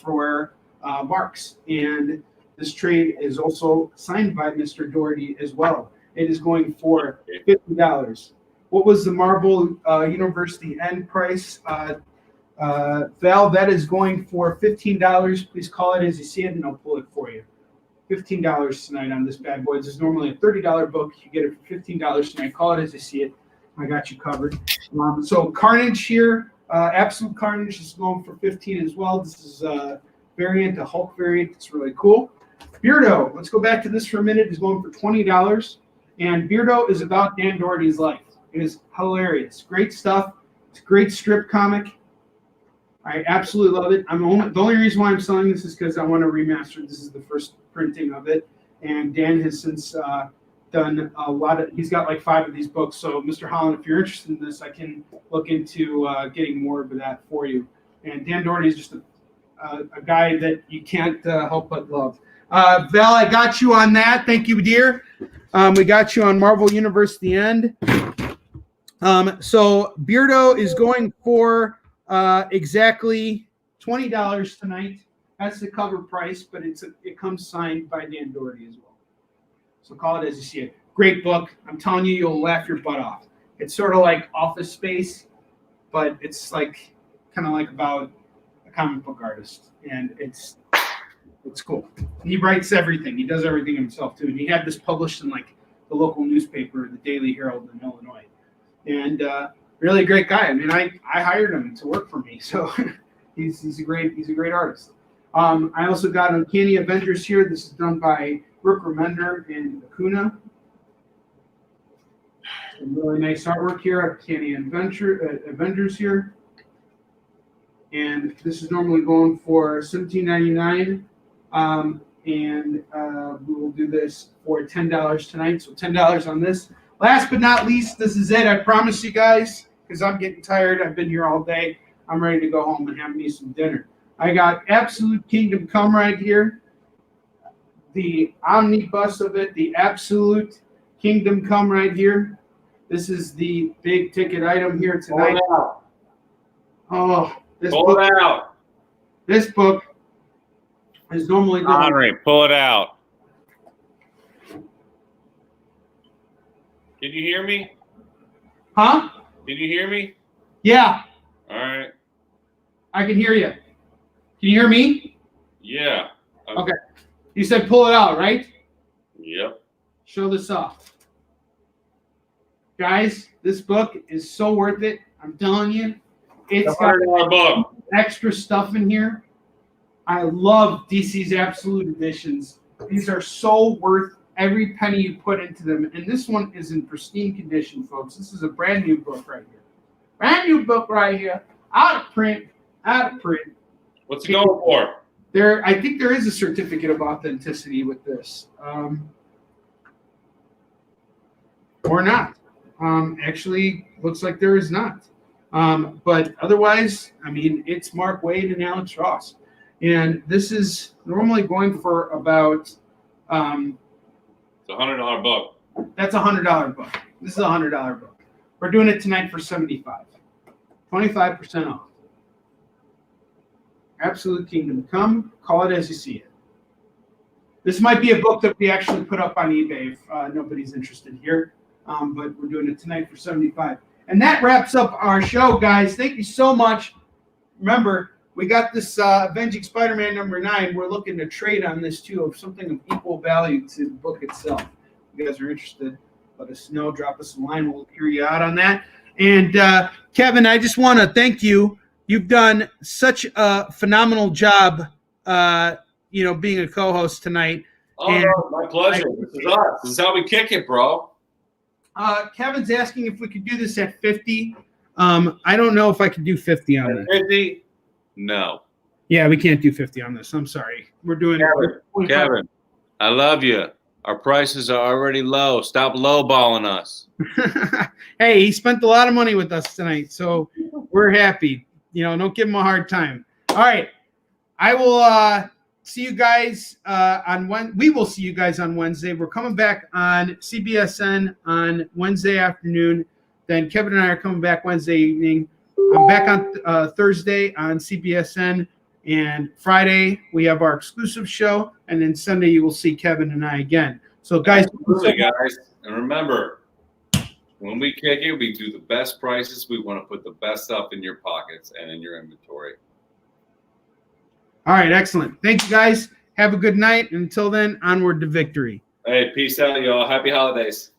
for Marks. And this trade is also signed by Mr. Doherty as well. It is going for $50. What was the Marvel University end price? Val, that is going for $15. Please call it as you see it, and I'll pull it for you. $15 tonight on this bad boy. This is normally a $30 book. You get it for $15 tonight. Call it as you see it. I got you covered. So Carnage here, Absolute Carnage is going for $15 as well. This is a variant, a Hulk variant. It's really cool. Beardo, let's go back to this for a minute. Is going for $20. And Beardo is about Dan Doherty's life. It is hilarious. Great stuff. It's a great strip comic. I absolutely love it. The only reason why I'm selling this is because I want to remaster it. This is the first printing of it. And Dan has since done a lot of, he's got like 5 of these books. So, Mr. Holland, if you're interested in this, I can look into getting more of that for you. And Dan Doherty is just a guy that you can't help but love. Val, I got you on that. Thank you, dear. We got you on Marvel Universe The End. So Beardo is going for exactly $20 tonight. That's the cover price, but it comes signed by Dan Doherty as well. So call it as you see it. Great book. I'm telling you, you'll laugh your butt off. It's sort of like Office Space, but it's like kind of like about a comic book artist, and it's cool. He writes everything. He does everything himself too. And he had this published in like the local newspaper, the Daily Herald in Illinois. And really a great guy. I mean, I hired him to work for me, so he's a great artist. I also got Uncanny Avengers here. This is done by Rick Remender and Acuna. Some really nice artwork here. Uncanny Avengers here. And this is normally going for $17.99. And we will do this for $10 tonight. So $10 on this. Last but not least, this is it. I promise you guys, because I'm getting tired. I've been here all day. I'm ready to go home and have me some dinner. I got Absolute Kingdom Come right here. The omnibus of it, the Absolute Kingdom Come right here. This is the big ticket item here tonight. Oh, this Pull it out. This book is normally going. Onrie, pull it out. Can you hear me? Huh? Can you hear me? Yeah. All right. I can hear you. Can you hear me? Yeah. Okay. You said pull it out, right? Yep. Show this off. Guys, this book is so worth it. I'm telling you. It's got $100 book. extra stuff in here. I love DC's Absolute Editions. These are so worth every penny you put into them. And this one is in pristine condition, folks. This is a brand new book right here. Brand new book right here. Out of print. What's it going for? I think there is a certificate of authenticity with this. Or not. Actually, looks like there is not. But otherwise, I mean, it's Mark Waid and Alex Ross. And this is normally going for about... It's a $100 book. That's a $100 book. This is a $100 book. We're doing it tonight for $75. 25% off. Absolute Kingdom Come. Call it as you see it. This might be a book that we actually put up on eBay if nobody's interested here. But we're doing it tonight for $75. And that wraps up our show, guys. Thank you so much. Remember, we got this Avenging Spider-Man #9. We're looking to trade on this, too, of something of equal value to the book itself. If you guys are interested, let us know. Drop us a line. We'll hear you out on that. And, Kevin, I just want to thank you. You've done such a phenomenal job, being a co-host tonight. Oh, no, my pleasure. This is us. This is how we kick it, bro. Kevin's asking if we could do this at 50. I don't know if I can do 50 on this. 50? No. Yeah, we can't do 50 on this. I'm sorry. We're doing Kevin, I love you. Our prices are already low. Stop lowballing us. Hey, he spent a lot of money with us tonight, so we're happy. Don't give him a hard time. All right. I will see you guys we will see you guys on Wednesday. We're coming back on Cbsn on Wednesday afternoon. Then Kevin and I are coming back Wednesday evening. I'm back on Thursday on Cbsn, and Friday we have our exclusive show, and then Sunday you will see Kevin and I again. So, guys, and remember, when we kick it, we do the best prices. We want to put the best stuff in your pockets and in your inventory. All right, excellent. Thank you, guys. Have a good night. And until then, onward to victory. Hey, peace out, y'all. Happy holidays.